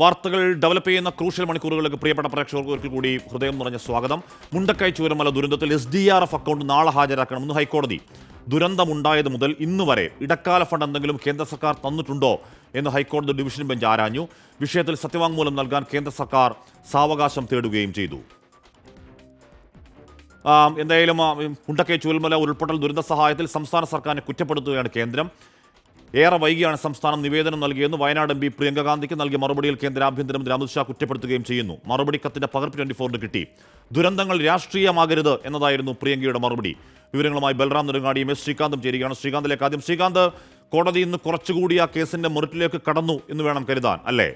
വാർത്തകൾ ഡെവലപ്പ് ചെയ്യുന്ന ക്രൂഷ്യൽ മണിക്കൂറുകളിലേക്ക് പ്രിയപ്പെട്ട പ്രേക്ഷകർക്ക് കൂടി ഹൃദയം നിറഞ്ഞ സ്വാഗതം. മുണ്ടക്കൈ ചൂരമല ദുരന്തത്തിൽ SDRF അക്കൗണ്ട് നാളെ ഹാജരാക്കണമെന്ന് ഹൈക്കോടതി. ദുരന്തമുണ്ടായത് മുതൽ ഇന്ന് വരെ ഇടക്കാല ഫണ്ട് എന്തെങ്കിലും കേന്ദ്ര സർക്കാർ തന്നിട്ടുണ്ടോ എന്ന് ഹൈക്കോടതി ഡിവിഷൻ ബെഞ്ച് ആരാഞ്ഞു. വിഷയത്തിൽ സത്യവാങ്മൂലം നൽകാൻ കേന്ദ്ര സർക്കാർ സാവകാശം തേടുകയും ചെയ്തു. എന്തായാലും മുണ്ടക്കൈ ചൂരമല ഉരുൾപൊട്ടൽ ദുരന്ത സഹായത്തിൽ സംസ്ഥാന സർക്കാരിനെ കുറ്റപ്പെടുത്തുകയാണ് കേന്ദ്രം. ഏറെ വൈകിയാണ് സംസ്ഥാനം നിവേദനം നൽകിയെന്ന് വയനാട് MP പ്രിയങ്ക ഗാന്ധിക്ക് നൽകിയ മറുപടിയിൽ കേന്ദ്ര ആഭ്യന്തരമന്ത്രി അമിത് ഷാ കുറ്റപ്പെടുത്തുകയും ചെയ്യുന്നു. മറുപടി കത്തിന്റെ പകർപ്പ് 24 കിട്ടി. ദുരന്തങ്ങൾ രാഷ്ട്രീയമാകരുത് എന്നതായിരുന്നു പ്രിയങ്കയുടെ മറുപടി. വിവരങ്ങളുമായി ബൽറാം നെടുങ്ങാടിയും S ശ്രീകാന്തും ചേരുകയാണ്. ശ്രീകാന്തിലേക്ക് ആദ്യം. ശ്രീകാന്ത്, കോടതി ഇന്ന് കുറച്ചുകൂടി ആ കേസിന്റെ മെറിറ്റിലേക്ക് കടന്നു എന്ന് വേണം കരുതാൻ, അല്ലേ?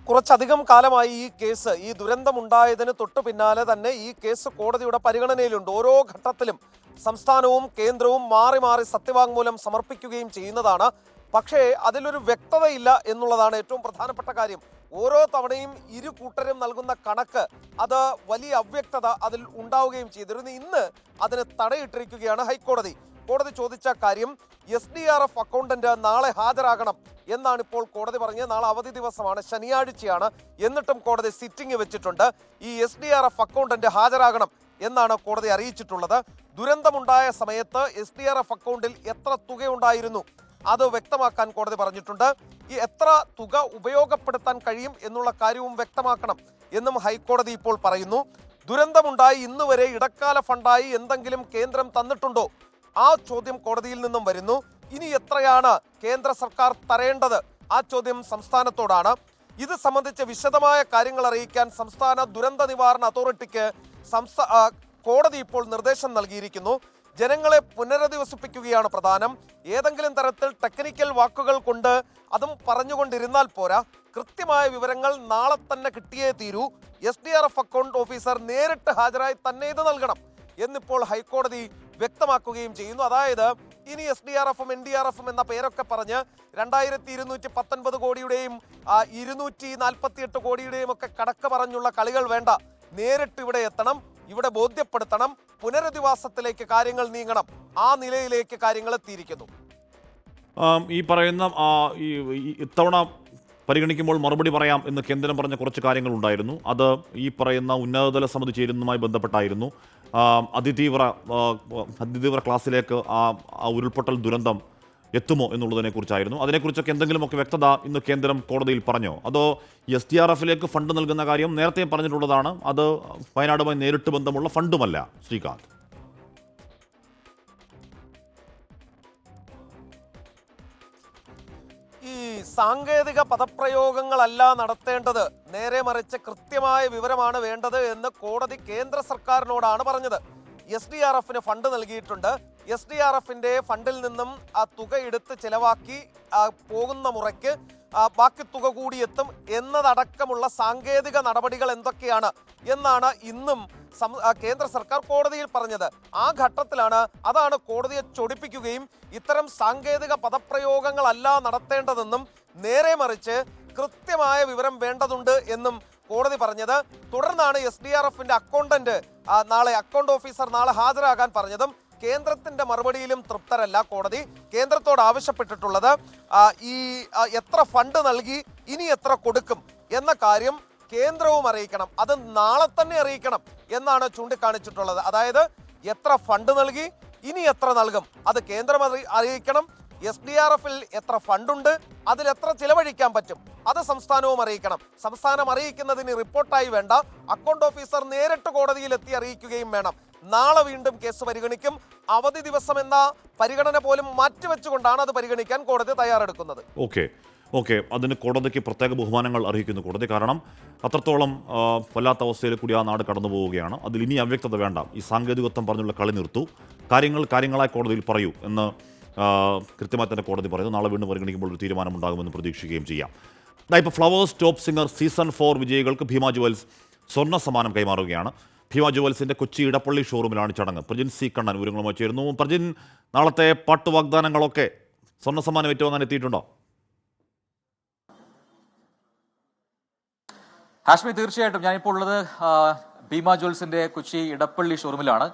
കുറച്ചധികം കാലമായി ഈ കേസ്, ഈ ദുരന്തമുണ്ടായതിന് തൊട്ടു പിന്നാലെ തന്നെ ഈ കേസ് കോടതിയുടെ പരിഗണനയിലുണ്ട്. ഓരോ ഘട്ടത്തിലും സംസ്ഥാനവും കേന്ദ്രവും മാറി മാറി സത്യവാങ്മൂലം സമർപ്പിക്കുകയും ചെയ്യുന്നതാണ്. പക്ഷേ അതിലൊരു വ്യക്തതയില്ല എന്നുള്ളതാണ് ഏറ്റവും പ്രധാനപ്പെട്ട കാര്യം. ഓരോ തവണയും ഇരു കൂട്ടരും നൽകുന്ന കണക്ക്, അത് വലിയ അവ്യക്തത അതിൽ ഉണ്ടാവുകയും ചെയ്തിരുന്നു. ഇന്ന് അതിന് തടയിട്ടിരിക്കുകയാണ് ഹൈക്കോടതി. കോടതി ചോദിച്ച കാര്യം, SDRF അക്കൗണ്ടന്റ് നാളെ ഹാജരാകണം എന്നാണ് ഇപ്പോൾ കോടതി പറഞ്ഞത്. നാളെ അവധി ദിവസമാണ്, ശനിയാഴ്ചയാണ്. എന്നിട്ടും കോടതി സിറ്റിംഗ് വെച്ചിട്ടുണ്ട്. ഈ SDRF അക്കൗണ്ടന്റ് ഹാജരാകണം എന്നാണ് കോടതി അറിയിച്ചിട്ടുള്ളത്. ദുരന്തമുണ്ടായ സമയത്ത് SDRF അക്കൗണ്ടിൽ എത്ര തുകയുണ്ടായിരുന്നു അത് വ്യക്തമാക്കാൻ കോടതി പറഞ്ഞിട്ടുണ്ട്. ഈ എത്ര തുക ഉപയോഗപ്പെടുത്താൻ കഴിയും എന്നുള്ള കാര്യവും വ്യക്തമാക്കണം എന്നും ഹൈക്കോടതി ഇപ്പോൾ പറയുന്നു. ദുരന്തമുണ്ടായി ഇന്ന് വരെ ഇടക്കാല ഫണ്ടായി എന്തെങ്കിലും കേന്ദ്രം തന്നിട്ടുണ്ടോ? ആ ചോദ്യം കോടതിയിൽ നിന്നും വരുന്നു. ഇനി എത്രയാണ് കേന്ദ്ര സർക്കാർ തരേണ്ടത്? ആ ചോദ്യം സംസ്ഥാനത്തോടാണ്. ഇത് സംബന്ധിച്ച് വിശദമായ കാര്യങ്ങൾ അറിയിക്കാൻ സംസ്ഥാന ദുരന്ത നിവാരണ അതോറിറ്റിക്ക് കോടതി ഇപ്പോൾ നിർദ്ദേശം നൽകിയിരിക്കുന്നു. ജനങ്ങളെ പുനരധിവസിപ്പിക്കുകയാണ് പ്രധാനം. ഏതെങ്കിലും തരത്തിൽ ടെക്നിക്കൽ വാക്കുകൾ കൊണ്ട് അതും പറഞ്ഞുകൊണ്ടിരുന്നാൽ പോരാ, കൃത്യമായ വിവരങ്ങൾ നാളെ തന്നെ കിട്ടിയേ തീരൂ. SDRF അക്കൗണ്ട് ഓഫീസർ നേരിട്ട് ഹാജരായി തന്നെ ഇത് നൽകണം എന്നിപ്പോൾ ഹൈക്കോടതി വ്യക്തമാക്കുകയും ചെയ്യുന്നു. അതായത് ഇനി SDRFും NDRFും എന്ന പേരൊക്കെ പറഞ്ഞ് 2219 കോടിയുടെയും 248 കോടിയുടെയും ഒക്കെ കണക്ക് പറഞ്ഞുള്ള കളികൾ വേണ്ട. നേരിട്ട് ഇവിടെ എത്തണം, ഇവിടെ ബോധ്യപ്പെടുത്തണം, പുനരധിവാസത്തിലേക്ക് കാര്യങ്ങൾ നീങ്ങണം. ആ നിലയിലേക്ക് കാര്യങ്ങൾ എത്തിയിരിക്കുന്നു. ഈ പറയുന്ന ഇത്തവണ പരിഗണിക്കുമ്പോൾ മറുപടി പറയാം എന്ന് കേന്ദ്രം പറഞ്ഞ കുറച്ച് കാര്യങ്ങൾ ഉണ്ടായിരുന്നു. അത് ഈ പറയുന്ന ഉന്നതതല സമിതി ചേരുന്നതുമായി ബന്ധപ്പെട്ടായിരുന്നു. അതിതീവ്ര ക്ലാസ്സിലേക്ക് ആ ഉരുൾപൊട്ടൽ ദുരന്തം എത്തുമോ എന്നുള്ളതിനെ കുറിച്ചായിരുന്നു. അതിനെക്കുറിച്ചൊക്കെ എന്തെങ്കിലുമൊക്കെ വ്യക്തത ഇന്ന് കേന്ദ്രം കോടതിയിൽ പറഞ്ഞോ? അതോ SDRFിലേക്ക് ഫണ്ട് നൽകുന്ന കാര്യം നേരത്തെ പറഞ്ഞിട്ടുള്ളതാണ്, അത് വയനാടുമായി നേരിട്ട് ബന്ധമുള്ള ഫണ്ടുമല്ല? ശ്രീകാന്ത്, ഈ സാങ്കേതിക പദപ്രയോഗങ്ങളല്ല നടത്തേണ്ടത്, നേരെ മറിച്ച് കൃത്യമായ വിവരമാണ് വേണ്ടത് എന്ന് കോടതി കേന്ദ്ര സർക്കാരിനോടാണ് പറഞ്ഞത്. SDRFിന് ഫണ്ട് നൽകിയിട്ടുണ്ട്. SDRFിന്റെ ഫണ്ടിൽ നിന്നും ആ തുക എടുത്ത് ചെലവാക്കി പോകുന്ന മുറയ്ക്ക് ബാക്കി തുക കൂടി എത്തും എന്നതടക്കമുള്ള സാങ്കേതിക നടപടികൾ എന്തൊക്കെയാണ് എന്നാണ് ഇന്നും കേന്ദ്ര സർക്കാർ കോടതിയിൽ പറഞ്ഞത്. ആ ഘട്ടത്തിലാണ്, അതാണ് കോടതിയെ ചൊടിപ്പിക്കുകയും ഇത്തരം സാങ്കേതിക പദപ്രയോഗങ്ങളല്ല നടത്തേണ്ടതെന്നും നേരെ മറിച്ച് കൃത്യമായ വിവരം വേണ്ടതുണ്ട് എന്നും കോടതി പറഞ്ഞത്. തുടർന്നാണ് SDRFിന്റെ അക്കൗണ്ടന്റ് അക്കൗണ്ട് ഓഫീസർ നാളെ ഹാജരാകാൻ പറഞ്ഞതും. കേന്ദ്രത്തിന്റെ മറുപടിയിലും തൃപ്തരല്ല കോടതി. കേന്ദ്രത്തോട് ആവശ്യപ്പെട്ടിട്ടുള്ളത് ഈ എത്ര ഫണ്ട് നൽകി, ഇനി എത്ര കൊടുക്കും എന്ന കാര്യം കേന്ദ്രവും അറിയിക്കണം. അത് നാളെ തന്നെ അറിയിക്കണം എന്നാണ് ചൂണ്ടിക്കാണിച്ചിട്ടുള്ളത്. അതായത് എത്ര ഫണ്ട് നൽകി, ഇനി എത്ര നൽകും, അത് കേന്ദ്രം അറിയിക്കണം. SDRFിൽ എത്ര ഫണ്ടുണ്ട്, അതിൽ എത്ര ചിലവഴിക്കാൻ പറ്റും, അത് സംസ്ഥാനവും അറിയിക്കണം. സംസ്ഥാനം അറിയിക്കുന്നതിന് റിപ്പോർട്ടായി വേണ്ട, അക്കൗണ്ട് ഓഫീസർ നേരിട്ട് കോടതിയിൽ എത്തി അറിയിക്കുകയും വേണം. നാളെ വീണ്ടും കേസ് പരിഗണിക്കും. അവധി ദിവസം എന്ന പരിഗണന പോലും മാറ്റിവെച്ചുകൊണ്ടാണ് അത് പരിഗണിക്കാൻ കോടതി തയ്യാറെടുക്കുന്നത്. ഓക്കെ, അതിന് കോടതിക്ക് പ്രത്യേക ബഹുമാനങ്ങൾ അർഹിക്കുന്നു കോടതി. കാരണം അത്രത്തോളം വല്ലാത്ത അവസ്ഥയിൽ കൂടി ആ നാട് കടന്നു പോവുകയാണ്. അതിൽ ഇനി അവ്യക്തത വേണ്ട. ഈ സാങ്കേതികത്വം പറഞ്ഞുള്ള കളി നിർത്തൂ, കാര്യങ്ങളായി കോടതിയിൽ പറയൂ എന്ന് കൃത്യമായി തന്നെ കോടതി പറയുന്നു. നാളെ വീണ്ടും പരിഗണിക്കുമ്പോൾ ഒരു തീരുമാനമുണ്ടാകുമെന്ന് പ്രതീക്ഷിക്കുകയും ചെയ്യാം. ഇപ്പോൾ ഫ്ലവേഴ്സ് ടോപ്പ് സിംഗർ സീസൺ 4 വിജയികൾക്ക് ഭീമ ജുവൽസ് സ്വർണ്ണ സമ്മാനം കൈമാറുകയാണ്. ഭീമ ജുവൽസിന്റെ കൊച്ചി ഇടപ്പള്ളി ഷോറൂമിലാണ് ചടങ്ങ്. പ്രജിൻ C കണ്ണൻ വിവരങ്ങളുമായി ചേരുന്നു. പ്രജിൻ, നാളത്തെ പാട്ട് വാഗ്ദാനങ്ങളൊക്കെ സ്വർണ്ണ സമ്മാനം ഏറ്റുവാങ്ങാൻ എത്തിയിട്ടുണ്ടോ? ഹാഷ്മി, തീർച്ചയായിട്ടും ഞാനിപ്പോൾ ഉള്ളത് ഭീമ ജുവൽസിന്റെ കൊച്ചി ഇടപ്പള്ളി ഷോറൂമിലാണ്.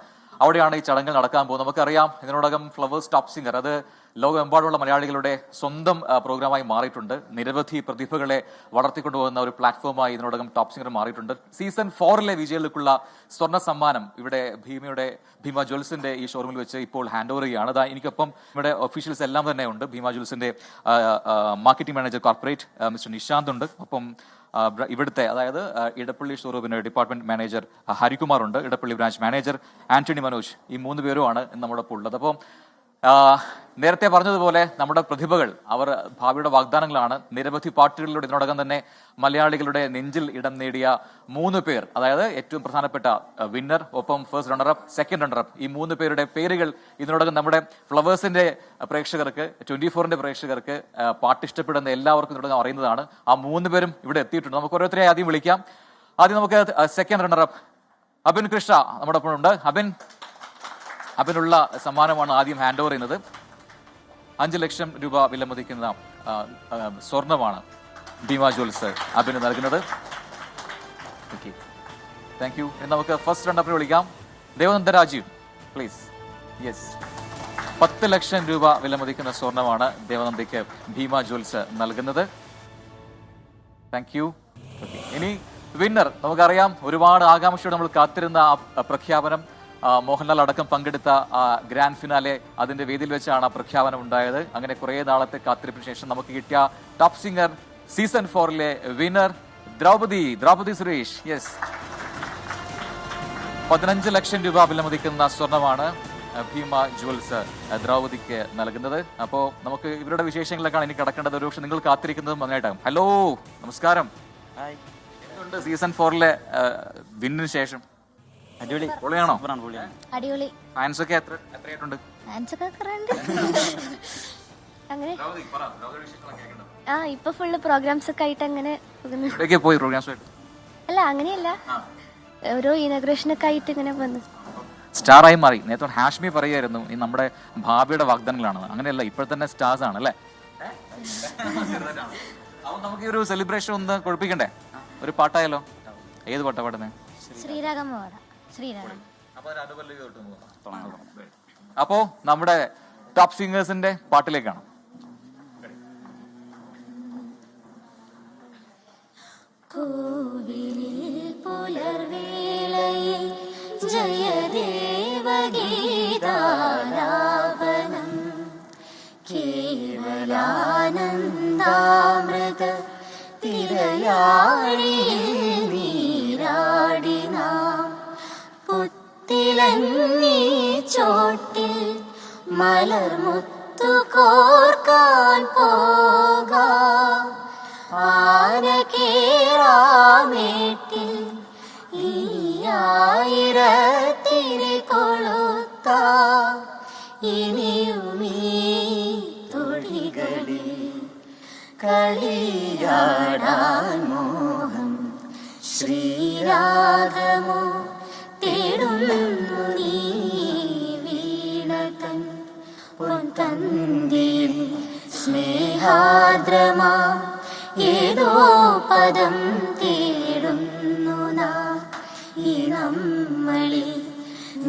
അവിടെയാണ് ഈ ചടങ്ങ് നടക്കാൻ പോകുന്നത്. നമുക്കറിയാം ഇതിനോടകം ഫ്ലവേഴ്സ് ടോപ്പ് സിംഗർ അത് ലോകമെമ്പാടുമുള്ള മലയാളികളുടെ സ്വന്തം പ്രോഗ്രാമായി മാറിയിട്ടുണ്ട്. നിരവധി പ്രതിഭകളെ വളർത്തിക്കൊണ്ടുപോകുന്ന ഒരു പ്ലാറ്റ്ഫോമായി ഇതിനോടകം ടോപ്പ് സിംഗർ മാറിയിട്ടുണ്ട്. സീസൺ 4 വിജയികൾക്കുള്ള സ്വർണ്ണ സമ്മാനം ഇവിടെ ഭീമ ജ്വൽസിന്റെ ഈ ഷോറൂമിൽ വെച്ച് ഇപ്പോൾ ഹാൻഡ് ഓവർ ചെയ്യുകയാണ്. അതാ എനിക്കൊപ്പം ഇവിടെ ഒഫീഷ്യൽസ് എല്ലാം തന്നെ ഉണ്ട്. ഭീമ ജ്വൽസിന്റെ marketing manager corporate mister Nishanth ഉണ്ട്. ഒപ്പം ഇവിടുത്തെ അതായത് ഇടപ്പള്ളി ഷോറൂമിന്റെ ഡിപ്പാർട്ട്മെന്റ് മാനേജർ ഹരികുമാർ ഉണ്ട്. Edappally branch manager Antony Manoj. ഈ 3 പേരുമാണ് നമ്മുടെ ഒപ്പം ഉള്ളത്. അപ്പം നേരത്തെ പറഞ്ഞതുപോലെ നമ്മുടെ പ്രതിഭകൾ അവർ ഭാവിയുടെ വാഗ്ദാനങ്ങളാണ്. നിരവധി പാട്ടുകളിലൂടെ ഇതിനോടകം തന്നെ മലയാളികളുടെ നെഞ്ചിൽ ഇടം നേടിയ 3 പേർ, അതായത് ഏറ്റവും പ്രധാനപ്പെട്ട വിന്നർ, ഒപ്പം ഫസ്റ്റ് റണ്ണറപ്പ്, സെക്കൻഡ് റണ്ണറപ്പ്, ഈ 3 പേരുടെ പേരുകൾ ഇതിനോടകം നമ്മുടെ ഫ്ലവേഴ്സിന്റെ പ്രേക്ഷകർക്ക്, 24ന്റെ പ്രേക്ഷകർക്ക്, പാട്ട് ഇഷ്ടപ്പെടുന്ന എല്ലാവർക്കും ഇതിനോടകം അറിയുന്നതാണ്. ആ 3 പേരും ഇവിടെ എത്തിയിട്ടുണ്ട്. നമുക്ക് ഓരോരുത്തരെ ആദ്യം വിളിക്കാം. ആദ്യം നമുക്ക് സെക്കൻഡ് റണ്ണറപ്പ് അബിൻ കൃഷ്ണ നമ്മുടെ ഒപ്പം ഉണ്ട്. അബിനുള്ള സമ്മാനമാണ് ആദ്യം ഹാൻഡ് ഓവർ ചെയ്യുന്നത്. 5 ലക്ഷം രൂപ വിലമതിക്കുന്ന സ്വർണമാണ് ഭീമ ജ്വൽസ് അബിന് നൽകുന്നത്. Okay, thank U. ഇനി നമുക്ക് ഫസ്റ്റ് റണ്ണപ്പിന് വിളിക്കാം. ദേവനന്ദ രാജീവ് പ്ലീസ്. യെസ്, 10 ലക്ഷം രൂപ വിലമതിക്കുന്ന സ്വർണമാണ് ദേവനന്ദയ്ക്ക് ഭീമ ജ്വൽസ് നൽകുന്നത്. Thank you. ഓക്കെ, ഇനി വിന്നർ നമുക്കറിയാം. ഒരുപാട് ആകാംക്ഷയോടെ നമ്മൾ കാത്തിരുന്ന ആ പ്രഖ്യാപനം, മോഹൻലാൽ അടക്കം പങ്കെടുത്ത ഗ്രാൻഡ് ഫിനാലെ അതിന്റെ വേദിയിൽ വെച്ചാണ് ആ പ്രഖ്യാപനം ഉണ്ടായത്. അങ്ങനെ കുറെ നാളത്തെ കാത്തിരിപ്പിന് ശേഷം നമുക്ക് കിട്ടിയ top singer season 4 winner Draupadi Suresh. Yes, 15 lakh രൂപ വിലമതിക്കുന്ന സ്വർണമാണ് ഭീമ ജ്വൽസ് ദ്രൗപദിക്ക് നൽകുന്നത്. അപ്പോൾ നമുക്ക് ഇവരുടെ വിശേഷങ്ങളിലേക്കാണ് ഇനി കിടക്കേണ്ടത്. ഒരു പക്ഷെ നിങ്ങൾ കാത്തിരിക്കുന്നതും നന്നായിട്ടാകും. ഹലോ, നമസ്കാരം. എന്തുണ്ട് സീസൺ 4 വിന്നിന് ശേഷം? അടിപൊളി, പൊളിയാണോ? അടിപൊളി. ഫാൻസ് ഒക്കെ എത്രയായിട്ടുണ്ട്? അങ്ങനെ ഇപ്പൊ ഫുള്ള് പ്രോഗ്രാംസ് ഒക്കെ ആയിട്ട് അങ്ങനെ പോയി പ്രോഗ്രാംസ് ആയിട്ട്? അല്ല, അങ്ങനെയല്ല, ഓരോ ഇനോഗ്രേഷൻ ഒക്കെ ആയിട്ട് ഇങ്ങനെ വന്നു. സ്റ്റാറായി മാറി. നേരത്തെ ഹാഷ്മി പറയായിരുന്നു ഈ നമ്മുടെ ഭാവിയുടെ വാഗ്ദാനങ്ങളാണ്. അങ്ങനെയല്ല, ഇപ്പോൾ തന്നെ സ്റ്റാർസ് ആണ് അല്ലേ? അപ്പൊ നമുക്ക് ഈ ഒരു സെലിബ്രേഷൻ ഒന്ന് കൊഴുപ്പിക്കണ്ടേ? ഒരു പാട്ടായാലോ? ഏത് പാട്ടാ പാടുന്നേ? ശ്രീരാഗം പാടാം. ശ്രീരാഗം. അപ്പോ നമ്മുടെ ടോപ്പ് സിംഗേഴ്സിന്റെ പാട്ടിലേക്കാണ്. കോവിലിൽ പുലർവേളയിൽ ജയദേവഗീതാലാപനം കേവലാനന്ദാമൃത തിരയാഴിയിൽ നീരാടിനാം പുത്തിലങ്ങി ചോട്ടിൽ മലർമുത്തു കോർക്കാൻ പോകാം ആനകേറാമേട്ടിൽ ഈ ആയിരത്തിരി കൊളുത്താം ഇനിയുമീ തൊടികളിൽ കളിയാടാൻ മോഹം ശ്രീരാഗമോ തേടുന്നു നീ വീണതൻ പൊൻതന്തിയിൽ സ്നേഹാദ്രമാ ഏതോ പദം തേടുന്നു നാം ഈ നമ്മളിൽ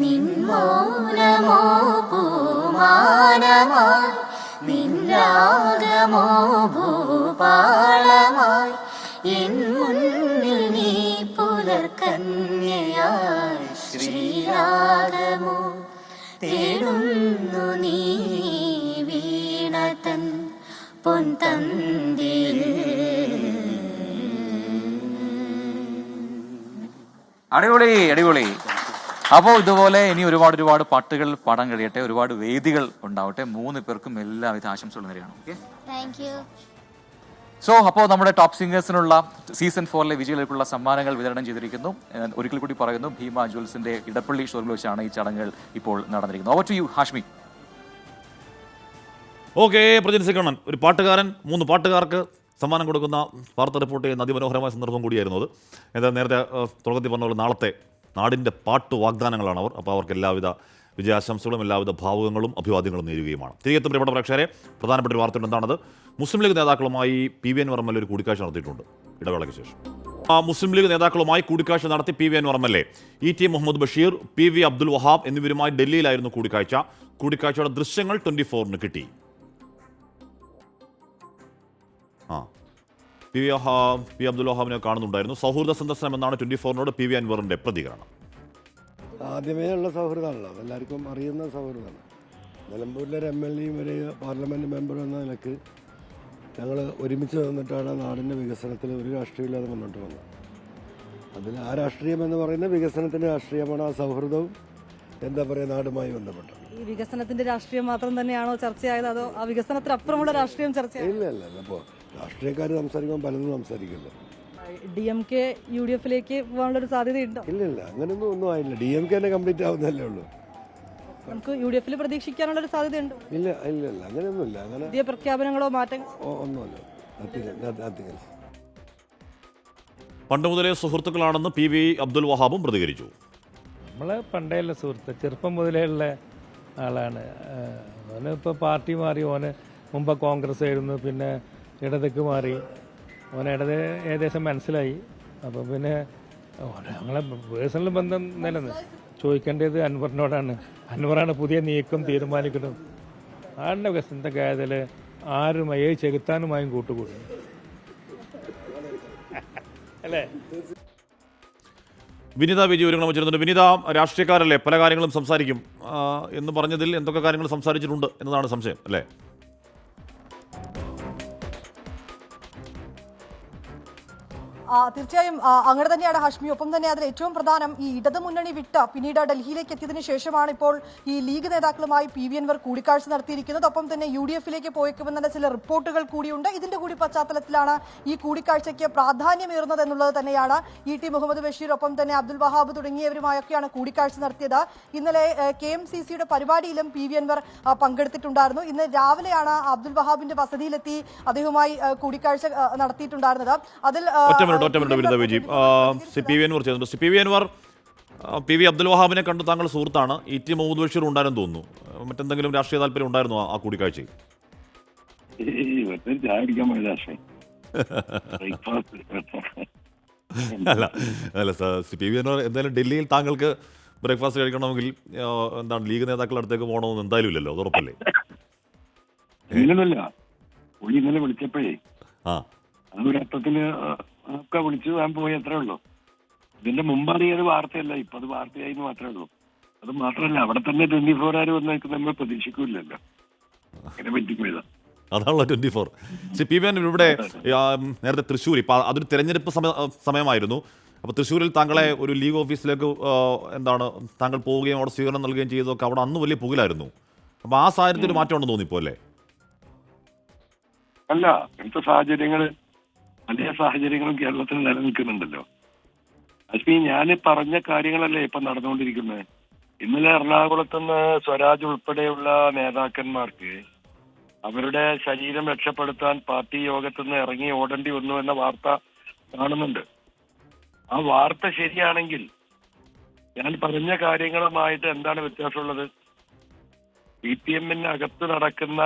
നിൻമൗനമോ പൂമാനമായി നിൻരാഗമോ ഭൂപാളമായി എൻ മുന്നിൽ നീ പുലർക്കന്യയായി ശ്രീരാഗമോ തേടുന്നു നീ വീണതൻ പൊൻതന്തിയിൽ. അടിപൊളി, അടിപൊളി. അപ്പോൾ ഇതുപോലെ ഇനി ഒരുപാട് പാട്ടുകൾ പാടാൻ കഴിയട്ടെ, ഒരുപാട് വേദികൾ ഉണ്ടാവട്ടെ. 3 പേർക്കും എല്ലാവിധ ആശംസകളും നേരെയാണ്. Okay, thank U. സോ അപ്പോൾ നമ്മുടെ ടോപ്പ് സിംഗേഴ്സിനുള്ള സീസൺ 4 വിജയികൾക്കുള്ള സമ്മാനങ്ങൾ വിതരണം ചെയ്തിരിക്കുന്നു. ഒരിക്കൽ കൂടി പറയുന്നു, ഭീമ ജ്വൽസിന്റെ ഇടപ്പള്ളി ഷോറൂമിൽ വെച്ചാണ് ഈ ചടങ്ങുകൾ ഇപ്പോൾ നടന്നിരിക്കുന്നത്. Over to you Hashmi. Okay, Prajin Sikkannan, ഒരു പാട്ടുകാരൻ 3 പാട്ടുകാർക്ക് സമ്മാനം കൊടുക്കുന്ന വാർത്ത റിപ്പോർട്ട് ചെയ്യുന്ന അതിമനോഹരമായ സന്ദർഭം കൂടിയായിരുന്നു അത്. എന്താ നേരത്തെ തുടക്കത്തിൽ പറഞ്ഞ പോലെ നാളത്തെ നാടിൻ്റെ പാട്ട് വാഗ്ദാനങ്ങളാണ് അവർ. അപ്പോൾ അവർക്ക് എല്ലാവിധ വിജയാശംസകളും എല്ലാവിധ ഭാവുകങ്ങളും അഭിവാദ്യങ്ങളും നേരുകയുമാണ്. തിരികെ പ്രിയപ്പെട്ട പ്രേക്ഷകരെ, പ്രധാനപ്പെട്ട ഒരു വാർത്തയുണ്ട്. എന്താണത്? മുസ്ലിം ലീഗ് നേതാക്കളുമായി PV അൻവർ MLA ഒരു കൂടിക്കാഴ്ച നടത്തിയിട്ടുണ്ട്. ഇടവേളയ്ക്ക് ശേഷം മുസ്ലിം ലീഗ് നേതാക്കളുമായി കൂടിക്കാഴ്ച നടത്തി PV Anwar MLA, ET Muhammad Basheer, PV Abdul Wahab എന്നിവരുമായി ഡൽഹിയിലായിരുന്നു കൂടിക്കാഴ്ച. കൂടിക്കാഴ്ചയുടെ ദൃശ്യങ്ങൾ 24-ന് കിട്ടി. PV അബ്ദുൽ വഹാബിനെ കാണുന്നുണ്ടായിരുന്നു. സൗഹൃദ സന്ദർശനം എന്നാണ് 24-നോട് PV അൻവറിന്റെ പ്രതികരണം. ആദ്യമേ ഉള്ള സൗഹൃദമാണല്ലോ, എല്ലാവർക്കും അറിയുന്ന സൗഹൃദമാണ്. നിലമ്പൂരിലൊരു MLA-യും ഒരു പാർലമെൻറ്റ് മെമ്പറും എന്ന നിലക്ക് ഞങ്ങൾ ഒരുമിച്ച് നിന്നിട്ടാണ് നാടിൻ്റെ വികസനത്തിൽ ഒരു രാഷ്ട്രീയമില്ലാതെ മുന്നോട്ട് വന്നത്. അതിൽ ആ രാഷ്ട്രീയം എന്ന് പറയുന്നത് വികസനത്തിൻ്റെ രാഷ്ട്രീയമാണ്. ആ സൗഹൃദവും എന്താ പറയുക നാടുമായി ബന്ധപ്പെട്ടത്. ഈ വികസനത്തിന്റെ രാഷ്ട്രീയം മാത്രം തന്നെയാണോ ചർച്ചയായത്, അതോ ആ വികസനത്തിനപ്പുറമുള്ള രാഷ്ട്രീയം ചർച്ചയായത്? ഇല്ല ഇല്ല ഇല്ല, അപ്പോൾ രാഷ്ട്രീയക്കാർ സംസാരിക്കുമ്പോൾ പലതും സംസാരിക്കില്ല. DMK UDF-ലേക്ക് പോകാനുള്ളൊരു സാധ്യതയുണ്ടോ? ഇല്ല ഇല്ല, അങ്ങനെയൊന്നും ഒന്നും ആയില്ല. DMK തന്നെ കംപ്ലീറ്റ് ആവുന്നതല്ലേ ഉള്ളൂ. നമുക്ക് UDF-ൽ പ്രതീക്ഷിക്കാനുള്ളൊരു സാധ്യതയുണ്ടോ? ഇല്ല ഇല്ല ഇല്ല, അങ്ങനെയൊന്നുമില്ല. അങ്ങനെ പുതിയ പ്രഖ്യാപനങ്ങളോ മാറ്റങ്ങളോ ഒന്നുമല്ല. പണ്ട് മുതലേ സുഹൃത്തുക്കളാണെന്ന് PV അബ്ദുൽ വഹാബും പ്രതികരിച്ചു. നമ്മൾ പണ്ടേയുള്ള സുഹൃത്ത്, ചെറുപ്പം മുതലേ ഉള്ള ആളാണ്. ഓന് ഇപ്പോൾ പാർട്ടി മാറി. ഓന് മുമ്പ് കോൺഗ്രസ് ആയിരുന്നു, പിന്നെ ഇടതക്ക് മാറി. ഓന് ഇടത് ഏകദേശം മനസ്സിലായി. അപ്പോൾ പിന്നെ ഞങ്ങളെ പേഴ്സണൽ ബന്ധം നിലനിന്ന് ചോദിക്കേണ്ടത് അൻവറിനോടാണ്. അൻവറാണ് പുതിയ നീക്കം തീരുമാനിക്കുന്നത്. ആളുടെ വികസനത്തെ കാര്യത്തിൽ ആരുമായി ചെകുത്താനുമായും കൂട്ടുകൂടും അല്ലേ? വിനിത വിജയ് ഒരുങ്ങണം വെച്ചിരുന്നുണ്ട്. വിനിത, രാഷ്ട്രീയക്കാരല്ലേ, പല കാര്യങ്ങളും സംസാരിക്കും എന്ന് പറഞ്ഞതിൽ എന്തൊക്കെ കാര്യങ്ങൾ സംസാരിച്ചിട്ടുണ്ട് എന്നതാണ് സംശയം, അല്ലേ? തീർച്ചയായും അങ്ങനെ തന്നെയാണ് ഹാഷ്മി. ഒപ്പം തന്നെ അതിൽ ഏറ്റവും പ്രധാനം ഈ ഇടതുമുന്നണി വിട്ട് പിന്നീട് ഡൽഹിയിലേക്ക് എത്തിയതിനു ശേഷമാണ് ഇപ്പോൾ ഈ ലീഗ് നേതാക്കളുമായി PV അൻവർ കൂടിക്കാഴ്ച നടത്തിയിരിക്കുന്നത്. ഒപ്പം തന്നെ UDF-ലേക്ക് പോയേക്കുമെന്ന ചില റിപ്പോർട്ടുകൾ കൂടിയുണ്ട്. ഇതിന്റെ കൂടി പശ്ചാത്തലത്തിലാണ് ഈ കൂടിക്കാഴ്ചയ്ക്ക് പ്രാധാന്യമേറുന്നത് എന്നുള്ളത് തന്നെയാണ്. ET മുഹമ്മദ് ബഷീർ, ഒപ്പം തന്നെ അബ്ദുൽ വഹാബ് തുടങ്ങിയവരുമായൊക്കെയാണ് കൂടിക്കാഴ്ച നടത്തിയത്. ഇന്നലെ KMCC-യുടെ പരിപാടിയിലും PV അൻവർ പങ്കെടുത്തിട്ടുണ്ടായിരുന്നു. ഇന്ന് രാവിലെയാണ് അബ്ദുൽ വഹാബിന്റെ വസതിയിലെത്തി അദ്ദേഹവുമായി കൂടിക്കാഴ്ച നടത്തിയിട്ടുണ്ടായിരുന്നത്. അതിൽ വിനിത വിജയ്, PV അൻവർ ചെയ്യുന്നുണ്ട്. PV അൻവർ PV അബ്ദുൽ വഹാബിനെ കണ്ട് താങ്കൾ സുഹൃത്താണ്. ET മുഹമ്മദ് ബഷീർ ഉണ്ടായിരുന്നു തോന്നുന്നു. മറ്റെന്തെങ്കിലും രാഷ്ട്രീയ താല്പര്യം ഉണ്ടായിരുന്നു ആ കൂടിക്കാഴ്ചയിൽ? അല്ല അല്ല PV അൻവർ എന്തായാലും ഡൽഹിയിൽ താങ്കൾക്ക് ബ്രേക്ക്ഫാസ്റ്റ് കഴിക്കണമെങ്കിൽ എന്താണ് ലീഗ് നേതാക്കളുടെ അടുത്തേക്ക് പോകണമെന്ന് എന്തായാലും ഇല്ലല്ലോ, അത് ഉറപ്പല്ലേ? ഇന്നലെ വിളിച്ചപ്പോഴേ അതൊരർത്ഥത്തില് ഒക്കെ വിളിച്ചു ഞാൻ പോയി, അത്രേ ഉള്ളൂ. ഇതിന്റെ മുമ്പറിയത് വാർത്തയല്ല, ഇപ്പൊ അത് വാർത്തയായിരുന്നു മാത്രമേ ഉള്ളൂ. അത് മാത്രമല്ല, അവിടെ തന്നെ 24 ആര് വന്നേക്ക് നമ്മൾ പ്രതീക്ഷിക്കൂലല്ലോ. അങ്ങനെ പറ്റിപ്പോയതാ. അതാണല്ലോ 24. PV അൻവർ ഇവിടെ നേരത്തെ തൃശ്ശൂർ, ഇപ്പൊ അതൊരു തെരഞ്ഞെടുപ്പ് സമയമായിരുന്നു. അപ്പോൾ തൃശ്ശൂരിൽ താങ്കളെ ഒരു ലീഗ് ഓഫീസിലേക്ക് താങ്കൾ പോവുകയും അവിടെ സ്വീകരണം നൽകുകയും ചെയ്തതൊക്കെ അവിടെ അന്ന് വലിയ പുകലായിരുന്നു. അപ്പോൾ ആ സാഹചര്യത്തിൽ മാറ്റം ഉണ്ടെന്ന് തോന്നിപ്പോ അല്ലേ? അല്ല, ഇങ്ങനത്തെ സാഹചര്യങ്ങൾ, വലിയ സാഹചര്യങ്ങളും കേരളത്തിൽ നിലനിൽക്കുന്നുണ്ടല്ലോ. അശ്മി, ഞാൻ പറഞ്ഞ കാര്യങ്ങളല്ലേ ഇപ്പൊ നടന്നുകൊണ്ടിരിക്കുന്നത്. ഇന്നലെ എറണാകുളത്തുനിന്ന് സ്വരാജ് ഉൾപ്പെടെയുള്ള നേതാക്കന്മാർക്ക് അവരുടെ ശരീരം രക്ഷപ്പെടുത്താൻ പാർട്ടി യോഗത്തിൽ നിന്ന് ഇറങ്ങി ഓടേണ്ടി വന്നു എന്ന വാർത്ത കാണുന്നുണ്ട്. ആ വാർത്ത ശരിയാണെങ്കിൽ ഞാൻ പറഞ്ഞ കാര്യങ്ങളുമായിട്ട് എന്താണ് വ്യത്യാസമുള്ളത്? CPM-അകത്ത് നടക്കുന്ന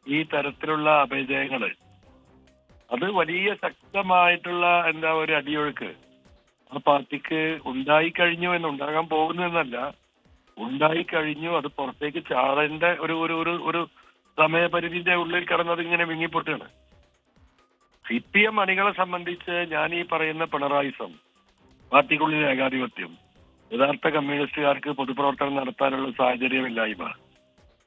ഈ തരത്തിലുള്ള അപജയങ്ങള്, അത് വലിയ ശക്തമായിട്ടുള്ള ഒരു അടിയൊഴുക്ക് ആ പാർട്ടിക്ക് ഉണ്ടായിക്കഴിഞ്ഞു ഉണ്ടാകാൻ പോകുന്നു എന്നല്ല, ഉണ്ടായിക്കഴിഞ്ഞു. അത് പുറത്തേക്ക് ചാടേണ്ട ഒരു സമയപരിധിയുടെ ഉള്ളിൽ കടന്നത് ഇങ്ങനെ വിങ്ങിപ്പൊട്ടാണ്. CPM അണികളെ സംബന്ധിച്ച് ഞാൻ ഈ പറയുന്ന പിണറായിസം, പാർട്ടിക്കുള്ളിൽ ഏകാധിപത്യം, യഥാർത്ഥ കമ്മ്യൂണിസ്റ്റുകാർക്ക് പൊതുപ്രവർത്തനം നടത്താനുള്ള സാഹചര്യമില്ലായ്മ,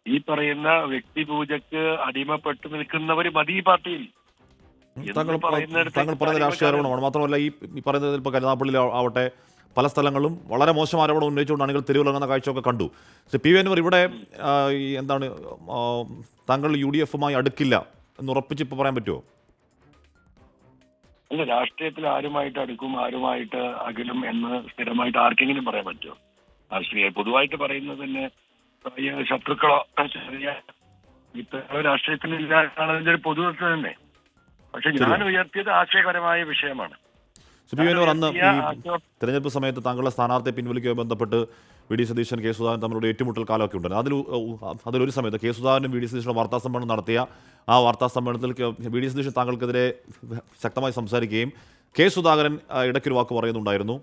ഈ പറയുന്ന വ്യക്തിപൂജക്ക് അടിമപ്പെട്ടു നിൽക്കുന്നവർ മതി ഈ പാർട്ടിയിൽ. താങ്കൾ പറയുന്ന രാഷ്ട്രീയ ആരോപണമാണ്. മാത്രമല്ല ഈ പറയുന്നത് ഇപ്പോൾ കരുനാഗപ്പള്ളിയിൽ ആവട്ടെ പല സ്ഥലങ്ങളും വളരെ മോശം ആരോപണം ഉന്നയിച്ചുകൊണ്ട് അണികൾ തെരുവിലിറങ്ങുന്ന കാഴ്ചയൊക്കെ കണ്ടു. PV അൻവർ ഇവിടെ താങ്കൾ UDF-മായി അടുക്കില്ല എന്ന് ഉറപ്പിച്ച് ഇപ്പോൾ പറയാൻ പറ്റുമോ? അല്ല, രാഷ്ട്രീയത്തിൽ ആരുമായിട്ട് അടുക്കും ആരുമായിട്ട് അകലും എന്ന് സ്ഥിരമായിട്ട് ആർക്കെങ്കിലും പറയാൻ പറ്റുമോ? രാഷ്ട്രീയ പൊതുവായിട്ട് പറയുന്നത് തന്നെ ശത്രുക്കളോ രാഷ്ട്രീയത്തിലില്ല എന്നാണ് അതിന്റെ ഒരു പൊതുവെച്ച് തന്നെ. പക്ഷെ ഞാൻ ഉയർത്തിയത് ആശയപരമായ വിഷയമാണ്. പി വി അൻവർ, അന്ന് ഈ തെരഞ്ഞെടുപ്പ് സമയത്ത് താങ്കളുടെ സ്ഥാനാർത്ഥിയെ പിൻവലിക്കുകയുമായി ബന്ധപ്പെട്ട് V D Satheesan, K Sudhakaran തമ്മിലുള്ള ഏറ്റുമുട്ടൽ കാലമൊക്കെ ഉണ്ടായിരുന്നു. അതിലൊരു സമയത്ത് കെ സുധാകരനും വി ഡി സതീശനും വാർത്താ സമ്മേളനം നടത്തിയ ആ വാർത്താ സമ്മേളനത്തിൽ വി ഡി സതീശൻ താങ്കൾക്കെതിരെ ശക്തമായി സംസാരിക്കുകയും കെ സുധാകരൻ ഇടയ്ക്കൊരു വാക്ക് പറയുന്നുണ്ടായിരുന്നു,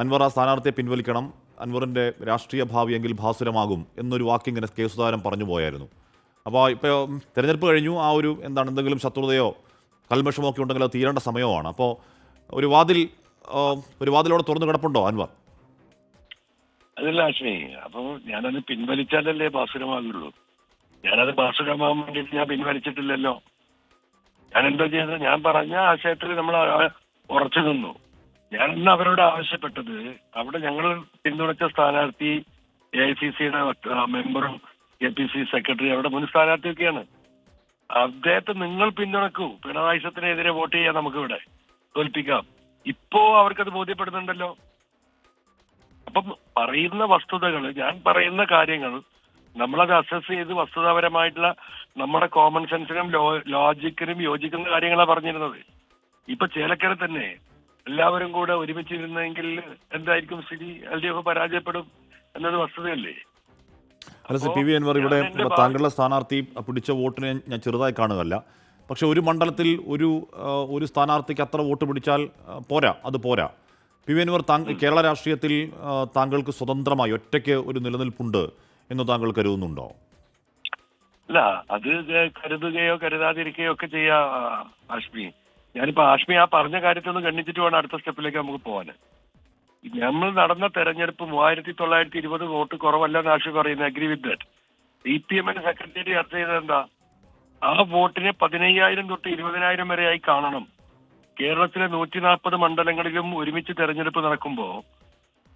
അൻവർ ആ സ്ഥാനാർത്ഥിയെ പിൻവലിക്കണം, അൻവറിൻ്റെ രാഷ്ട്രീയ ഭാവിയെങ്കിൽ ഭാസുരമാകും എന്നൊരു വാക്കിങ്ങനെ കെ സുധാകരൻ പറഞ്ഞു പോയായിരുന്നു. അപ്പോൾ ഇപ്പോൾ തെരഞ്ഞെടുപ്പ് കഴിഞ്ഞു, ആ ഒരു എന്തെങ്കിലും ശത്രുതയോ കൽമഷമോ ഒക്കെ ഉണ്ടെങ്കിൽ അത് തീരേണ്ട സമയമാണ്. അപ്പോൾ ഒരു വാതിലോടെ തുറന്നു കിടപ്പുണ്ടോ അൻവർ? അതല്ല ആശ്മി, അപ്പൊ ഞാനത് പിൻവലിച്ചാലല്ലേ ഭാസുരമാകുള്ളൂ. ഞാനത് ഭാസുരമാകാൻ വേണ്ടിയിട്ട് ഞാൻ പിൻവലിച്ചിട്ടില്ലല്ലോ. ഞാൻ എന്താ ചെയ്തത്? ഞാൻ പറഞ്ഞ ആശയത്തിൽ നമ്മൾ ഉറച്ചു നിന്നു. ഞാൻ ഇന്ന് അവരോട് ആവശ്യപ്പെട്ടത്, അവിടെ ഞങ്ങൾ പിന്തുണച്ച സ്ഥാനാർത്ഥി AICCയുടെ മെമ്പറും APC സെക്രട്ടറി, അവിടെ മുൻ സ്ഥാനാർത്ഥിയൊക്കെയാണ്. അദ്ദേഹത്തെ നിങ്ങൾ പിന്തുണക്കൂ, പിണറായി സത്തിനെതിരെ വോട്ട് ചെയ്യാൻ നമുക്കിവിടെ തോൽപ്പിക്കാം. ഇപ്പോ അവർക്കത് ബോധ്യപ്പെടുന്നുണ്ടല്ലോ. അപ്പം പറയുന്ന വസ്തുതകൾ, ഞാൻ പറയുന്ന കാര്യങ്ങൾ നമ്മളത് അസസ് ചെയ്ത് വസ്തുതാപരമായിട്ടുള്ള നമ്മുടെ കോമൺ സെൻസിനും ലോജിക്കിനും യോജിക്കുന്ന കാര്യങ്ങളാണ് പറഞ്ഞിരുന്നത്. ഇപ്പൊ ചേലക്കര തന്നെ എല്ലാവരും കൂടെ ഒരുമിച്ചിരുന്നെങ്കിൽ എന്തായിരിക്കും സ്ഥിതി? LDF പരാജയപ്പെടും എന്നത് വസ്തുതയല്ലേ? അല്ല പി വി അൻവർ, ഇവിടെ താങ്കളുടെ സ്ഥാനാർത്ഥി പിടിച്ച വോട്ടിനെ ഞാൻ ചെറുതായി കാണുകയല്ല. പക്ഷെ ഒരു മണ്ഡലത്തിൽ ഒരു സ്ഥാനാർത്ഥിക്ക് അത്ര വോട്ട് പിടിച്ചാൽ പോരാ, അത് പോരാ. പി വി അൻവർ, കേരള രാഷ്ട്രീയത്തിൽ താങ്കൾക്ക് സ്വതന്ത്രമായി ഒറ്റയ്ക്ക് ഒരു നിലനിൽപ്പുണ്ട് എന്ന് താങ്കൾ കരുതുന്നുണ്ടോ? അല്ല, അത് കരുതുകയോ കരുതാതിരിക്കുകയോ ഒക്കെ ചെയ്യാ ആഷ്മി. ഞാനിപ്പോ ആഷ്മി ആ പറഞ്ഞ കാര്യത്തൊന്ന് ഗണ്ണിച്ചിട്ട് വേണം അടുത്ത സ്റ്റെപ്പിലേക്ക് നമുക്ക് പോകാൻ. നമ്മൾ നടന്ന തെരഞ്ഞെടുപ്പ് 3920 വോട്ട് കുറവല്ലെന്ന് ആഷ്മി പറയുന്നത്. Agree with that. CPM secretariat ചർച്ച ചെയ്തത് എന്താ? ആ വോട്ടിനെ 15,000 തൊട്ട് 20,000 വരെയായി കാണണം. കേരളത്തിലെ 140 മണ്ഡലങ്ങളിലും ഒരുമിച്ച് തെരഞ്ഞെടുപ്പ് നടക്കുമ്പോൾ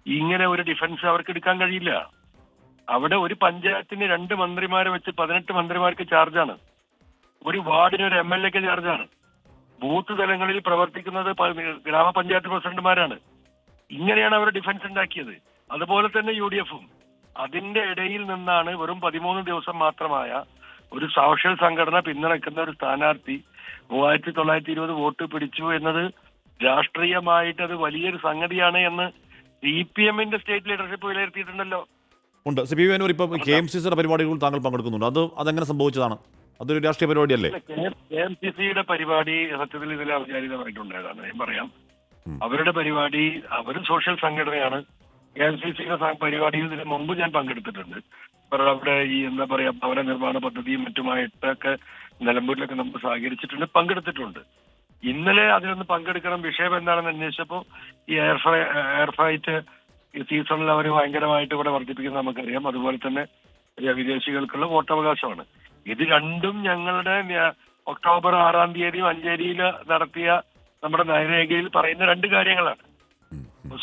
ഇങ്ങനെ ഒരു ഡിഫൻസ് അവർക്ക് എടുക്കാൻ കഴിയില്ല. അവിടെ ഒരു പഞ്ചായത്തിന് 2 മന്ത്രിമാരെ വെച്ച് 18 മന്ത്രിമാർക്ക് ചാർജാണ്. ഒരു വാർഡിന് ഒരു MLAക്ക് ചാർജാണ്. ബൂത്ത് തലങ്ങളിൽ പ്രവർത്തിക്കുന്നത് ഗ്രാമപഞ്ചായത്ത് പ്രസിഡന്റുമാരാണ്. ഇങ്ങനെയാണ് അവർ ഡിഫൻസ് ഉണ്ടാക്കിയത്. അതുപോലെ തന്നെ UDFും. അതിന്റെ ഇടയിൽ നിന്നാണ് വെറും 13 ദിവസം മാത്രമായ ഒരു സോഷ്യൽ സംഘടന പിന്തുണയ്ക്കുന്ന ഒരു സ്ഥാനാർത്ഥി 3920 വോട്ട് പിടിച്ചു എന്നത് രാഷ്ട്രീയമായിട്ട് അത് വലിയൊരു സംഗതിയാണ് എന്ന് CPMന്റെ സ്റ്റേറ്റ് ലീഡർഷിപ്പ് വിലയിരുത്തിയിട്ടുണ്ടല്ലോ. ഉണ്ട്. പി വി അൻവർ, ഇപ്പോൾ KMCCയുടെ പരിപാടികളിൽ താങ്കൾ പങ്കെടുക്കുന്നുണ്ട്. അതെങ്ങനെ സംഭവിച്ചതാണ്? അതൊരു രാഷ്ട്രീയ പരിപാടിയല്ലേ? KMCCയുടെ പരിപാടി സത്യത്തിൽ ഇതിൽ ഔപചാരികമായിട്ടുണ്ടായതാണ്. ഞാൻ പറയാം, അവരുടെ പരിപാടി, അവരും സോഷ്യൽ സംഘടനയാണ്. KMCCയുടെ പരിപാടിയിൽ ഇതിന് മുമ്പ് ഞാൻ പങ്കെടുത്തിട്ടുണ്ട്. അവിടെ ഈ എന്താ പറയാ, ഭവന നിർമ്മാണ പദ്ധതിയും മറ്റുമായിട്ടൊക്കെ നിലമ്പൂരിലൊക്കെ നമ്മൾ സഹകരിച്ചിട്ടുണ്ട്, പങ്കെടുത്തിട്ടുണ്ട്. ഇന്നലെ അതിലൊന്ന് പങ്കെടുക്കണം, വിഷയം എന്താണെന്ന് അന്വേഷിച്ചപ്പോൾ ഈ എയർ ഫ്ലൈറ്റ് സീസണിൽ അവർ ഭയങ്കരമായിട്ട് ഇവിടെ വർദ്ധിപ്പിക്കുന്നത് നമുക്കറിയാം. അതുപോലെ തന്നെ വിദേശികൾക്കുള്ള വോട്ടവകാശമാണ്. ഇത് രണ്ടും ഞങ്ങളുടെ ഒക്ടോബർ 6-ാം തീയതി മഞ്ചേരിയിൽ നടത്തിയ നമ്മുടെ നയരേഖയിൽ പറയുന്ന 2 കാര്യങ്ങളാണ്.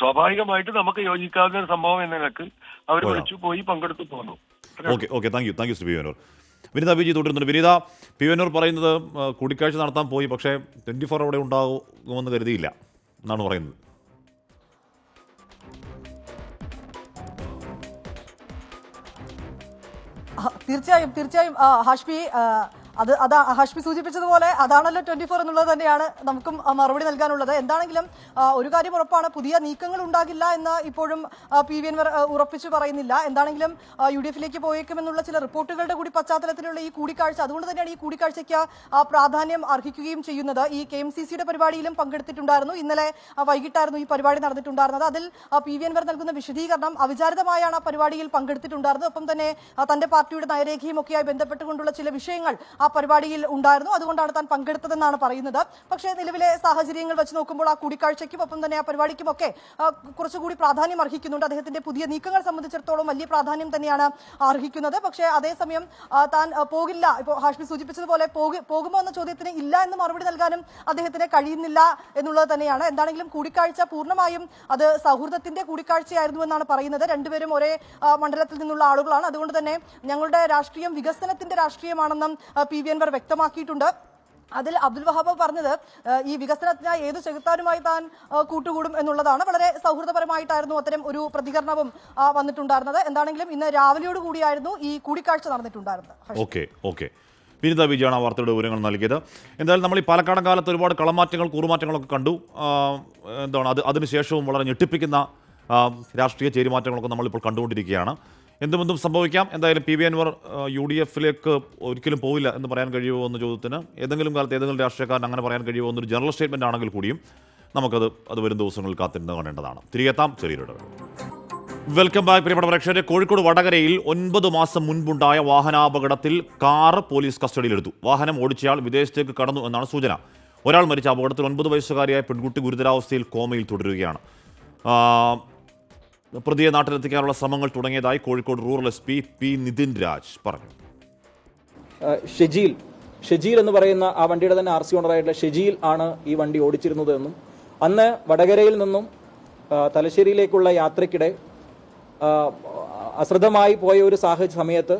സ്വാഭാവികമായിട്ട് നമുക്ക് യോജിക്കാവുന്ന ഒരു സംഭവം എന്ന നിലക്ക് അവർ വിളിച്ചു പോയി പങ്കെടുത്തു പോന്നു. Okay, thank you P V Anwar. Vineetha Viji തുടരുന്നുണ്ട്. വിനീത, പി വി അൻവർ പറയുന്നത് കൂടിക്കാഴ്ച നടത്താൻ പോയി, പക്ഷേ 24 അവിടെ ഉണ്ടാകുമെന്ന് കരുതിയില്ല എന്നാണ് പറയുന്നത്. തീർച്ചയായും ഹാഷ്മി, ഹാഷ്മി സൂചിപ്പിച്ചതുപോലെ അതാണല്ലോ 24 എന്നുള്ളത് തന്നെയാണ് നമുക്കും മറുപടി നൽകാനുള്ളത്. എന്താണെങ്കിലും ഒരു കാര്യം ഉറപ്പാണ്, പുതിയ നീക്കങ്ങൾ ഉണ്ടാകില്ല എന്ന് ഇപ്പോഴും PV അൻവർ ഉറപ്പിച്ചു പറയുന്നില്ല. എന്താണെങ്കിലും UDFിലേക്ക് പോയേക്കുമെന്നുള്ള ചില റിപ്പോർട്ടുകളുടെ കൂടി പശ്ചാത്തലത്തിലുള്ള ഈ കൂടിക്കാഴ്ച, അതുകൊണ്ട് തന്നെയാണ് ഈ കൂടിക്കാഴ്ചയ്ക്ക് പ്രാധാന്യം അർഹിക്കുകയും ചെയ്യുന്നത്. ഈ KMCCയുടെ പരിപാടിയിലും പങ്കെടുത്തിട്ടുണ്ടായിരുന്നു. ഇന്നലെ വൈകിട്ടായിരുന്നു ഈ പരിപാടി നടന്നിട്ടുണ്ടായിരുന്നത്. അതിൽ PV അൻവർ നൽകുന്ന വിശദീകരണം, അവിചാരിതമായാണ് ആ പരിപാടിയിൽ പങ്കെടുത്തിട്ടുണ്ടായിരുന്നത്. ഒപ്പം തന്നെ തന്റെ പാർട്ടിയുടെ നയരേഖയും ഒക്കെയായി ബന്ധപ്പെട്ടുകൊണ്ടുള്ള ചില വിഷയങ്ങൾ ആ പരിപാടിയിൽ ഉണ്ടായിരുന്നു. അതുകൊണ്ടാണ് താൻ പങ്കെടുത്തതെന്നാണ് പറയുന്നത്. പക്ഷേ നിലവിലെ സാഹചര്യങ്ങൾ വെച്ച് നോക്കുമ്പോൾ ആ കൂടിക്കാഴ്ചയ്ക്കും ഒപ്പം തന്നെ ആ പരിപാടിക്കുമൊക്കെ കുറച്ചുകൂടി പ്രാധാന്യം അർഹിക്കുന്നുണ്ട്. അദ്ദേഹത്തിന്റെ പുതിയ നീക്കങ്ങൾ സംബന്ധിച്ചിടത്തോളം വലിയ പ്രാധാന്യം തന്നെയാണ് അർഹിക്കുന്നത്. പക്ഷേ അതേസമയം താൻ പോകില്ല, ഇപ്പോൾ ഹാഷ്മി സൂചിപ്പിച്ചതുപോലെ പോകുമോ എന്ന ചോദ്യത്തിന് ഇല്ല എന്ന് മറുപടി നൽകാനും അദ്ദേഹത്തിന് കഴിയുന്നില്ല എന്നുള്ളത് തന്നെയാണ്. എന്താണെങ്കിലും കൂടിക്കാഴ്ച പൂർണ്ണമായും അത് സൗഹൃദത്തിന്റെ കൂടിക്കാഴ്ചയായിരുന്നു എന്നാണ് പറയുന്നത്. രണ്ടുപേരും ഒരേ മണ്ഡലത്തിൽ നിന്നുള്ള ആളുകളാണ്. അതുകൊണ്ട് തന്നെ ഞങ്ങളുടെ രാഷ്ട്രീയം വികസനത്തിന്റെ രാഷ്ട്രീയമാണെന്നും PV അൻവർ വ്യക്തമാക്കിയിട്ടുണ്ട്. അതിൽ അബ്ദുൽ വഹാബ് പറഞ്ഞത് ഈ വികസനത്തിനായി ഏതു ചെകുത്താനുമായി താൻ കൂട്ടുകൂടും എന്നുള്ളതാണ്. വളരെ സൗഹൃദപരമായിട്ടായിരുന്നു അത്തരം ഒരു പ്രതികരണവും വന്നിട്ടുണ്ടായിരുന്നത്. എന്താണെങ്കിലും ഇന്ന് രാവിലെയോട് കൂടിയായിരുന്നു ഈ കൂടിക്കാഴ്ച നടന്നിട്ടുണ്ടായിരുന്നത്. ഓക്കെ വിനിത വിജയാണ് ആ വാർത്തയുടെ വിവരങ്ങൾ നൽകിയത്. എന്തായാലും നമ്മൾ ഈ പാലക്കാടൻ കാലത്ത് ഒരുപാട് കളമാറ്റങ്ങൾ കൂറുമാറ്റങ്ങളൊക്കെ കണ്ടു. അതിനുശേഷവും വളരെ ഞെട്ടിപ്പിക്കുന്ന രാഷ്ട്രീയ ചേരിമാറ്റങ്ങളൊക്കെ നമ്മളിപ്പോൾ കണ്ടുകൊണ്ടിരിക്കുകയാണ്. എന്തുമെന്തും സംഭവിക്കാം. എന്തായാലും പി വി അൻവർ UDF-ലേക്ക് ഒരിക്കലും പോവില്ല എന്ന് പറയാൻ കഴിയുമോ എന്ന ചോദ്യത്തിന് ഏതെങ്കിലും കാലത്ത് ഏതെങ്കിലും രാഷ്ട്രീയക്കാരൻ അങ്ങനെ പറയാൻ കഴിയുമോ എന്നൊരു ജനറൽ സ്റ്റേറ്റ്മെന്റ് ആണെങ്കിൽ കൂടിയും അത് വരും ദിവസങ്ങളിൽ കാത്തിരുന്ന് കാണേണ്ടതാണ്. തിരികെ എത്താം ചെറിയൊരു. വെൽക്കം ബാക്ക് പ്രിയപ്പെട്ട പ്രേക്ഷകരെ. കോഴിക്കോട് വടകരയിൽ 9 മാസം മുൻപുണ്ടായ വാഹനാപകടത്തിൽ കാറ് പോലീസ് കസ്റ്റഡിയിലെടുത്തു. വാഹനം ഓടിച്ചയാൾ വിദേശത്തേക്ക് കടന്നു എന്നാണ് സൂചന. ഒരാൾ മരിച്ച അപകടത്തിൽ 9 വയസ്സുകാരിയായ പെൺകുട്ടി ഗുരുതരാവസ്ഥയിൽ കോമയിൽ തുടരുകയാണ്. പ്രതിയെ നാട്ടിലെത്തിക്കാനുള്ള ശ്രമങ്ങൾ തുടങ്ങിയതായി Kozhikode rural SP P Nithin Raj പറഞ്ഞു. ഷെജീൽ എന്ന് പറയുന്ന ആ വണ്ടിയുടെ തന്നെ RC ഓണറായിട്ടുള്ള ഷെജീൽ ആണ് ഈ വണ്ടി ഓടിച്ചിരുന്നത് എന്നും അന്ന് വടകരയിൽ നിന്നും തലശ്ശേരിയിലേക്കുള്ള യാത്രയ്ക്കിടെ അശ്രദ്ധമായി പോയ ഒരു സമയത്ത്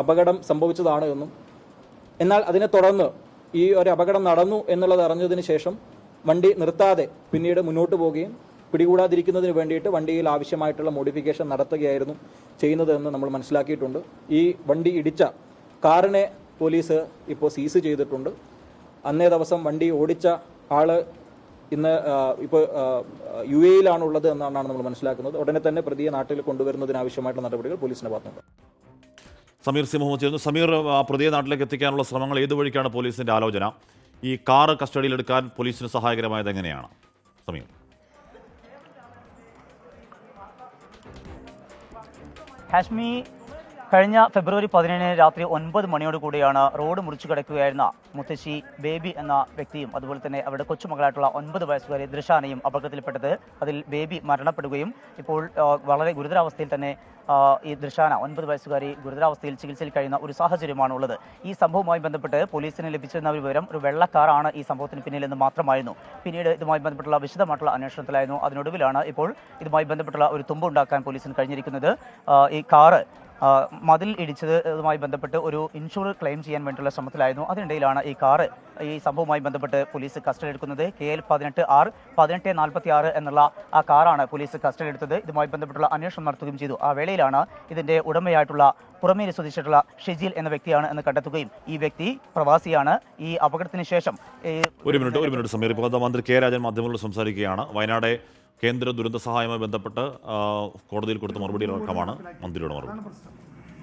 അപകടം സംഭവിച്ചതാണ് എന്നും എന്നാൽ അതിനെ തുടർന്ന് ഈ ഒരു അപകടം നടന്നു എന്നുള്ളത് അറിഞ്ഞതിന് ശേഷം വണ്ടി നിർത്താതെ പിന്നീട് മുന്നോട്ട് പോവുകയും പിടികൂടാതിരിക്കുന്നതിന് വേണ്ടിയിട്ട് വണ്ടിയിൽ ആവശ്യമായിട്ടുള്ള മോഡിഫിക്കേഷൻ നടത്തുകയായിരുന്നു ചെയ്യുന്നതെന്ന് നമ്മൾ മനസ്സിലാക്കിയിട്ടുണ്ട്. ഈ വണ്ടി ഇടിച്ച കാറിനെ പോലീസ് ഇപ്പോൾ സീസ് ചെയ്തിട്ടുണ്ട്. അന്നേ ദിവസം വണ്ടി ഓടിച്ച ആള് ഇന്ന് ഇപ്പോൾ UAE-യിലാണുള്ളത് എന്നാണ് നമ്മൾ മനസ്സിലാക്കുന്നത്. ഉടനെ തന്നെ പ്രതിയെ നാട്ടിൽ കൊണ്ടുവരുന്നതിനാവശ്യമായിട്ടുള്ള നടപടികൾ പോലീസിന്റെ ഭാഗത്തുണ്ട്. സമീർ സി മുഹമ്മദ് ചേർന്നു. സമീർ, പ്രതിയെ നാട്ടിലേക്ക് എത്തിക്കാനുള്ള ശ്രമങ്ങൾ ഏത് വഴിക്കാണ് പോലീസിന്റെ ആലോചന? ഈ കാറ് കസ്റ്റഡിയിലെടുക്കാൻ പോലീസിന് സഹായകരമായത് എങ്ങനെയാണ് സമീർ? ഹാഷ്മി, കഴിഞ്ഞ ഫെബ്രുവരി 17 രാത്രി 9 മണിയോട് കൂടിയാണ് റോഡ് മുറിച്ചു കിടക്കുകയായിരുന്ന മുത്തശ്ശി ബേബി എന്ന വ്യക്തിയും അതുപോലെ തന്നെ അവരുടെ കൊച്ചുമകളായിട്ടുള്ള 9 വയസ്സുകാരി ദൃശാനയും അപകടത്തിൽപ്പെട്ടത്. അതിൽ ബേബി മരണപ്പെടുകയും ഇപ്പോൾ വളരെ ഗുരുതരാവസ്ഥയിൽ തന്നെ ഈ ദൃശാന 9 വയസ്സുകാരി ഗുരുതരാവസ്ഥയിൽ ചികിത്സയിൽ കഴിയുന്ന ഒരു സാഹചര്യമാണ് ഉള്ളത്. ഈ സംഭവവുമായി ബന്ധപ്പെട്ട് പോലീസിന് ലഭിച്ചിരുന്ന ഒരു വിവരം ഒരു വെള്ളക്കാറാണ് ഈ സംഭവത്തിന് പിന്നിലെന്ന് മാത്രമായിരുന്നു. പിന്നീട് ഇതുമായി ബന്ധപ്പെട്ടുള്ള വിശദമായിട്ടുള്ള അന്വേഷണത്തിലായിരുന്നു. അതിനൊടുവിലാണ് ഇപ്പോൾ ഇതുമായി ബന്ധപ്പെട്ടുള്ള ഒരു തുമ്പുണ്ടാക്കാൻ പോലീസിന് കഴിഞ്ഞിരിക്കുന്നത്. ഈ കാറ് മതിൽ ഇടിച്ചതുമായി ബന്ധപ്പെട്ട് ഒരു ഇൻഷുറൻസ് ക്ലെയിം ചെയ്യാൻ വേണ്ടിയുള്ള ശ്രമത്തിലായിരുന്നു. അതിനിടയിലാണ് ഈ കാറ് ഈ സംഭവവുമായി ബന്ധപ്പെട്ട് പോലീസ് കസ്റ്റഡി എടുക്കുന്നത്. KL 1846 എന്നുള്ള ആ കാറാണ് പോലീസ് കസ്റ്റഡി എടുത്തത്. ഇതുമായി ബന്ധപ്പെട്ടുള്ള അന്വേഷണം നടത്തുകയും ചെയ്തു. ആ വേളയിലാണ് ഇതിന്റെ ഉടമയായിട്ടുള്ള പുറമേരി സ്വദേശിയായിട്ടുള്ള ഷെജീൽ എന്ന വ്യക്തിയാണ് എന്ന് കണ്ടെത്തുകയും ഈ വ്യക്തി പ്രവാസിയാണ്. ഈ അപകടത്തിന് ശേഷം ഒരു മിനിറ്റ് സമീർ, ഇപ്പോൾ മന്ത്രി K രാജൻ മാധ്യമങ്ങളോട് സംസാരിക്കുകയാണ്. വയനാട് കേന്ദ്ര ദുരന്ത സഹായവുമായി ബന്ധപ്പെട്ട് കോടതിയിൽ കൊടുത്ത മറുപടിയിലടക്കമാണ് മന്ത്രിയുടെ മറുപടി.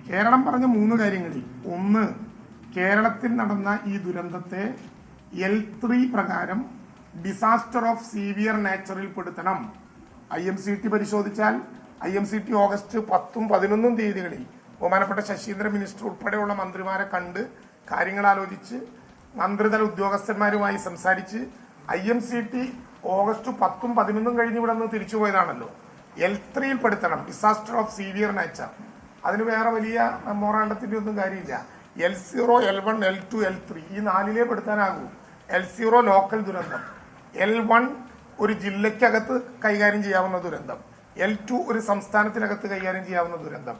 കേരളം പറഞ്ഞ 3 കാര്യങ്ങളിൽ ഒന്ന്, കേരളത്തിൽ നടന്ന ഈ ദുരന്തത്തെ L3 പ്രകാരം ഡിസാസ്റ്റർ ഓഫ് സീവിയർ നേച്ചറിൽ പെടുത്തണം. IMCT പരിശോധിച്ചാൽ IMCT ഓഗസ്റ്റ് 10ഉം 11ഉം തീയതികളിൽ ബഹുമാനപ്പെട്ട ശശീന്ദ്രൻ മിനിസ്റ്റർ ഉൾപ്പെടെയുള്ള മന്ത്രിമാരെ കണ്ട് കാര്യങ്ങൾ ആലോചിച്ച് മന്ത്രിതല ഉദ്യോഗസ്ഥന്മാരുമായി സംസാരിച്ച് IMCT ഓഗസ്റ്റ് 10ഉം 11ഉം കഴിഞ്ഞ് ഇവിടെ നിന്ന് തിരിച്ചുപോയതാണല്ലോ. L3യിൽ പെടുത്തണം, ഡിസാസ്റ്റർ ഓഫ് സീവിയർ നേച്ചർ. അതിന് വേറെ വലിയ മെമ്മോറാണ്ടത്തിന്റെ ഒന്നും കാര്യമില്ല. L0, L1, L2, L3 ഈ 4 പെടുത്താനാകൂ. L0 ലോക്കൽ ദുരന്തം, L1 ഒരു ജില്ലയ്ക്കകത്ത് കൈകാര്യം ചെയ്യാവുന്ന ദുരന്തം, L2 ഒരു സംസ്ഥാനത്തിനകത്ത് കൈകാര്യം ചെയ്യാവുന്ന ദുരന്തം,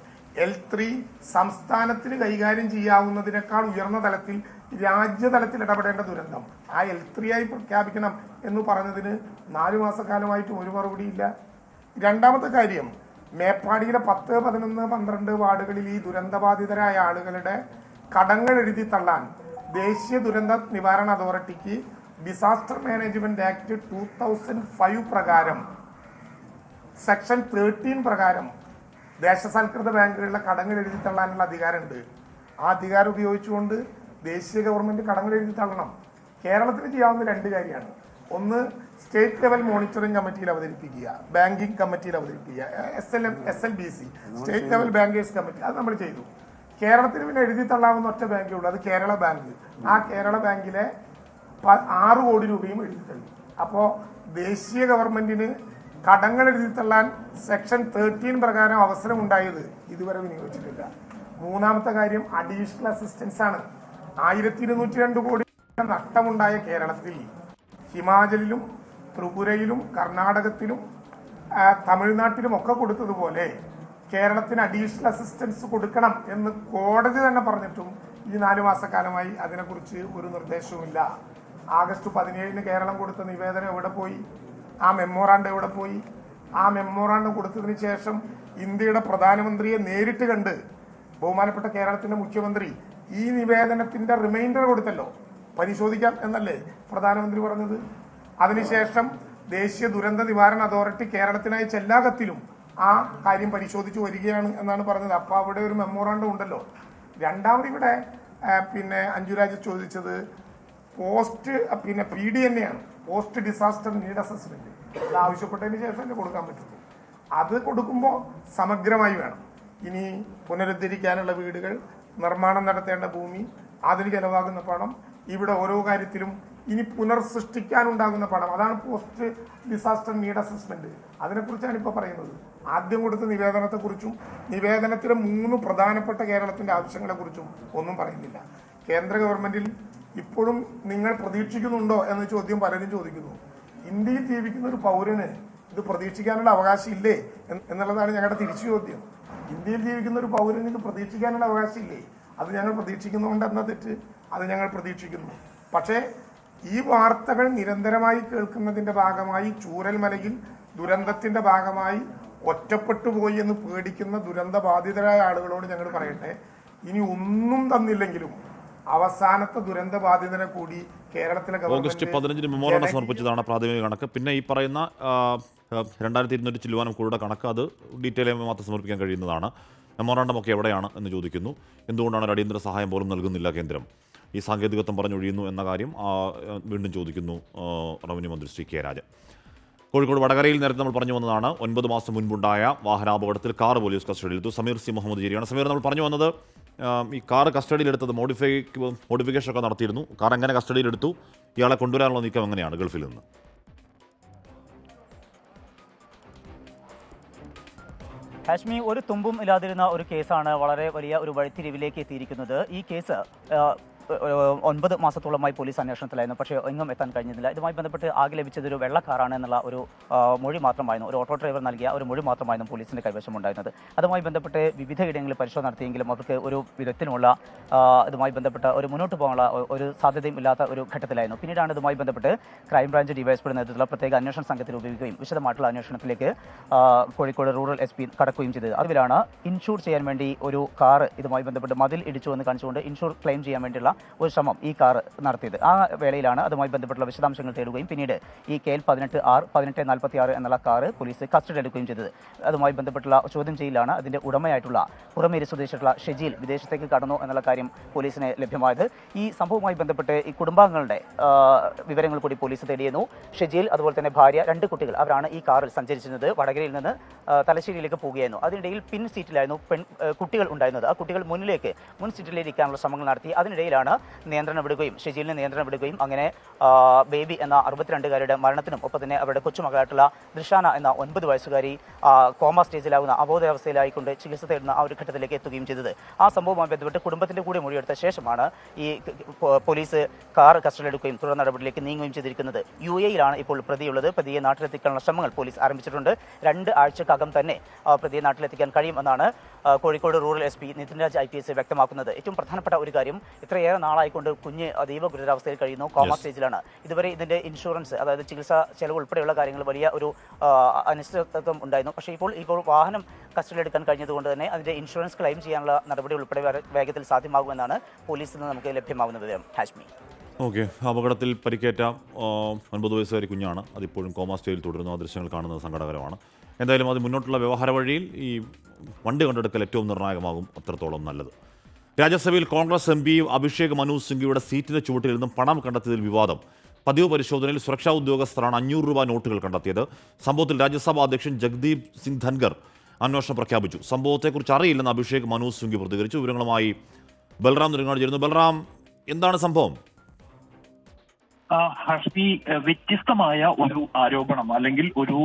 L3 സംസ്ഥാനത്തിന് കൈകാര്യം ചെയ്യാവുന്നതിനേക്കാൾ ഉയർന്ന തലത്തിൽ രാജ്യതലത്തിൽ ഇടപെടേണ്ട ദുരന്തം. ആ L3 ആയി പ്രഖ്യാപിക്കണം എന്ന് പറഞ്ഞതിന് 4 മാസക്കാലമായിട്ടും ഒരു മറുപടിയില്ല. രണ്ടാമത്തെ കാര്യം, മേപ്പാടിയിലെ 10, 11, 12 വാർഡുകളിൽ ഈ ദുരന്തബാധിതരായ ആളുകളുടെ കടങ്ങൾ എഴുതി തള്ളാൻ ദേശീയ ദുരന്ത നിവാരണ അതോറിറ്റിക്ക് ഡിസാസ്റ്റർ മാനേജ്മെന്റ് ആക്ട് 2005 പ്രകാരം സെക്ഷൻ 13 പ്രകാരം ദേശസാൽകൃത ബാങ്കുകളിലെ കടങ്ങൾ എഴുതി തള്ളാനുള്ള അധികാരമുണ്ട്. ആ അധികാരം ഉപയോഗിച്ചുകൊണ്ട് ദേശീയ ഗവൺമെന്റ് കടങ്ങൾ എഴുതി തള്ളണം. കേരളത്തിന് ചെയ്യാവുന്ന 2 കാര്യമാണ്. ഒന്ന്, സ്റ്റേറ്റ് ലെവൽ മോണിറ്ററിംഗ് കമ്മിറ്റിയിൽ അവതരിപ്പിക്കുക, ബാങ്കിംഗ് കമ്മിറ്റിയിൽ അവതരിപ്പിക്കുക, SLBC state level bankers committee. അത് നമ്മൾ ചെയ്തു. കേരളത്തിന് പിന്നെ എഴുതി തള്ളാവുന്ന ഒറ്റ ബാങ്കേ ഉള്ളൂ, അത് കേരള ബാങ്ക്. ആ കേരള ബാങ്കിലെ 6 കോടി രൂപയും എഴുതി തള്ളി. അപ്പോൾ ദേശീയ ഗവൺമെന്റിന് കടങ്ങൾ എഴുതി തള്ളാൻ സെക്ഷൻ 13 പ്രകാരം അവസരം ഉണ്ടായത് ഇതുവരെ വിനിയോഗിച്ചിട്ടില്ല. മൂന്നാമത്തെ കാര്യം അഡീഷണൽ അസിസ്റ്റൻസ് ആണ്. 1202 കോടി നഷ്ടമുണ്ടായ കേരളത്തിൽ ഹിമാചലിലും ത്രിപുരയിലും കർണാടകത്തിലും തമിഴ്നാട്ടിലും ഒക്കെ കൊടുത്തതുപോലെ കേരളത്തിന് അഡീഷണൽ അസിസ്റ്റൻസ് കൊടുക്കണം എന്ന് കോടതി തന്നെ പറഞ്ഞിട്ടും ഈ 4 മാസക്കാലമായി അതിനെക്കുറിച്ച് ഒരു നിർദ്ദേശവുമില്ല. ആഗസ്റ്റ് 17 കേരളം കൊടുത്ത നിവേദനം എവിടെ പോയി? ആ മെമ്മോറാണ്ടം എവിടെ പോയി? ആ മെമ്മോറാണ്ടം കൊടുത്തതിന് ശേഷം ഇന്ത്യയുടെ പ്രധാനമന്ത്രിയെ നേരിട്ട് കണ്ട് ബഹുമാനപ്പെട്ട കേരളത്തിന്റെ മുഖ്യമന്ത്രി ഈ നിവേദനത്തിന്റെ റിമൈൻഡർ കൊടുത്തല്ലോ, പരിശോധിക്കാം എന്നല്ലേ പ്രധാനമന്ത്രി പറഞ്ഞത്. അതിനുശേഷം ദേശീയ ദുരന്ത നിവാരണ അതോറിറ്റി കേരളത്തിന് അയച്ച എല്ലാ കത്തിലും ആ കാര്യം പരിശോധിച്ചു വരികയാണ് എന്നാണ് പറഞ്ഞത്. അപ്പൊ അവിടെ ഒരു മെമ്മോറാണ്ടം ഉണ്ടല്ലോ. രണ്ടാമത് ഇവിടെ അഞ്ജുരാജ് ചോദിച്ചത് PD തന്നെയാണ്, പോസ്റ്റ് ഡിസാസ്റ്റർ നീഡ് അസസ്മെന്റ്. അത് ആവശ്യപ്പെട്ടതിന് ശേഷം കൊടുക്കാൻ പറ്റുള്ളൂ. അത് കൊടുക്കുമ്പോൾ സമഗ്രമായി വേണം. ഇനി പുനരുദ്ധരിക്കാനുള്ള വീടുകൾ, നിർമ്മാണം നടത്തേണ്ട ഭൂമി, അതിന് ചെലവാകുന്ന പണം, ഇവിടെ ഓരോ കാര്യത്തിലും ഇനി പുനർസൃഷ്ടിക്കാനുണ്ടാകുന്ന പണം, അതാണ് പോസ്റ്റ് ഡിസാസ്റ്റർ നീഡ് അസസ്മെന്റ്. അതിനെക്കുറിച്ചാണ് ഇപ്പോൾ പറയുന്നത്. ആദ്യം കൊടുത്ത നിവേദനത്തെക്കുറിച്ചും നിവേദനത്തിലെ 3 പ്രധാനപ്പെട്ട കേരളത്തിന്റെ ആവശ്യങ്ങളെക്കുറിച്ചും ഒന്നും പറയുന്നില്ല. കേന്ദ്ര ഗവൺമെന്റിൽ ഇപ്പോഴും നിങ്ങൾ പ്രതീക്ഷിക്കുന്നുണ്ടോ എന്ന ചോദ്യം പലരും ചോദിക്കുന്നു. ഇന്ത്യയിൽ ജീവിക്കുന്ന ഒരു പൗരന് ഇത് പ്രതീക്ഷിക്കാനുള്ള അവകാശം ഇല്ലേ എന്നുള്ളതാണ് ഞങ്ങളുടെ തിരിച്ചു ചോദ്യം. ഇന്ത്യയിൽ ജീവിക്കുന്ന ഒരു പൗരന് ഇത് പ്രതീക്ഷിക്കാനുള്ള അവകാശം ഇല്ലേ? അത് ഞങ്ങൾ പ്രതീക്ഷിക്കുന്നുണ്ടെന്ന തെറ്റ്, അത് ഞങ്ങൾ പ്രതീക്ഷിക്കുന്നു. പക്ഷേ ഈ വാർത്തകൾ നിരന്തരമായി കേൾക്കുന്നതിന്റെ ഭാഗമായി ചൂരൽമലയിൽ ദുരന്തത്തിന്റെ ഭാഗമായി ഒറ്റപ്പെട്ടു പോയി എന്ന് പേടിക്കുന്ന ദുരന്ത ബാധിതരായ ആളുകളോട് ഞങ്ങൾ പറയട്ടെ, ഇനി ഒന്നും തന്നില്ലെങ്കിലും അവസാനത്തെ ദുരന്ത ബാധിതരെ കൂടി കേരളത്തിലെ ഓഗസ്റ്റ് 15 മെമ്മോറാണ്ടം സമർപ്പിച്ചതാണ് പ്രാഥമിക കണക്ക്. പിന്നെ ഈ പറയുന്ന 2200 ചില്ലുവാനം കൂടെ കണക്ക് അത് ഡീറ്റെയിൽ മാത്രം സമർപ്പിക്കാൻ കഴിയുന്നതാണ്. മെമ്മോറാണ്ടം ഒക്കെ എവിടെയാണ് എന്ന് ചോദിക്കുന്നു. എന്തുകൊണ്ടാണ് ഒരു അടിയന്തര സഹായം പോലും നൽകുന്നില്ല കേന്ദ്രം? ഈ സാങ്കേതികത്വം പറഞ്ഞൊഴിയുന്നു എന്ന കാര്യം വീണ്ടും ചോദിക്കുന്നു റവന്യൂ മന്ത്രി ശ്രീ കെ രാജൻ. കോഴിക്കോട് വടകരയിൽ നേരത്തെ നമ്മൾ പറഞ്ഞു വന്നതാണ്, 9 മാസം മുൻപുണ്ടായ വാഹനാപകടത്തിൽ കാർ പോലീസ് കസ്റ്റഡിയിലെടുത്തു. സമീർ സി മുഹമ്മദ് ജിരിയാണ്. സമീർ, നമ്മൾ പറഞ്ഞു വന്നത് ഈ കാർ കസ്റ്റഡിയിലെടുത്തത് മോഡിഫിക്കേഷൻ ഒക്കെ നടത്തിയിരുന്നു. കാർ എങ്ങനെ കസ്റ്റഡിയിലെടുത്തു? ഇയാളെ കൊണ്ടുവരാനുള്ള നീക്കം എങ്ങനെയാണ് ഗൾഫിൽ നിന്ന്? ഹാഷ്മി, ഒരു തുമ്പും ഇല്ലാതിരുന്ന ഒരു കേസാണ് വളരെ വലിയ ഒരു വഴിത്തിരിവിലേക്ക് എത്തിയിരിക്കുന്നത്. ഈ കേസ് 9 മാസത്തോളമായി പോലീസ് അന്വേഷണത്തിലായിരുന്നു. പക്ഷേ എങ്ങും എത്താൻ കഴിഞ്ഞില്ല. ഇതുമായി ബന്ധപ്പെട്ട് ആകെ ലഭിച്ചത് ഒരു വെള്ളക്കാറാണ് എന്നുള്ള ഒരു മൊഴി മാത്രമായിരുന്നു. ഒരു ഓട്ടോ ഡ്രൈവർ നൽകിയ ഒരു മൊഴി മാത്രമായിരുന്നു പോലീസിന്റെ കൈവശമുണ്ടായിരുന്നത്. അതുമായി ബന്ധപ്പെട്ട് വിവിധ ഇടങ്ങളിൽ പരിശോധന നടത്തിയെങ്കിലും അവർക്ക് ഒരു വിധത്തിനുള്ള ഇതുമായി ബന്ധപ്പെട്ട ഒരു മുന്നോട്ട് പോകാനുള്ള ഒരു സാധ്യതയും ഇല്ലാത്ത ഒരു ഘട്ടത്തിലായിരുന്നു. പിന്നീടാണ് ഇതുമായി ബന്ധപ്പെട്ട് ക്രൈംബ്രാഞ്ച് ഡിവൈഎസ്പിയുടെ നേതൃത്വത്തിലുള്ള പ്രത്യേക അന്വേഷണ സംഘത്തിൽ ഉപയോഗിക്കുകയും വിശദമായിട്ടുള്ള അന്വേഷണത്തിലേക്ക് കോഴിക്കോട് റൂറൽ SP കടക്കുകയും ചെയ്തത്. അതിലാണ് ഇൻഷൂർ ചെയ്യാൻ വേണ്ടി ഒരു കാർ ഇതുമായി ബന്ധപ്പെട്ട് മതിൽ ഇടിച്ചു എന്ന് കാണിച്ചുകൊണ്ട് ഇൻഷൂർ ക്ലെയിം ചെയ്യാൻ വേണ്ടിയുള്ള ഒരു ശ്രമം ഈ കാർ നടത്തിയത്. ആ വേളയിലാണ് അതുമായി ബന്ധപ്പെട്ടുള്ള വിശദാംശങ്ങൾ തേടുകയും പിന്നീട് ഈ KL 18R 1846 എന്നുള്ള കാർ പോലീസ് കസ്റ്റഡി എടുക്കുകയും ചെയ്തത്. അതുമായി ബന്ധപ്പെട്ടുള്ള ചോദ്യം ചെയ്യലാണ് അതിന്റെ ഉടമയായിട്ടുള്ള പുറമേരി സ്വദേശിയായിട്ടുള്ള ഷെജീൽ വിദേശത്തേക്ക് കടന്നു എന്നുള്ള കാര്യം പോലീസിന് ലഭ്യമായത്. ഈ സംഭവവുമായി ബന്ധപ്പെട്ട് ഈ കുടുംബാംഗങ്ങളുടെ വിവരങ്ങൾ കൂടി പോലീസ് തേടിയിരുന്നു. ഷെജീൽ, അതുപോലെ തന്നെ ഭാര്യ, 2 കുട്ടികൾ, അവരാണ് ഈ കാറിൽ സഞ്ചരിച്ചിരുന്നത്. വടകരയിൽ നിന്ന് തലശ്ശേരിയിലേക്ക് പോവുകയായിരുന്നു. അതിനിടയിൽ പിൻ സീറ്റിലായിരുന്നു കുട്ടികൾ ഉണ്ടായിരുന്നത്. ആ കുട്ടികൾ മുൻ സീറ്റിലിരിക്കാനുള്ള ശ്രമങ്ങൾ നടത്തി. അതിനിടയിലാണ് നിയന്ത്രണം വിടുകയും ഷെജീലിന് നിയന്ത്രണം വിടുകയും അങ്ങനെ ബേബി എന്ന 62-കാരിയുടെ മരണത്തിനും ഒപ്പം തന്നെ അവരുടെ കൊച്ചുമകളായിട്ടുള്ള ദൃഷാന എന്ന 9 വയസ്സുകാരി കോമ സ്റ്റേജിലാകുന്ന അബോധാവസ്ഥയിലായിക്കൊണ്ട് ചികിത്സ തേടുന്ന ആ ഒരു ഘട്ടത്തിലേക്ക് എത്തുകയും ചെയ്തത്. ആ സംഭവവുമായി ബന്ധപ്പെട്ട് കുടുംബത്തിന്റെ കൂടി മൊഴിയെടുത്ത ശേഷമാണ് ഈ പോലീസ് കാർ കസ്റ്റഡിയിലെടുക്കുകയും തുടർ നടപടിയിലേക്ക് നീങ്ങുകയും ചെയ്തിരിക്കുന്നത്. UAE-യിലാണ് ഇപ്പോൾ പ്രതിയുള്ളത്. പ്രതിയെ നാട്ടിലെത്തിക്കാനുള്ള ശ്രമങ്ങൾ പോലീസ് ആരംഭിച്ചിട്ടുണ്ട്. 2 ആഴ്ചക്കകം തന്നെ പ്രതിയെ നാട്ടിലെത്തിക്കാൻ കഴിയുമെന്നാണ് Kozhikode rural SP Nithin Raj IPS വ്യക്തമാക്കുന്നത്. ഏറ്റവും പ്രധാനപ്പെട്ട ഒരു കാര്യം, ഇത്രയേറെ നാളായിക്കൊണ്ട് കുഞ്ഞ് അതീവ ഗുരുതരാവസ്ഥയിൽ കഴിയുന്നു, കോമ സ്റ്റേജിലാണ്. ഇതുവരെ ഇതിന്റെ ഇൻഷുറൻസ്, അതായത് ചികിത്സാ ചെലവ് ഉൾപ്പെടെയുള്ള കാര്യങ്ങൾ വലിയ ഒരു അനിശ്ചിതത്വം ഉണ്ടായിരുന്നു. പക്ഷേ ഇപ്പോൾ വാഹനം കസ്റ്റഡിയിലെടുക്കാൻ കഴിഞ്ഞതുകൊണ്ട് തന്നെ അതിന്റെ ഇൻഷുറൻസ് ക്ലെയിം ചെയ്യാനുള്ള നടപടി ഉൾപ്പെടെ വേഗത്തിൽ സാധ്യമാകുമെന്നാണ് പോലീസിൽ നിന്ന് നമുക്ക് ലഭ്യമാകുന്ന വിവരം. ഹാഷ്മി, ഓക്കെ. അപകടത്തിൽ പരിക്കേറ്റ 9 വയസ്സുകാരി കുഞ്ഞാണ്. അതിപ്പോഴും കോമ സ്റ്റേജിൽ തുടരുന്ന ദൃശ്യങ്ങൾ കാണുന്നത് സങ്കടകരമാണ്. എന്തായാലും അത് മുന്നോട്ടുള്ള വ്യവഹാര വഴിയിൽ ഈ വണ്ടി കണ്ടെടുക്കൽ ഏറ്റവും നിർണായകമാകും, അത്രത്തോളം നല്ലത്. രാജ്യസഭയിൽ കോൺഗ്രസ് MP അഭിഷേക് മനു സിംഗ്വിയുടെ സീറ്റിന്റെ ചുവട്ടിൽ നിന്നും പണം കണ്ടെത്തിയതിൽ വിവാദം. പതിവ് പരിശോധനയിൽ സുരക്ഷാ ഉദ്യോഗസ്ഥരാണ് 500 രൂപ നോട്ടുകൾ കണ്ടെത്തിയത്. സംഭവത്തിൽ രാജ്യസഭാ അധ്യക്ഷൻ ജഗ്ദീപ് സിംഗ് ധൻഖർ അന്വേഷണം പ്രഖ്യാപിച്ചു. സംഭവത്തെക്കുറിച്ച് അറിയില്ലെന്ന് അഭിഷേക് മനു സിംഗ്വി പ്രതികരിച്ചു. വിവരങ്ങളുമായി ബൽറാം നെടുങ്ങാട് ചേരുന്നു. ബൽറാം, എന്താണ് സംഭവം? ഹഷ്മി, വ്യത്യസ്തമായ ഒരു ആരോപണം അല്ലെങ്കിൽ ഒരു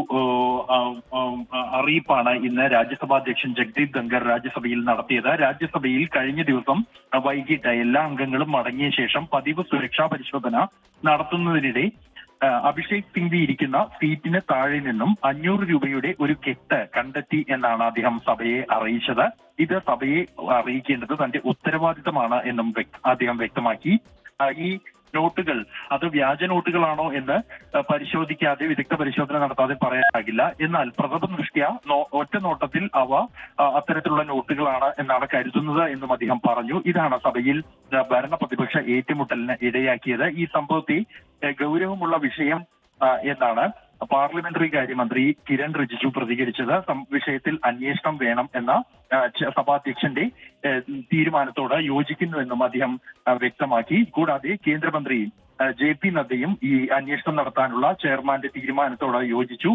അറിയിപ്പാണ് ഇന്ന് രാജ്യസഭാ അധ്യക്ഷൻ ജഗ്ദീപ് ധൻഖർ രാജ്യസഭയിൽ നടത്തിയത്. രാജ്യസഭയിൽ കഴിഞ്ഞ ദിവസം വൈകിട്ട് എല്ലാ അംഗങ്ങളും മടങ്ങിയ ശേഷം പതിവ് സുരക്ഷാ പരിശോധന നടത്തുന്നതിനിടെ അഭിഷേക് സിംഗ്വി ഇരിക്കുന്ന സീറ്റിന് താഴെ നിന്നും 500 രൂപയുടെ ഒരു കെട്ട് കണ്ടെത്തി എന്നാണ് അദ്ദേഹം സഭയെ അറിയിച്ചത്. ഇത് സഭയെ അറിയിക്കേണ്ടത് തന്റെ ഉത്തരവാദിത്തമാണ് എന്നും അദ്ദേഹം വ്യക്തമാക്കി. ഈ നോട്ടുകൾ അത് വ്യാജ നോട്ടുകളാണോ എന്ന് പരിശോധിക്കാതെ, വിദഗ്ധ പരിശോധന നടത്താതെ പറയാനാകില്ല. എന്നാൽ പ്രഥമ ദൃഷ്ട്യാ ഒറ്റ നോട്ടത്തിൽ അവ അത്തരത്തിലുള്ള നോട്ടുകളാണ് എന്നാണ് കരുതുന്നത് എന്നും അദ്ദേഹം പറഞ്ഞു. ഇതാണ് സഭയിൽ ഭരണ പ്രതിപക്ഷ ഏറ്റുമുട്ടലിന് ഇടയാക്കിയത്. ഈ സംഭവത്തെ ഗൗരവമുള്ള വിഷയം എന്നാണ് പാർലമെന്ററി കാര്യമന്ത്രി കിരൺ റിജിജു പ്രതികരിച്ചത്. വിഷയത്തിൽ അന്വേഷണം വേണം എന്ന സഭാധ്യക്ഷന്റെ തീരുമാനത്തോട് യോജിക്കുന്നുവെന്നും അദ്ദേഹം വ്യക്തമാക്കി. കൂടാതെ കേന്ദ്രമന്ത്രി JP നദ്ദയും ഈ അന്വേഷണം നടത്താനുള്ള ചെയർമാന്റെ തീരുമാനത്തോട് യോജിച്ചു.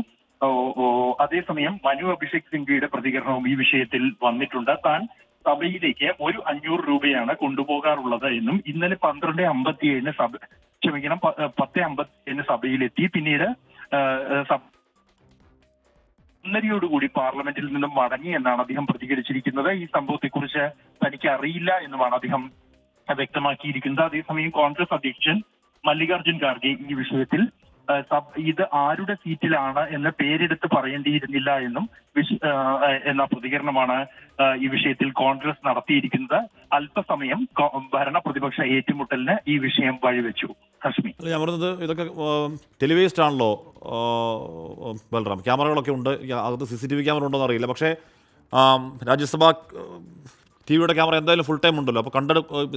അതേസമയം മനു അഭിഷേക് സിംഗ്വിയുടെ പ്രതികരണവും ഈ വിഷയത്തിൽ വന്നിട്ടുണ്ട്. താൻ സഭയിലേക്ക് 500 രൂപയാണ് കൊണ്ടുപോകാറുള്ളത് എന്നും ഇന്നലെ 12:57 10:57 സഭയിലെത്തി. പിന്നീട് 1:30 പാർലമെന്റിൽ നിന്നും മടങ്ങി എന്നാണ് അദ്ദേഹം പ്രതികരിച്ചിരിക്കുന്നത്. ഈ സംഭവത്തെക്കുറിച്ച് തനിക്ക് അറിയില്ല എന്നുമാണ് അദ്ദേഹം വ്യക്തമാക്കിയിരിക്കുന്നത്. അതേസമയം കോൺഗ്രസ് അധ്യക്ഷൻ മല്ലികാർജുൻ ഖാർഗെ ഈ വിഷയത്തിൽ ഇത് ആരുടെ സീറ്റിലാണ് എന്ന് പേരെടുത്ത് പറയേണ്ടിയിരുന്നില്ല എന്നും എന്ന പ്രതികരണമാണ് ഈ വിഷയത്തിൽ കോൺഗ്രസ് നടത്തിയിരിക്കുന്നത്. അല്പസമയം ഭരണ പ്രതിപക്ഷ ഏറ്റുമുട്ടലിന് ഈ വിഷയം വഴിവെച്ചു. ഹഷ്മി, ഞാൻ പറഞ്ഞത് ഇതൊക്കെ ടെലിവൈസ്ഡ് ആണല്ലോ ബൽറാം, ക്യാമറകളൊക്കെ ഉണ്ട്, അകത്ത് CCTV ക്യാമറ ഉണ്ടോന്ന് അറിയില്ല. പക്ഷേ രാജ്യസഭ TVയുടെ ക്യാമറ എന്തായാലും ഫുൾ ടൈം ഉണ്ടല്ലോ. അപ്പോൾ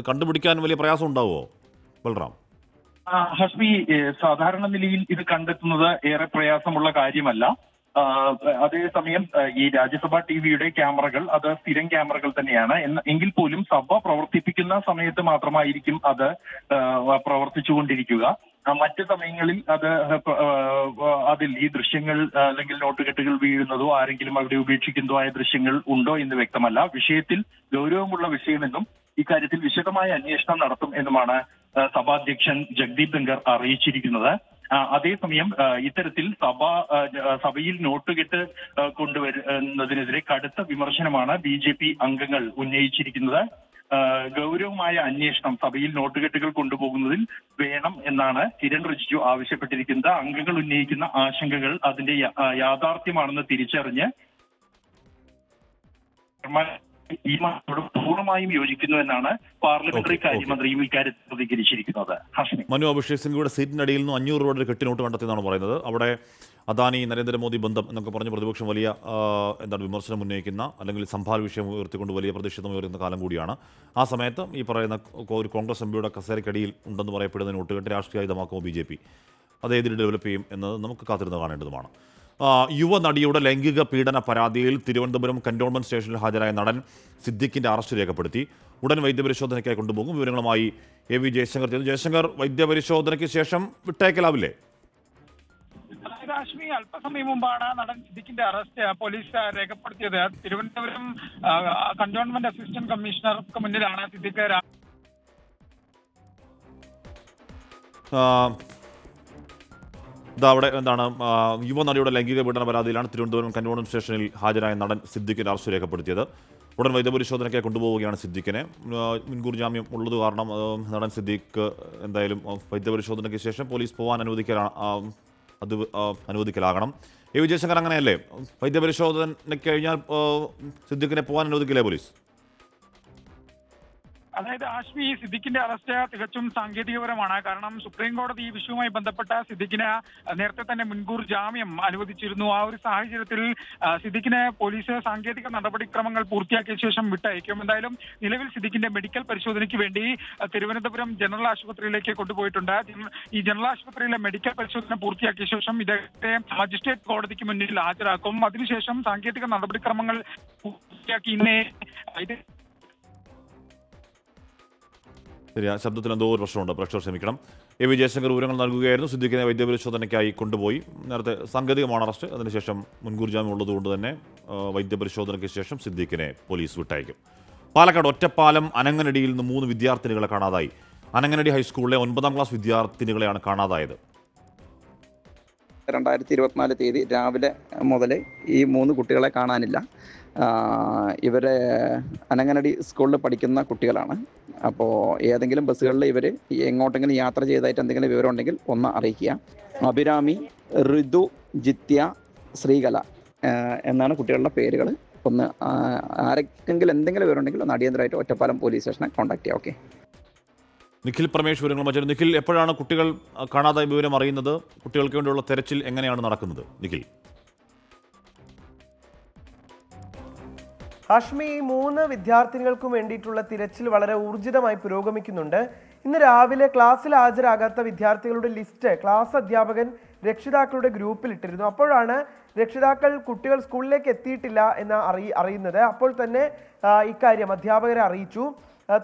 കണ്ടുപിടിക്കാൻ വലിയ പ്രയാസം ഉണ്ടാവുമോ ബൽറാം? ഹഷ്മി, സാധാരണ നിലയിൽ ഇത് കണ്ടെത്തുന്നത് ഏറെ പ്രയാസമുള്ള കാര്യമല്ല. അതേസമയം ഈ രാജ്യസഭാ TVയുടെ ക്യാമറകൾ അത് സ്ഥിരം ക്യാമറകൾ തന്നെയാണ്. എങ്കിൽ പോലും സഭ പ്രവർത്തിപ്പിക്കുന്ന സമയത്ത് മാത്രമായിരിക്കും അത് പ്രവർത്തിച്ചുകൊണ്ടിരിക്കുക. മറ്റ് സമയങ്ങളിൽ അതിൽ ഈ ദൃശ്യങ്ങൾ അല്ലെങ്കിൽ നോട്ടുകെട്ടുകൾ വീഴുന്നതോ ആരെങ്കിലും അവിടെ ഉപേക്ഷിക്കുന്നതോ ആയ ദൃശ്യങ്ങൾ ഉണ്ടോ എന്ന് വ്യക്തമല്ല. വിഷയത്തിൽ ഗൗരവമുള്ള വിഷയമെന്നും ഇക്കാര്യത്തിൽ വിശദമായ അന്വേഷണം നടത്തും എന്നുമാണ് സഭാധ്യക്ഷൻ ജഗ്ദീപ് ധങ്കർ അറിയിച്ചിരിക്കുന്നത്. അതേസമയം ഇത്തരത്തിൽ സഭയിൽ നോട്ടുകെട്ട് കൊണ്ടുവരുന്നതിനെതിരെ കടുത്ത വിമർശനമാണ് BJP അംഗങ്ങൾ ഉന്നയിച്ചിരിക്കുന്നത്. ഗൗരവമായ അന്വേഷണം സഭയിൽ നോട്ടുകെട്ടുകൾ കൊണ്ടുപോകുന്നതിൽ വേണം എന്നാണ് കിരൺ റിജിജു ആവശ്യപ്പെട്ടിരിക്കുന്നത്. അംഗങ്ങൾ ഉന്നയിക്കുന്ന ആശങ്കകൾ അതിന്റെ യാഥാർത്ഥ്യമാണെന്ന് തിരിച്ചറിഞ്ഞ് ഈ മാസത്തോട് പൂർണ്ണമായും യോജിക്കുന്നു എന്നാണ് പാർലമെന്ററി കാര്യമന്ത്രിയും ഇക്കാര്യത്തിൽ പ്രതികരിച്ചിരിക്കുന്നത്. ഹഷ്മി, മനു അഭിഷേക് സിംഗ്വിയുടെ സീറ്റിനടിയിൽ നിന്ന് 500 രൂപയുടെ കെട്ടിനോട്ട് കണ്ടെത്തിയെന്നാണ് പറയുന്നത്. അവിടെ അദാനി നരേന്ദ്രമോദി ബന്ധം എന്നൊക്കെ പറഞ്ഞ് പ്രതിപക്ഷം വലിയ വിമർശനം ഉന്നയിക്കുന്ന അല്ലെങ്കിൽ സംഭാവന വിഷയം ഉയർത്തിക്കൊണ്ട് വലിയ പ്രതിഷേധം ഉയർത്തുന്ന കാലം കൂടിയാണ്. ആ സമയത്ത് ഈ പറയുന്ന ഒരു കോൺഗ്രസ് MPയുടെ കസേരക്കടിയിൽ ഉണ്ടെന്ന് പറയപ്പെടുന്ന നോട്ടുകെട്ട് രാഷ്ട്രീയായുധമാക്കുമോ BJP? അത് ഏതിൽ ഡെവലപ്പ് ചെയ്യും എന്നത് നമുക്ക് കാത്തിരുന്ന് കാണേണ്ടതുമാണ്. യുവനടിയുടെ ലൈംഗിക പീഡന പരാതിയിൽ തിരുവനന്തപുരം കന്റോൺമെന്റ് സ്റ്റേഷനിൽ ഹാജരായ നടൻ സിദ്ദിഖിന്റെ അറസ്റ്റ് രേഖപ്പെടുത്തി. ഉടൻ വൈദ്യപരിശോധനയ്ക്കായി കൊണ്ടുപോകും. വിവരങ്ങളുമായി AV ജയശങ്കർ ചേർന്നു. ജയശങ്കർ, വൈദ്യപരിശോധനയ്ക്ക് ശേഷം വിട്ടയക്കലാവില്ലേ? കാശ്മീർ അല്പസമയം മുമ്പാണ് നടൻ സിദ്ദിഖിന്റെ അറസ്റ്റ് പോലീസ് രേഖപ്പെടുത്തിയത്. തിരുവനന്തപുരം കന്റോൺമെന്റ് അസിസ്റ്റന്റ് കമ്മീഷണർക്ക് മുന്നിലാണ് സിദ്ദിഖ് അവിടെ എന്താണ് യുവനടിയുടെ ലൈംഗിക പീഡന പരാതിയിലാണ് തിരുവനന്തപുരം കന്റോൺമെന്റ് സ്റ്റേഷനിൽ ഹാജരായ നടൻ സിദ്ദിഖിന്റെ അറസ്റ്റ് രേഖപ്പെടുത്തിയത്. ഉടൻ വൈദ്യപരിശോധനയ്ക്കായി കൊണ്ടുപോവുകയാണ് സിദ്ദിഖിനെ. മുൻകൂർ ജാമ്യം ഉള്ളത് കാരണം നടൻ സിദ്ദിഖ് എന്തായാലും വൈദ്യപരിശോധനയ്ക്ക് ശേഷം പോലീസ് പോകാൻ അനുവദിക്കലാകണം. AV ജയശങ്കർ, അങ്ങനെയല്ലേ? വൈദ്യപരിശോധന കഴിഞ്ഞാൽ സിദ്ദിഖിനെ പോകാൻ അനുവദിക്കില്ലേ പോലീസ്? അതായത് ആഷ്മി, സിദ്ദിഖിന്റെ അറസ്റ്റ് തികച്ചും സാങ്കേതികപരമാണ്. കാരണം സുപ്രീം കോടതി ഈ വിഷയവുമായി ബന്ധപ്പെട്ട സിദ്ദിഖിന് നേരത്തെ തന്നെ മുൻകൂർ ജാമ്യം അനുവദിച്ചിരുന്നു. ആ ഒരു സാഹചര്യത്തിൽ സിദ്ദിഖിനെ പോലീസ് സാങ്കേതിക നടപടിക്രമങ്ങൾ പൂർത്തിയാക്കിയ ശേഷം വിട്ടയക്കും. എന്തായാലും നിലവിൽ സിദ്ദിഖിന്റെ മെഡിക്കൽ പരിശോധനയ്ക്ക് വേണ്ടി തിരുവനന്തപുരം ജനറൽ ആശുപത്രിയിലേക്ക് കൊണ്ടുപോയിട്ടുണ്ട്. ഈ ജനറൽ ആശുപത്രിയിലെ മെഡിക്കൽ പരിശോധന പൂർത്തിയാക്കിയ ശേഷം ഇദ്ദേഹത്തെ മജിസ്ട്രേറ്റ് കോടതിക്ക് മുന്നിൽ ഹാജരാക്കും. അതിനുശേഷം സാങ്കേതിക നടപടിക്രമങ്ങൾ പൂർത്തിയാക്കി ഇന്നേ ശരി, ശബ്ദത്തിൽ എന്തോ ഒരു പ്രശ്നമുണ്ട്, പ്രേക്ഷകർ ക്ഷമിക്കണം. AV ജയശങ്കർ വിവരങ്ങൾ നൽകുകയായിരുന്നു. സിദ്ദിഖിനെ വൈദ്യപരിശോധനയ്ക്കായി കൊണ്ടുപോയി. നേരത്തെ സാങ്കേതികമാണ് അറസ്റ്റ്. അതിനുശേഷം മുൻകൂർ ജാമ്യം ഉള്ളതുകൊണ്ട് തന്നെ വൈദ്യപരിശോധനയ്ക്ക് ശേഷം സിദ്ദിഖിനെ പോലീസ് വിട്ടയക്കും. പാലക്കാട് ഒറ്റപ്പാലം അനങ്ങനടിയിൽ നിന്ന് 3 വിദ്യാർത്ഥിനികളെ കാണാതായി. അനങ്ങനടി ഹൈസ്കൂളിലെ 9ാം ക്ലാസ് വിദ്യാർത്ഥിനികളെയാണ് കാണാതായത്. 2024 തീയതി രാവിലെ മുതൽ ഈ 3 കുട്ടികളെ കാണാനില്ല. ഇവരെ അനങ്ങനടി സ്കൂളിൽ പഠിക്കുന്ന കുട്ടികളാണ്. അപ്പോൾ ഏതെങ്കിലും ബസ്സുകളിൽ ഇവർ എങ്ങോട്ടെങ്കിലും യാത്ര ചെയ്തതായിട്ട് എന്തെങ്കിലും വിവരം ഉണ്ടെങ്കിൽ ഒന്ന് അറിയിക്കുക. അഭിരാമി, ഋതു, ജിത്യ, ശ്രീകല എന്നാണ് കുട്ടികളുടെ പേരുകൾ. ഒന്ന് ആരെങ്കിലും എന്തെങ്കിലും വിവരം ഉണ്ടെങ്കിൽ ഒന്ന് അടിയന്തരമായിട്ട് ഒറ്റപ്പാലം പോലീസ് സ്റ്റേഷനെ കോൺടാക്ട് ചെയ്യാം. ഓക്കെ. നിഖിൽ പരമേശ്വരങ്ങൾ മറ്റൊരു നിഖിൽ, എപ്പോഴാണ് കുട്ടികൾ കാണാതായ വിവരം അറിയുന്നത്? കുട്ടികൾക്ക് വേണ്ടിയുള്ള തെരച്ചിൽ എങ്ങനെയാണ് നടക്കുന്നത്? നിഖിൽ. ഹാഷ്മി, ഈ 3 വിദ്യാർത്ഥിനികൾക്കും വേണ്ടിയിട്ടുള്ള തിരച്ചിൽ വളരെ ഊർജിതമായി പുരോഗമിക്കുന്നുണ്ട്. ഇന്ന് രാവിലെ ക്ലാസ്സിൽ ഹാജരാകാത്ത വിദ്യാർത്ഥികളുടെ ലിസ്റ്റ് ക്ലാസ് അധ്യാപകൻ രക്ഷിതാക്കളുടെ ഗ്രൂപ്പിൽ ഇട്ടിരുന്നു. അപ്പോഴാണ് രക്ഷിതാക്കൾ കുട്ടികൾ സ്കൂളിലേക്ക് എത്തിയിട്ടില്ല എന്ന് അറിയുന്നത്. അപ്പോൾ തന്നെ ഇക്കാര്യം അധ്യാപകരെ അറിയിച്ചു.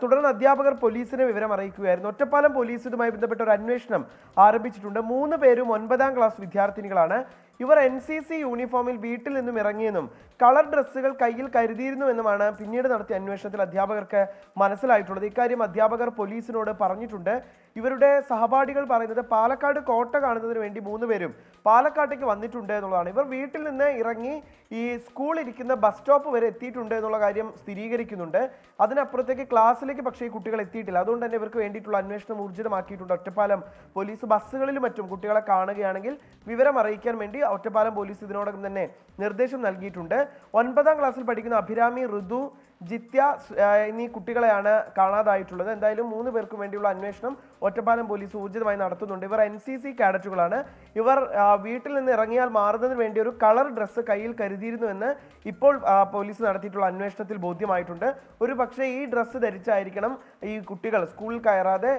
തുടർന്ന് അധ്യാപകർ പോലീസിനെ വിവരം അറിയിക്കുകയായിരുന്നു. ഒറ്റപ്പാലം പോലീസ് ഇതുമായി ബന്ധപ്പെട്ട ഒരു അന്വേഷണം ആരംഭിച്ചിട്ടുണ്ട്. 3 പേരും 9ാം ക്ലാസ് വിദ്യാർത്ഥിനികളാണ്. ഇവർ NCC യൂണിഫോമിൽ വീട്ടിൽ നിന്നും ഇറങ്ങിയെന്നും കളർ ഡ്രസ്സുകൾ കയ്യിൽ കരുതിയിരുന്നുവെന്നുമാണ് പിന്നീട് നടത്തിയ അന്വേഷണത്തിൽ അധ്യാപകർക്ക് മനസ്സിലായിട്ടുള്ളത്. ഇക്കാര്യം അധ്യാപകർ പോലീസിനോട് പറഞ്ഞിട്ടുണ്ട്. ഇവരുടെ സഹപാഠികൾ പറയുന്നത് പാലക്കാട് കോട്ട കാണുന്നതിന് വേണ്ടി 3 പേരും പാലക്കാട്ടേക്ക് വന്നിട്ടുണ്ട് എന്നുള്ളതാണ്. ഇവർ വീട്ടിൽ നിന്ന് ഇറങ്ങി ഈ സ്കൂൾ ഇരിക്കുന്ന ബസ് സ്റ്റോപ്പ് വരെ എത്തിയിട്ടുണ്ട് എന്നുള്ള കാര്യം സ്ഥിരീകരിക്കുന്നുണ്ട്. അതിനപ്പുറത്തേക്ക് ക്ലാസ്സിലേക്ക് പക്ഷേ ഈ കുട്ടികൾ എത്തിയിട്ടില്ല. അതുകൊണ്ട് തന്നെ ഇവർക്ക് വേണ്ടിയിട്ടുള്ള അന്വേഷണം ഊർജിതമാക്കിയിട്ടുണ്ട്. ഒറ്റപ്പാലം പോലീസ് ബസ്സുകളിലും മറ്റും കുട്ടികളെ കാണുകയാണെങ്കിൽ വിവരം അറിയിക്കാൻ വേണ്ടി ഒറ്റപ്പാലം പോലീസ് ഇതിനോടകം തന്നെ നിർദ്ദേശം നൽകിയിട്ടുണ്ട്. 9ാം ക്ലാസ്സിൽ പഠിക്കുന്ന അഭിരാമി, ഋതു, ജിത്യ എന്നീ കുട്ടികളെയാണ് കാണാതായിട്ടുള്ളത്. എന്തായാലും 3 പേർക്കും വേണ്ടിയുള്ള അന്വേഷണം ഒറ്റപ്പാലം പോലീസ് ഊർജിതമായി നടത്തുന്നുണ്ട്. ഇവർ NCC കാഡറ്റുകളാണ്. ഇവർ വീട്ടിൽ നിന്ന് ഇറങ്ങിയാൽ മാറുന്നതിന് വേണ്ടി ഒരു കളർ ഡ്രസ്സ് കയ്യിൽ കരുതിയിരുന്നുവെന്ന് ഇപ്പോൾ പോലീസ് നടത്തിയിട്ടുള്ള അന്വേഷണത്തിൽ ബോധ്യമായിട്ടുണ്ട്. ഒരു പക്ഷേ ഈ ഡ്രസ്സ് ധരിച്ചായിരിക്കണം ഈ കുട്ടികൾ സ്കൂളിൽ കയറാതെ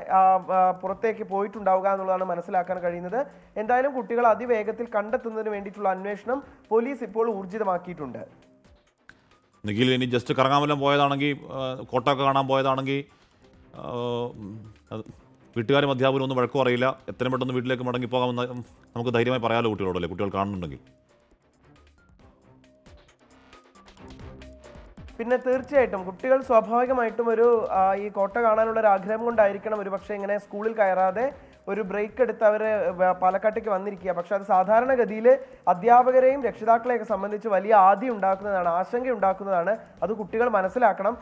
പുറത്തേക്ക് പോയിട്ടുണ്ടാവുക എന്നുള്ളതാണ് മനസ്സിലാക്കാൻ കഴിയുന്നത്. എന്തായാലും കുട്ടികൾ അതിവേഗത്തിൽ കണ്ടെത്തുന്നതിന് വേണ്ടിയിട്ടുള്ള അന്വേഷണം പോലീസ് ഇപ്പോൾ ഊർജിതമാക്കിയിട്ടുണ്ട്. നിഖിൽ, ഇനി ജസ്റ്റ് കറങ്ങാൻ പോയതാണെങ്കിൽ, കോട്ടൊക്കെ കാണാൻ പോയതാണെങ്കിൽ വീട്ടുകാരും അധ്യാപകരും ഒന്നും വഴക്കും അറിയില്ല, എത്രയും പെട്ടെന്ന് വീട്ടിലേക്ക് മടങ്ങിപ്പോകാമെന്ന് നമുക്ക് ധൈര്യമായി പറയാമല്ലോ കുട്ടികളോടല്ലേ, കുട്ടികൾ കാണുന്നുണ്ടെങ്കിൽ? പിന്നെ തീർച്ചയായിട്ടും കുട്ടികൾ സ്വാഭാവികമായിട്ടും ഈ കോട്ട കാണാനുള്ള ഒരു ആഗ്രഹം കൊണ്ടായിരിക്കണം ഒരു പക്ഷേ ഇങ്ങനെ സ്കൂളിൽ കയറാതെ ഒരു ബ്രേക്ക് എടുത്ത് അവർ പാലക്കാട്ടേക്ക് വന്നിരിക്കുക. പക്ഷെ അത് സാധാരണഗതിയിൽ അധ്യാപകരെയും രക്ഷിതാക്കളെയൊക്കെ സംബന്ധിച്ച് വലിയ ആധി ഉണ്ടാക്കുന്നതാണ്, ആശങ്ക ഉണ്ടാക്കുന്നതാണ്. അത് കുട്ടികൾ മനസ്സിലാക്കണം.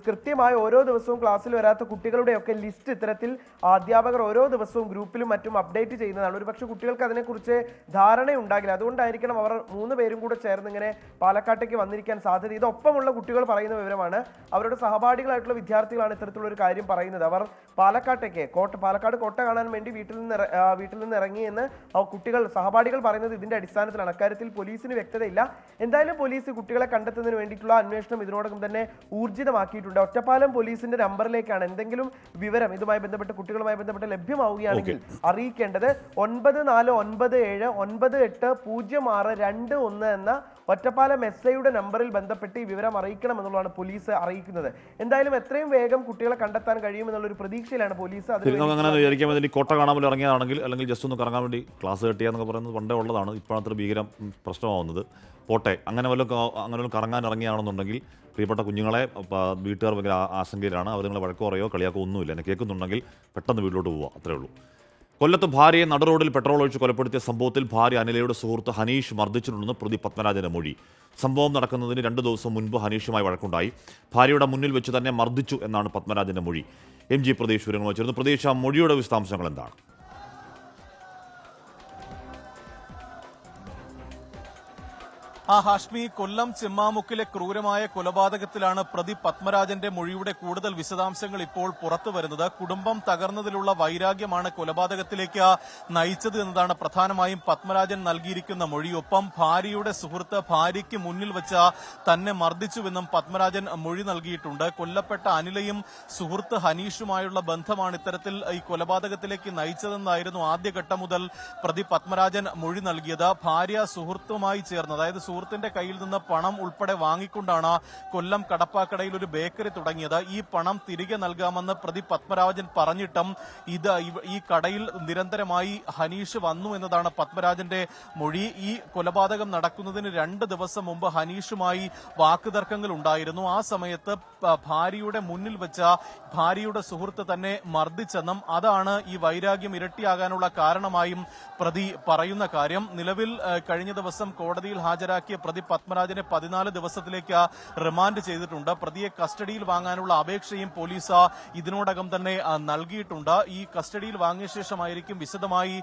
കൃത്യമായി ഓരോ ദിവസവും ക്ലാസ്സിൽ വരാത്ത കുട്ടികളുടെയൊക്കെ ലിസ്റ്റ് ഇത്തരത്തിൽ അധ്യാപകർ ഓരോ ദിവസവും ഗ്രൂപ്പിലും മറ്റും അപ്ഡേറ്റ് ചെയ്യുന്നതാണ്. ഒരു പക്ഷേ കുട്ടികൾക്ക് അതിനെക്കുറിച്ച് ധാരണയുണ്ടാകില്ല. അതുകൊണ്ടായിരിക്കണം അവർ 3 പേരും കൂടെ ചേർന്ന് ഇങ്ങനെ പാലക്കാട്ടേക്ക് വന്നിരിക്കാൻ സാധ്യത. ഇതൊപ്പമുള്ള കുട്ടികൾ പറയുന്ന വിവരമാണ്. അവരുടെ സഹപാഠികളായിട്ടുള്ള വിദ്യാർത്ഥികളാണ് ഇത്തരത്തിലുള്ള ഒരു കാര്യം പറയുന്നത്. അവർ പാലക്കാട്ടേക്ക് പാലക്കാട് കോട്ട കാണാൻ വേണ്ടി വീട്ടിൽ നിന്ന് ഇറങ്ങിയെന്ന് കുട്ടികൾ സഹപാഠികൾ പറയുന്നത് ഇതിന്റെ അടിസ്ഥാനത്തിലാണ്. അക്കാര്യത്തിൽ പോലീസിന് വ്യക്തതയില്ല. എന്തായാലും പോലീസ് കുട്ടികളെ കണ്ടെത്തുന്നതിന് വേണ്ടിയിട്ടുള്ള അന്വേഷണം ഇതിനോടകം തന്നെ ഊർജിതമാക്കിയിട്ടുണ്ട്. ഒറ്റപ്പാലം പോലീസിന്റെ നമ്പറിലേക്കാണ് എന്തെങ്കിലും വിവരം ഇതുമായി ബന്ധപ്പെട്ട് കുട്ടികളുമായി ബന്ധപ്പെട്ട് ലഭ്യമാവുകയാണെങ്കിൽ അറിയിക്കേണ്ടത് 9497980621 എന്ന ഒറ്റപ്പാലം SIയുടെ നമ്പറിൽ ബന്ധപ്പെട്ട് ഈ വിവരം അറിയിക്കണം എന്നുള്ളതാണ് പോലീസ് അറിയിക്കുന്നത്. എന്തായാലും എത്രയും വേഗം കുട്ടികളെ കണ്ടെത്താൻ കഴിയുമെന്നുള്ളൊരു പ്രതീക്ഷയിലാണ് പോലീസ്. അങ്ങനെ വിചാരിക്കാൻ വേണ്ടി കോട്ട കാണാൻ വേണ്ടി ഇറങ്ങിയതാണെങ്കിൽ, അല്ലെങ്കിൽ ജസ്റ്റ് ഒന്ന് കറങ്ങാൻ വേണ്ടി ക്ലാസ് കെട്ടിയാന്നൊക്കെ പറയുന്നത് പണ്ടേ ഉള്ളതാണ്. ഇപ്പോഴത്തെ ഭീകരം പ്രശ്നമാവുന്നത്. പോട്ടെ, അങ്ങനെ വല്ലതും കറങ്ങാൻ ഇറങ്ങിയാണെന്നുണ്ടെങ്കിൽ പ്രിയപ്പെട്ട കുഞ്ഞുങ്ങളെ വീട്ടുകാർ ഭയങ്കര ആശങ്കയിലാണ്. അവർ നിങ്ങളെ വഴക്കോ പറയോ കളിയാക്കോ ഒന്നുമില്ല. എന്നെ കേൾക്കുന്നുണ്ടെങ്കിൽ പെട്ടെന്ന് വീട്ടിലോട്ട് പോവുക, അത്രേ ഉള്ളൂ. കൊല്ലത്ത് ഭാര്യയെ നടുറോഡിൽ പെട്രോൾ ഒഴിച്ച് കൊലപ്പെടുത്തിയ സംഭവത്തിൽ ഭാര്യ അനിലയുടെ സുഹൃത്ത് ഹനീഷ് മർദ്ദിച്ചിട്ടുണ്ടെന്ന് പ്രതി പത്മരാജന്റെ മൊഴി. സംഭവം നടക്കുന്നതിന് 2 ദിവസം മുൻപ് ഹനീഷുമായി വഴക്കുണ്ടായി. ഭാര്യയുടെ മുന്നിൽ വെച്ച് തന്നെ മർദ്ദിച്ചു എന്നാണ് പത്മരാജന്റെ മൊഴി. MG പ്രതീഷ് വിവരങ്ങൾ വെച്ചിരുന്നു. പ്രതീക്ഷ, മൊഴിയുടെ വിശദാംശങ്ങൾ എന്താണ്? ഹാഷ്മി, കൊല്ലം ചെമ്മാമുക്കിലെ ക്രൂരമായ കൊലപാതകത്തിലാണ് പ്രതി പത്മരാജന്റെ മൊഴിയുടെ കൂടുതൽ വിശദാംശങ്ങൾ ഇപ്പോൾ പുറത്തു വരുന്നത്. കുടുംബം തകർന്നതിലുള്ള വൈരാഗ്യമാണ് കൊലപാതകത്തിലേക്ക് നയിച്ചത് എന്നതാണ് പ്രധാനമായും പത്മരാജൻ നൽകിയിരിക്കുന്ന മൊഴി. ഒപ്പം ഭാര്യയുടെ സുഹൃത്ത് ഭാര്യയ്ക്ക് മുന്നിൽ വെച്ച് തന്നെ മർദ്ദിച്ചുവെന്നും പത്മരാജൻ മൊഴി നൽകിയിട്ടുണ്ട്. കൊല്ലപ്പെട്ട അനിലയും സുഹൃത്ത് ഹനീഷുമായുള്ള ബന്ധമാണ് ഇത്തരത്തിൽ ഈ കൊലപാതകത്തിലേക്ക് നയിച്ചതെന്നായിരുന്നു ആദ്യഘട്ടം മുതൽ പ്രതി പത്മരാജൻ മൊഴി നൽകിയത്. ഭാര്യ സുഹൃത്തുമായി ചേർന്ന്, അതായത് സുഹൃത്തിന്റെ കയ്യിൽ നിന്ന് പണം ഉൾപ്പെടെ വാങ്ങിക്കൊണ്ടാണ് കൊല്ലം കടപ്പാക്കടയിൽ ഒരു ബേക്കറി തുടങ്ങിയത്. ഈ പണം തിരികെ നൽകാമെന്ന് പ്രതി പത്മരാജൻ പറഞ്ഞിട്ടും ഈ കടയിൽ നിരന്തരമായി ഹനീഷ് വന്നു എന്നതാണ് പത്മരാജന്റെ മൊഴി. ഈ കൊലപാതകം നടക്കുന്നതിന് 2 ദിവസം മുമ്പ് ഹനീഷുമായി വാക്കുതർക്കങ്ങൾ ഉണ്ടായിരുന്നു. ആ സമയത്ത് ഭാര്യയുടെ മുന്നിൽ വെച്ച ഭാര്യയുടെ സുഹൃത്ത് തന്നെ മർദ്ദിച്ചെന്നും അതാണ് ഈ വൈരാഗ്യം ഇരട്ടിയാകാനുള്ള കാരണമായും പ്രതി പറയുന്ന കാര്യം. നിലവിൽ കഴിഞ്ഞ ദിവസം കോടതിയിൽ ഹാജരാക്കിയ ഹാജരാക്കിയ പ്രതി പത്മരാജനെ 14 ദിവസത്തിലേക്ക് റിമാൻഡ് ചെയ്തിട്ടുണ്ട്. പ്രതിയെ കസ്റ്റഡിയിൽ വാങ്ങാനുള്ള അപേക്ഷയും പോലീസ് ഇതിനോടകം തന്നെ നൽകിയിട്ടുണ്ട്. ഈ കസ്റ്റഡിയിൽ വാങ്ങിയ ശേഷമായിരിക്കും വിശദമായി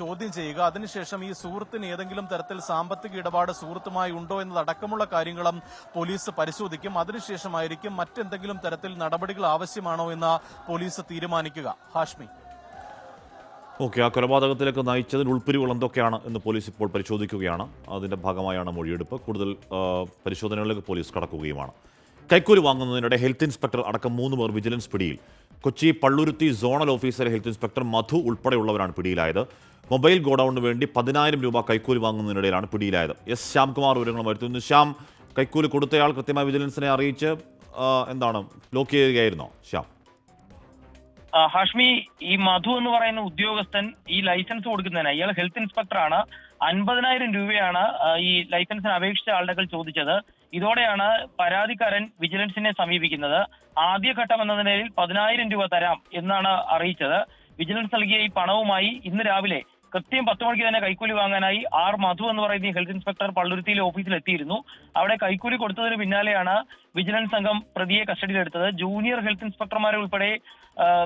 ചോദ്യം ചെയ്യുക. അതിനുശേഷം ഈ സുഹൃത്തിന് ഏതെങ്കിലും തരത്തിൽ സാമ്പത്തിക ഇടപാട് സുഹൃത്തുമായി ഉണ്ടോ എന്നതടക്കമുള്ള കാര്യങ്ങളും പോലീസ് പരിശോധിക്കും. അതിനുശേഷമായിരിക്കും മറ്റെന്തെങ്കിലും തരത്തിൽ നടപടികൾ ആവശ്യമാണോ എന്ന് പോലീസ് തീരുമാനിക്കുക. ഹാഷ്മി. ഓക്കെ, ആ കൊലപാതകത്തിലേക്ക് നയിച്ചതിന് ഉൾപ്പിരിവുകൾ എന്തൊക്കെയാണ് എന്ന് പോലീസ് ഇപ്പോൾ പരിശോധിക്കുകയാണ്. അതിന്റെ ഭാഗമായാണ് മൊഴിയെടുപ്പ്. കൂടുതൽ പരിശോധനകളിലേക്ക് പോലീസ് കടക്കുകയുമാണ്. കൈക്കൂലി വാങ്ങുന്നതിനിടെ ഹെൽത്ത് ഇൻസ്പെക്ടർ അടക്കം 3 പേർ വിജിലൻസ് പിടിയിൽ. കൊച്ചി പള്ളുരുത്തി സോണൽ ഓഫീസറെ ഹെൽത്ത് ഇൻസ്പെക്ടർ മധു ഉൾപ്പെടെയുള്ളവരാണ് പിടിയിലായത്. മൊബൈൽ ഗോഡൌണിന് വേണ്ടി 10,000 രൂപ കൈക്കൂലി വാങ്ങുന്നതിനിടയിലാണ് പിടിയിലായത്. എസ് ശ്യാംകുമാർ വിവരങ്ങൾ വരുത്തുന്നു. ശ്യാം, കൈക്കൂലി കൊടുത്തയാൾ കൃത്യമായി വിജിലൻസിനെ അറിയിച്ച് എന്താണ് ലോക്ക് ചെയ്യുകയായിരുന്നോ? ശ്യാം. ഹാഷ്മി, ഈ മധു എന്ന് പറയുന്ന ഉദ്യോഗസ്ഥൻ ഈ ലൈസൻസ് കൊടുക്കുന്നതിന് ഇയാൾ ഹെൽത്ത് ഇൻസ്പെക്ടറാണ്. 50,000 രൂപയാണ് ഈ ലൈസൻസിന് അപേക്ഷിച്ച ആളുകൾ ചോദിച്ചത്. ഇതോടെയാണ് പരാതിക്കാരൻ വിജിലൻസിനെ സമീപിക്കുന്നത്. ആദ്യഘട്ടം എന്ന നിലയിൽ 10,000 രൂപ തരാം എന്നാണ് അറിയിച്ചത്. വിജിലൻസ് നൽകിയ ഈ പണവുമായി ഇന്ന് രാവിലെ കൃത്യം 10 മണിക്ക് തന്നെ കൈക്കൂലി വാങ്ങാനായി ആർ മധു എന്ന് പറയുന്ന ഈ ഹെൽത്ത് ഇൻസ്പെക്ടർ പള്ളുരുത്തിയിലെ ഓഫീസിൽ എത്തിയിരുന്നു. അവിടെ കൈക്കൂലി കൊടുത്തതിന് പിന്നാലെയാണ് വിജിലൻസ് സംഘം പ്രതിയെ കസ്റ്റഡിയിലെടുത്തത്. ജൂനിയർ ഹെൽത്ത് ഇൻസ്പെക്ടർമാരെ ഉൾപ്പെടെ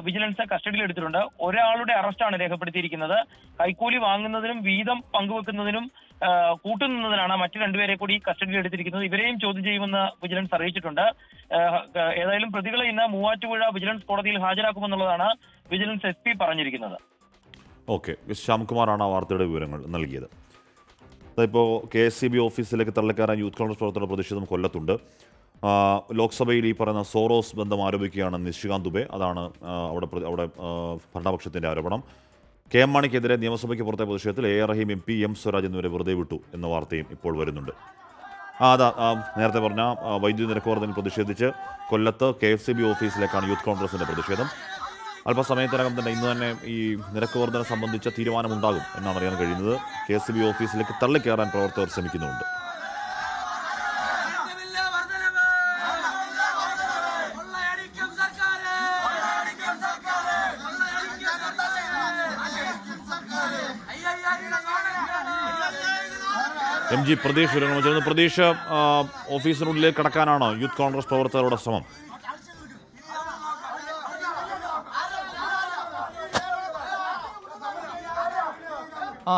വിജിലൻസ് കസ്റ്റഡിയിലെടുത്തിട്ടുണ്ട്. ഒരാളുടെ അറസ്റ്റാണ് രേഖപ്പെടുത്തിയിരിക്കുന്നത്. കൈക്കൂലി വാങ്ങുന്നതിനും വീതം പങ്കുവെക്കുന്നതിനും കൂട്ടുനിന്നതിനാണ് മറ്റു 2 പേരെ കൂടി കസ്റ്റഡിയിലെടുത്തിരിക്കുന്നത്. ഇവരെയും ചോദ്യം ചെയ്യുമെന്ന് വിജിലൻസ് അറിയിച്ചിട്ടുണ്ട്. ഏതായാലും പ്രതികളെ ഇന്ന് മൂവാറ്റുപുഴ വിജിലൻസ് കോടതിയിൽ ഹാജരാക്കുമെന്നുള്ളതാണ് വിജിലൻസ് SP പറഞ്ഞിരിക്കുന്നത്. ഓക്കെ, ശ്യാംകുമാറാണ് ആ വാർത്തയുടെ വിവരങ്ങൾ നൽകിയത്. ഇപ്പോൾ KSCB ഓഫീസിലേക്ക് തള്ളിക്കയറാൻ യൂത്ത് കോൺഗ്രസ് പ്രവർത്തകരുടെ പ്രതിഷേധം കൊല്ലത്തുണ്ട്. ലോക്സഭയിൽ ഈ പറയുന്ന സോറോസ് ബന്ധം ആരോപിക്കുകയാണ് നിഷികാന്ത് ദുബെ. അതാണ് അവിടെ ഭരണപക്ഷത്തിൻ്റെ ആരോപണം. KM മാണിക്കെതിരെ നിയമസഭയ്ക്ക് പുറത്തെ പ്രതിഷേധത്തിൽ AR റഹീം MP, M സ്വരാജ് എന്നിവരെ വെറുതെ വിട്ടു എന്ന വാർത്തയും ഇപ്പോൾ വരുന്നുണ്ട്. നേരത്തെ പറഞ്ഞ വൈദ്യുതി നിരക്ക് വർധനയിൽ പ്രതിഷേധിച്ച് കൊല്ലത്ത് KSCB ഓഫീസിലേക്കാണ് യൂത്ത് കോൺഗ്രസിൻ്റെ പ്രതിഷേധം. അല്പസമയത്തിനകം തന്നെ ഇന്ന് തന്നെ ഈ നിരക്ക് വർധന സംബന്ധിച്ച തീരുമാനമുണ്ടാകും എന്നാണ് അറിയാൻ കഴിയുന്നത്. KSCB ഓഫീസിലേക്ക് തള്ളിക്കയറാൻ പ്രവർത്തകർ ശ്രമിക്കുന്നുണ്ട്. MG പ്രതീഷ് വിവരങ്ങൾ ചേർന്ന്. പ്രതീഷ്, ഓഫീസിനുള്ളിലേക്ക് കടക്കാനാണോ യൂത്ത് കോൺഗ്രസ് പ്രവർത്തകരുടെ ശ്രമം?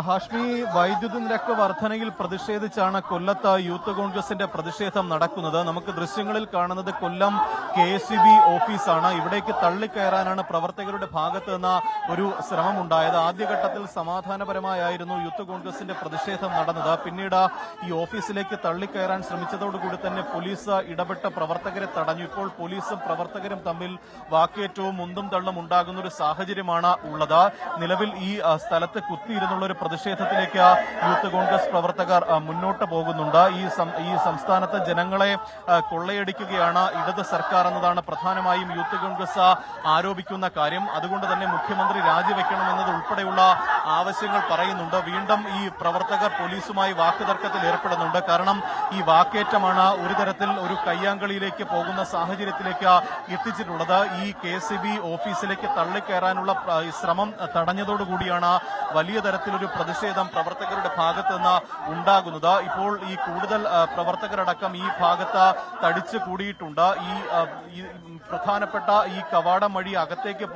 ഹാഷ്മി, വൈദ്യുതി നിരക്ക് വർധനയിൽ പ്രതിഷേധിച്ചാണ് കൊല്ലത്ത് യൂത്ത് കോൺഗ്രസിന്റെ പ്രതിഷേധം നടക്കുന്നത്. നമുക്ക് ദൃശ്യങ്ങളിൽ കാണുന്നത് കൊല്ലം KSCB ഓഫീസാണ്. ഇവിടേക്ക് തള്ളിക്കയറാനാണ് പ്രവർത്തകരുടെ ഭാഗത്ത് നിന്ന് ഒരു ശ്രമമുണ്ടായത്. ആദ്യഘട്ടത്തിൽ സമാധാനപരമായിരുന്നു യൂത്ത് കോൺഗ്രസിന്റെ പ്രതിഷേധം നടന്നത്. പിന്നീട് ഈ ഓഫീസിലേക്ക് തള്ളിക്കയറാൻ ശ്രമിച്ചതോടുകൂടി തന്നെ പോലീസ് ഇടപെട്ട പ്രവർത്തകരെ തടഞ്ഞു. ഇപ്പോൾ പോലീസും പ്രവർത്തകരും തമ്മിൽ വാക്കേറ്റവും ഉന്തും തള്ളും ഉണ്ടാകുന്ന ഒരു സാഹചര്യമാണ് ഉള്ളത്. നിലവിൽ ഈ സ്ഥലത്ത് കുത്തിയിരുന്നുള്ള ഒരു പ്രതിഷേധത്തിലേക്ക് യൂത്ത് കോൺഗ്രസ് പ്രവർത്തകർ മുന്നോട്ട് പോകുന്നുണ്ട്. ഈ സംസ്ഥാനത്ത് ജനങ്ങളെ കൊള്ളയടിക്കുകയാണ് ഇടത് സർക്കാർ എന്നതാണ് പ്രധാനമായും യൂത്ത് കോൺഗ്രസ് ആരോപിക്കുന്ന കാര്യം. അതുകൊണ്ട് തന്നെ മുഖ്യമന്ത്രി രാജിവെക്കണമെന്നത് ഉൾപ്പെടെയുള്ള ആവശ്യങ്ങൾ പറയുന്നുണ്ട്. വീണ്ടും ഈ പ്രവർത്തകർ പോലീസുമായി വാക്കുതർക്കത്തിൽ ഏർപ്പെടുന്നുണ്ട്. കാരണം ഈ വാക്കേറ്റമാണ് ഒരു തരത്തിൽ ഒരു കയ്യാങ്കളിയിലേക്ക് പോകുന്ന സാഹചര്യത്തിലേക്ക് എത്തിച്ചിട്ടുള്ളത്. ഈ KSCB ഓഫീസിലേക്ക് തള്ളിക്കയറാനുള്ള ശ്രമം തടഞ്ഞതോടുകൂടിയാണ് വലിയ തരത്തിലൊരു പ്രതിഷേധം പ്രവർത്തകരുടെ ഭാഗത്ത് നിന്ന് ഉണ്ടാകുന്നത്. ഇപ്പോൾ ഈ കൂടുതൽ പ്രവർത്തകരടക്കം ഈ ഭാഗത്ത് തടിച്ചു കൂടിയിട്ടുണ്ട്. ഈ പ്രധാനപ്പെട്ട ഈ കവാടം വഴി അകത്തേക്ക്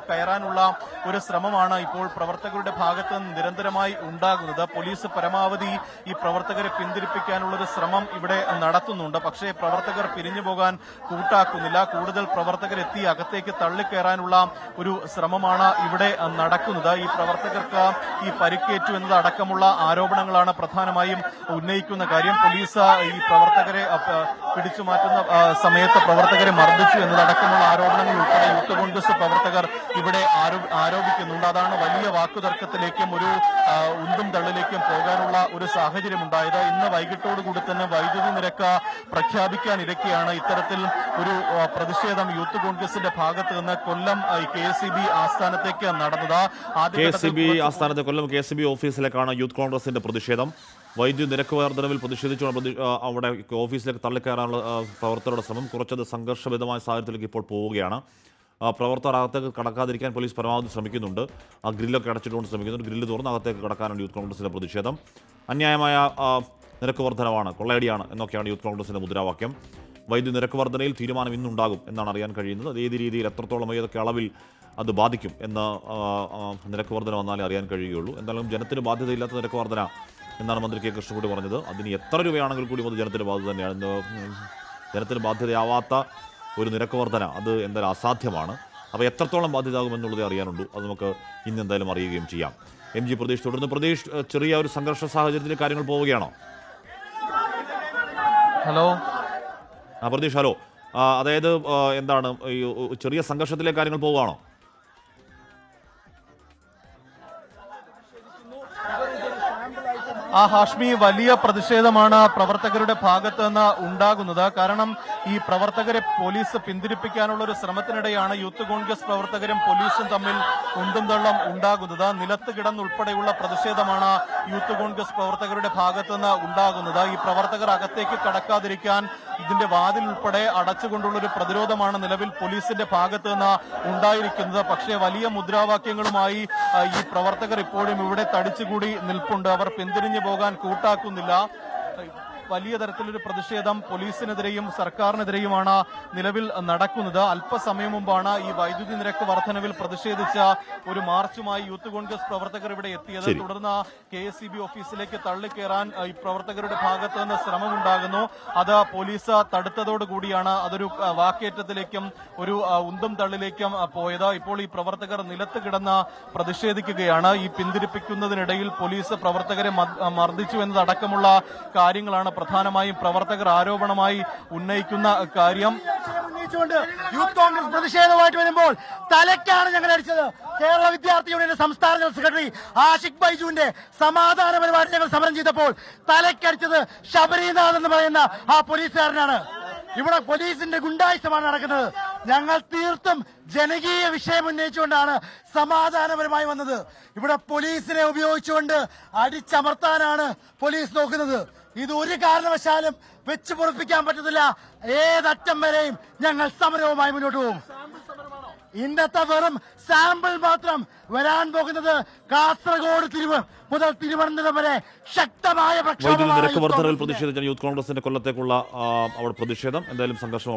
കയറാനുള്ള ഒരു ശ്രമമാണ് ഇപ്പോൾ പ്രവർത്തകരുടെ ഭാഗത്ത് നിന്ന് നിരന്തരമായി ഉണ്ടാകുന്നത്. പോലീസ് പരമാവധി ഈ പ്രവർത്തകരെ പിന്തിരിപ്പിക്കാനുള്ള ഒരു ശ്രമം ഇവിടെ നടത്തുന്നുണ്ട്. പക്ഷേ പ്രവർത്തകർ പിരിഞ്ഞു പോകാൻ കൂട്ടാക്കുന്നില്ല. കൂടുതൽ പ്രവർത്തകരെത്തി അകത്തേക്ക് തള്ളിക്കയറാനുള്ള ഒരു ശ്രമമാണ് ഇവിടെ നടക്കുന്നത്. ഈ പ്രവർത്തകർക്ക് ഈ പരിക്കേറ്റു എന്നതടക്കമുള്ള ആരോപണങ്ങളാണ് പ്രധാനമായും ഉന്നയിക്കുന്ന കാര്യം. പോലീസ് ഈ പ്രവർത്തകരെ പിടിച്ചു മാറ്റുന്ന സമയത്ത് പ്രവർത്തകരെ മർദ്ദിച്ചു എന്നതടക്കമുള്ള ആരോപണങ്ങൾ ഉൾപ്പെടെ യൂത്ത് കോൺഗ്രസ് പ്രവർത്തകർ ഇവിടെ ആരോപിക്കുന്നുണ്ട്. അതാണ് വലിയ വാക്കുതർക്കത്തിലേക്കും ഒരു ഉന്തും തള്ളിലേക്കും പോകാനുള്ള ഒരു സാഹചര്യം ഉണ്ടായത്. ഇന്ന് വൈകിട്ടോടുകൂടി തന്നെ വൈദ്യുതി നിരക്ക് പ്രഖ്യാപിക്കാനിരിക്കെയാണ് ഇത്തരത്തിൽ ഒരു പ്രതിഷേധം യൂത്ത് കോൺഗ്രസിന്റെ ഭാഗത്ത് നിന്ന് കൊല്ലം KSCB ആസ്ഥാനത്തേക്ക് നടന്നത്. കൊല്ലം KSCB ഓഫീസിലേക്കാണ് യൂത്ത് കോൺഗ്രസിന്റെ പ്രതിഷേധം. വൈദ്യുതി നിരക്ക് വർധനവിൽ പ്രതിഷേധിച്ചുകൊണ്ട് അവിടെ ഓഫീസിലേക്ക് തള്ളിക്കയറാനുള്ള പ്രവർത്തകരുടെ ശ്രമം കുറച്ചത് സംഘർഷഭരിതമായ സാഹചര്യത്തിലേക്ക് ഇപ്പോൾ പോവുകയാണ്. പ്രവർത്തകർ അകത്തേക്ക് കടക്കാതിരിക്കാൻ പോലീസ് പരമാവധി ശ്രമിക്കുന്നുണ്ട്. ആ ഗ്രില്ലൊക്കെ അടച്ചിട്ടുകൊണ്ട് ശ്രമിക്കുന്നുണ്ട്. ഗ്രില്ല് തുറന്ന് അകത്തേക്ക് കടക്കാനാണ് യൂത്ത് കോൺഗ്രസിന്റെ പ്രതിഷേധം. അന്യായമായ നിരക്ക് വർധനവാണ്, കൊള്ളയടിയാണ് എന്നൊക്കെയാണ് യൂത്ത് കോൺഗ്രസിൻ്റെ മുദ്രാവാക്യം. വൈദ്യുതി നിരക്ക് വർധനയിൽ തീരുമാനം ഇന്നുണ്ടാകും എന്നാണ് അറിയാൻ കഴിയുന്നത്. അത് ഏത് രീതിയിൽ, എത്രത്തോളം, ഏതൊക്കെ അളവിൽ അത് ബാധിക്കും എന്ന് നിരക്ക് വർധന വന്നാലേ അറിയാൻ കഴിയുകയുള്ളൂ. എന്തായാലും ജനത്തിന് ബാധ്യതയില്ലാത്ത നിരക്ക് വർധന എന്നാണ് മന്ത്രി കെ കൃഷ്ണൻകുട്ടി പറഞ്ഞത്. അതിന് എത്ര രൂപയാണെങ്കിൽ കൂടി അത് ജനത്തിന് ബാധ്യത തന്നെയാണ്. ജനത്തിന് ബാധ്യതയാവാത്ത ഒരു നിരക്ക് വർധന അത് എന്തായാലും അസാധ്യമാണ്. അപ്പോൾ എത്രത്തോളം ബാധ്യതയാകുമെന്നുള്ളതേ അറിയാനുള്ളൂ. അത് നമുക്ക് ഇന്ന് എന്തായാലും അറിയുകയും ചെയ്യാം. എം ജി പ്രതീഷ് തുടർന്ന്. പ്രതീഷ്, ചെറിയ ഒരു സംഘർഷ സാഹചര്യത്തിൽ കാര്യങ്ങൾ പോവുകയാണോ? Hello Pratheesh, hello. അതായത് എന്താണ്, ഈ ചെറിയ സംഘർഷത്തിലെ കാര്യങ്ങൾ പോവുകയാണോ? ഹാഷ്മി, വലിയ പ്രതിഷേധമാണ് പ്രവർത്തകരുടെ ഭാഗത്ത് നിന്ന് ഉണ്ടാകുന്നത്. കാരണം ഈ പ്രവർത്തകരെ പോലീസ് പിന്തിരിപ്പിക്കാനുള്ള ഒരു ശ്രമത്തിനിടെയാണ് യൂത്ത് കോൺഗ്രസ് പ്രവർത്തകരും പോലീസും തമ്മിൽ ഉന്തും തള്ളം ഉണ്ടാകുന്നത്. നിലത്ത് കിടന്നുൾപ്പെടെയുള്ള പ്രതിഷേധമാണ് യൂത്ത് കോൺഗ്രസ് പ്രവർത്തകരുടെ ഭാഗത്ത് നിന്ന് ഉണ്ടാകുന്നത്. ഈ പ്രവർത്തകർ അകത്തേക്ക് കടക്കാതിരിക്കാൻ ഇതിന്റെ വാതിൽ ഉൾപ്പെടെ അടച്ചുകൊണ്ടുള്ള ഒരു പ്രതിരോധമാണ് നിലവിൽ പോലീസിന്റെ ഭാഗത്ത് നിന്ന് ഉണ്ടായിരിക്കുന്നത്. പക്ഷേ വലിയ മുദ്രാവാക്യങ്ങളുമായി ഈ പ്രവർത്തകർ ഇപ്പോഴും ഇവിടെ തടിച്ചുകൂടി നിൽപ്പുണ്ട്. അവർ പിന്തിരിഞ്ഞു പോകാൻ കൂട്ടാക്കുന്നില്ല. വലിയ തരത്തിലൊരു പ്രതിഷേധം പോലീസിനെതിരെയും സർക്കാരിനെതിരെയുമാണ് നിലവിൽ നടക്കുന്നത്. അല്പസമയം മുമ്പാണ് ഈ വൈദ്യുതി നിരക്ക് വർധനവിൽ പ്രതിഷേധിച്ച ഒരു മാർച്ചുമായി യൂത്ത് കോൺഗ്രസ് പ്രവർത്തകർ ഇവിടെ എത്തിയത്. തുടർന്ന് KSEB ഓഫീസിലേക്ക് തള്ളിക്കയറാൻ ഈ പ്രവർത്തകരുടെ ഭാഗത്ത് നിന്ന് ശ്രമമുണ്ടാകുന്നു. അത് പോലീസ് തടുത്തതോടുകൂടിയാണ് അതൊരു വാക്കേറ്റത്തിലേക്കും ഒരു ഉന്തും തള്ളിലേക്കും പോയത്. ഇപ്പോൾ ഈ പ്രവർത്തകർ നിലത്ത് കിടന്ന് പ്രതിഷേധിക്കുകയാണ്. ഈ പിന്തിരിപ്പിക്കുന്നതിനിടയിൽ പോലീസ് പ്രവർത്തകരെ മർദ്ദിച്ചു എന്നതടക്കമുള്ള കാര്യങ്ങളാണ് പ്രധാനമായും പ്രവർത്തകർ ആരോപണമായി ഉന്നയിക്കുന്ന കാര്യം. യൂത്ത് കോൺഗ്രസ് പ്രതിഷേധമായിട്ട് വരുമ്പോൾ തലയ്ക്കാണ് ഞങ്ങൾ അടിച്ചത്. കേരള വിദ്യാർത്ഥി യൂണിയന്റെ സംസ്ഥാന ജനറൽ സെക്രട്ടറി ആഷിഖ് ബൈജുവിന്റെ സമാധാന പരിപാടി ഞങ്ങൾ സമരം ചെയ്തപ്പോൾ തലയ്ക്കടിച്ചത് ശബരിനാഥ് എന്ന് പറയുന്ന ആ പോലീസുകാരനാണ്. ഇവിടെ പോലീസിന്റെ ഗുണ്ടായിസമാണ് നടക്കുന്നത്. ഞങ്ങൾ തീർത്തും ജനകീയ വിഷയം ഉന്നയിച്ചുകൊണ്ടാണ് സമാധാനപരമായി വന്നത്. ഇവിടെ പോലീസിനെ ഉപയോഗിച്ചുകൊണ്ട് അടിച്ചമർത്താനാണ് പോലീസ് നോക്കുന്നത്. ഇത് ഒരു കാരണവശാലും വെച്ച് പൊറുപ്പിക്കാൻ പറ്റത്തില്ല. ഏതറ്റം വരെയും ഞങ്ങൾ സമരവുമായി മുന്നോട്ട് പോകും. ഇന്നത്തെ വെറും സാമ്പിൾ മാത്രം. വരാൻ പോകുന്നത് കാസർഗോഡ് മുതൽ തിരുവനന്തപുരം വരെ ശക്തമായ വൈദ്യുതി നിരക്ക് വർധനയിൽ പ്രതിഷേധിച്ച യൂത്ത് കോൺഗ്രസിന്റെ കൊല്ലത്തേക്കുള്ള അവിടെ പ്രതിഷേധം, എന്തായാലും സംഘർഷം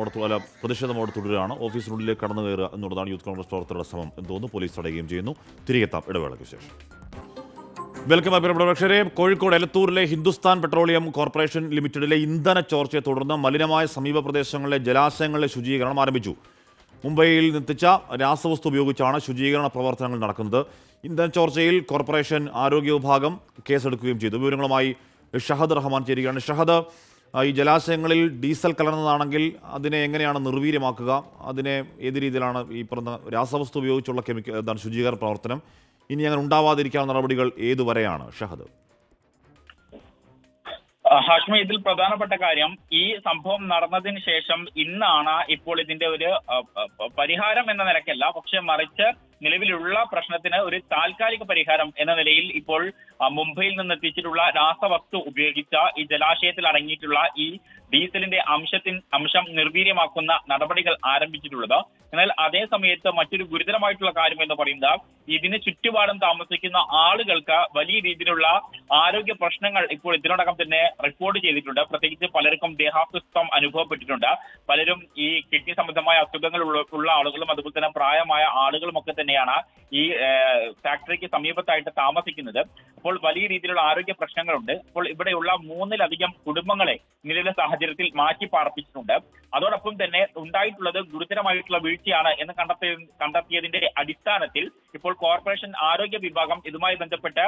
പ്രതിഷേധം അവിടെ തുടരുകയാണ്. ഓഫീസിനുള്ളിലേക്ക് കടന്നു കയറുക എന്നുള്ളതാണ് യൂത്ത് കോൺഗ്രസ് പ്രവർത്തകരുടെ ശ്രമം എന്ന് തോന്നുന്നു. പോലീസ് തടയുകയും ചെയ്യുന്നു. തിരികെ എത്താം ഇടവേളയ്ക്ക് ശേഷം. വെൽക്കം പ്രേക്ഷകരെ. കോഴിക്കോട് എലത്തൂരിലെ ഹിന്ദുസ്ഥാൻ പെട്രോളിയം കോർപ്പറേഷൻ ലിമിറ്റഡിലെ ഇന്ധന ചോർച്ചയെ തുടർന്ന് മലിനമായ സമീപ പ്രദേശങ്ങളിലെ ജലാശയങ്ങളിലെ ശുചീകരണം ആരംഭിച്ചു. മുംബൈയിൽ നിന്നെത്തിച്ച രാസവസ്തു ഉപയോഗിച്ചാണ് ശുചീകരണ പ്രവർത്തനങ്ങൾ നടക്കുന്നത്. ഇന്ധന ചോർച്ചയിൽ കോർപ്പറേഷൻ ആരോഗ്യ വിഭാഗം കേസെടുക്കുകയും ചെയ്തു. വിവരങ്ങളുമായി ഷഹദ് റഹ്മാൻ ചേരുകയാണ്. ഷഹദ്, ഈ ജലാശയങ്ങളിൽ ഡീസൽ കലർന്നതാണെങ്കിൽ അതിനെ എങ്ങനെയാണ് നിർവീര്യമാക്കുക? അതിനെ ഏത് രീതിയിലാണ് ഈ പറഞ്ഞ രാസവസ്തു ഉപയോഗിച്ചുള്ള ശുചീകരണ പ്രവർത്തനം? ഇനി അങ്ങനെ ഉണ്ടാവാതിരിക്കാനുള്ള നടപടികൾ ഏതുവരെയാണ് ഷഹദ്? ഹാഷ്മി, ഇതിൽ പ്രധാനപ്പെട്ട കാര്യം, ഈ സംഭവം നടന്നതിന് ശേഷം ഇന്നാണ് ഇപ്പോൾ ഇതിന്റെ ഒരു പരിഹാരം എന്ന നിലയ്ക്കല്ല, പക്ഷെ മറിച്ച് നിലവിലുള്ള പ്രശ്നത്തിന് ഒരു താൽക്കാലിക പരിഹാരം എന്ന നിലയിൽ ഇപ്പോൾ മുംബൈയിൽ നിന്നെത്തിച്ചിട്ടുള്ള രാസവസ്തു ഉപയോഗിച്ച ഈ ജലാശയത്തിൽ അടങ്ങിയിട്ടുള്ള ഈ ഡീസലിന്റെ അംശം നിർവീര്യമാക്കുന്ന നടപടികൾ ആരംഭിച്ചിട്ടുള്ളത്. എന്നാൽ അതേ സമയത്ത് മറ്റൊരു ഗുരുതരമായിട്ടുള്ള കാര്യം എന്ന് പറയുന്നത്, ഇതിന് ചുറ്റുപാടും താമസിക്കുന്ന ആളുകൾക്ക് വലിയ രീതിയിലുള്ള ആരോഗ്യ പ്രശ്നങ്ങൾ ഇപ്പോൾ ഇതിനോടകം തന്നെ റിപ്പോർട്ട് ചെയ്തിട്ടുണ്ട്. പ്രത്യേകിച്ച് പലർക്കും ദേഹാസ്വസ്ഥം അനുഭവപ്പെട്ടിട്ടുണ്ട്. പലരും ഈ കിഡ്നി സംബന്ധമായ അസുഖങ്ങൾ ഉള്ള ആളുകളും അതുപോലെ തന്നെ പ്രായമായ ആളുകളും ഒക്കെ തന്നെയാണ് ഈ ഫാക്ടറിക്ക് സമീപത്തായിട്ട് താമസിക്കുന്നത്. അപ്പോൾ വലിയ രീതിയിലുള്ള ആരോഗ്യ പ്രശ്നങ്ങളുണ്ട്. അപ്പോൾ ഇവിടെയുള്ള 3-ലധികം കുടുംബങ്ങളെ നിലവിലെ സാഹചര്യത്തിൽ മാറ്റി പാർപ്പിച്ചിട്ടുണ്ട്. അതോടൊപ്പം തന്നെ ഉണ്ടായിട്ടുള്ളത് ഗുരുതരമായിട്ടുള്ള വീഴ്ചയാണ് എന്ന് കണ്ടെത്തിയതിന്റെ അടിസ്ഥാനത്തിൽ ഇപ്പോൾ കോർപ്പറേഷൻ ആരോഗ്യ വിഭാഗം ഇതുമായി ബന്ധപ്പെട്ട്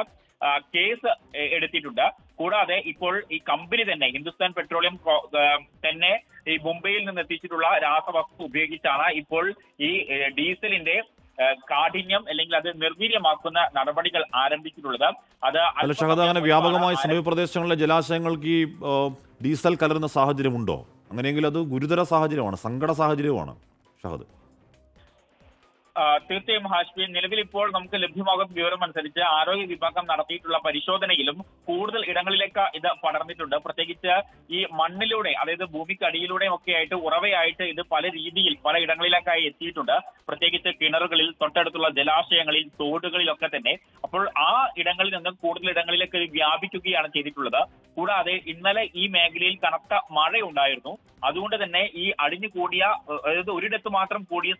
കേസ് എടുത്തിട്ടുണ്ട്. കൂടാതെ ഇപ്പോൾ ഈ കമ്പനി തന്നെ, ഹിന്ദുസ്ഥാൻ പെട്രോളിയം തന്നെ, ഈ മുംബൈയിൽ നിന്ന് എത്തിച്ചിട്ടുള്ള രാസവസ്തു ഉപയോഗിച്ചാണ് ഇപ്പോൾ ഈ ഡീസലിന്റെ കാഠിന്യം അല്ലെങ്കിൽ അത് നിർവീര്യമാക്കുന്ന നടപടികൾ ആരംഭിച്ചിട്ടുള്ളത്. അത് അങ്ങനെ വ്യാപകമായി സമീപ പ്രദേശങ്ങളിലെ ജലാശയങ്ങൾക്ക് ഈ ഡീസൽ കലരുന്ന സാഹചര്യമുണ്ടോ? അങ്ങനെയെങ്കിൽ അത് ഗുരുതര സാഹചര്യമാണ്, സങ്കട സാഹചര്യമാണ് ഷഹദ്. തീർച്ചയായും ഹാഷ്മി, നിലവിൽ ഇപ്പോൾ നമുക്ക് ലഭ്യമാകുന്ന വിവരം അനുസരിച്ച് ആരോഗ്യ വിഭാഗം നടത്തിയിട്ടുള്ള പരിശോധനയിലും കൂടുതൽ ഇടങ്ങളിലേക്ക് ഇത് പടർന്നിട്ടുണ്ട്. പ്രത്യേകിച്ച് ഈ മണ്ണിലൂടെ, അതായത് ഭൂമിക്കടിയിലൂടെയും ഒക്കെ ആയിട്ട് ഉറവയായിട്ട് ഇത് പല രീതിയിൽ പല ഇടങ്ങളിലേക്കായി എത്തിയിട്ടുണ്ട്. പ്രത്യേകിച്ച് കിണറുകളിൽ, തൊട്ടടുത്തുള്ള ജലാശയങ്ങളിൽ, തോടുകളിലൊക്കെ തന്നെ. അപ്പോൾ ആ ഇടങ്ങളിൽ നിന്നും കൂടുതൽ ഇടങ്ങളിലേക്ക് വ്യാപിക്കുകയാണ് ചെയ്തിട്ടുള്ളത്. കൂടാതെ ഇന്നലെ ഈ മേഖലയിൽ കനത്ത മഴയുണ്ടായിരുന്നു. അതുകൊണ്ട് തന്നെ ഈ അടിഞ്ഞുകൂടിയ, അതായത് ഒരിടത്ത് മാത്രം കൂടിയ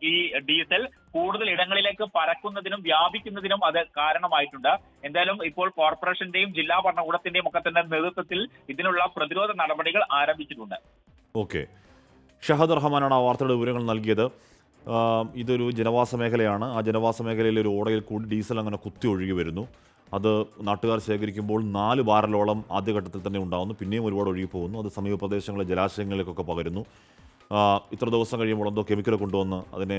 ഈ ഡീസൽ കൂടുതൽ ഇടങ്ങളിലേക്ക് പരക്കുന്നതിനും വ്യാപിക്കുന്നതിനും അത് കാരണമായിട്ടുണ്ട്. എന്തായാലും ഇപ്പോൾ കോർപ്പറേഷന്റെയും ജില്ലാ ഭരണകൂടത്തിന്റെയും ഒക്കെ തന്നെ നേതൃത്വത്തിൽ ഇതിനുള്ള പ്രതിരോധ നടപടികൾ ആരംഭിച്ചിട്ടുണ്ട്. ഓക്കെ, ഷഹദ് റഹ്മാനാണ് ആ വാർത്തയുടെ വിവരങ്ങൾ നൽകിയത്. ഇതൊരു ജനവാസ മേഖലയാണ്. ആ ജനവാസ മേഖലയിലെ ഒരു ഓടയിൽ കൂടി ഡീസൽ അങ്ങനെ കുത്തി ഒഴുകി വരുന്നു. അത് നാട്ടുകാർ ശേഖരിക്കുമ്പോൾ 4 ബാരലോളം ആദ്യഘട്ടത്തിൽ തന്നെ ഉണ്ടാകുന്നു. പിന്നെയും ഒരുപാട് ഒഴുകി പോകുന്നു. അത് സമീപ പ്രദേശങ്ങളിലെ ജലാശയങ്ങളിലേക്കൊക്കെ പകരുന്നു. ഇത്ര ദിവസം കഴിയുമ്പോൾ എന്തോ കെമിക്കൽ കൊണ്ടുവന്ന് അതിനെ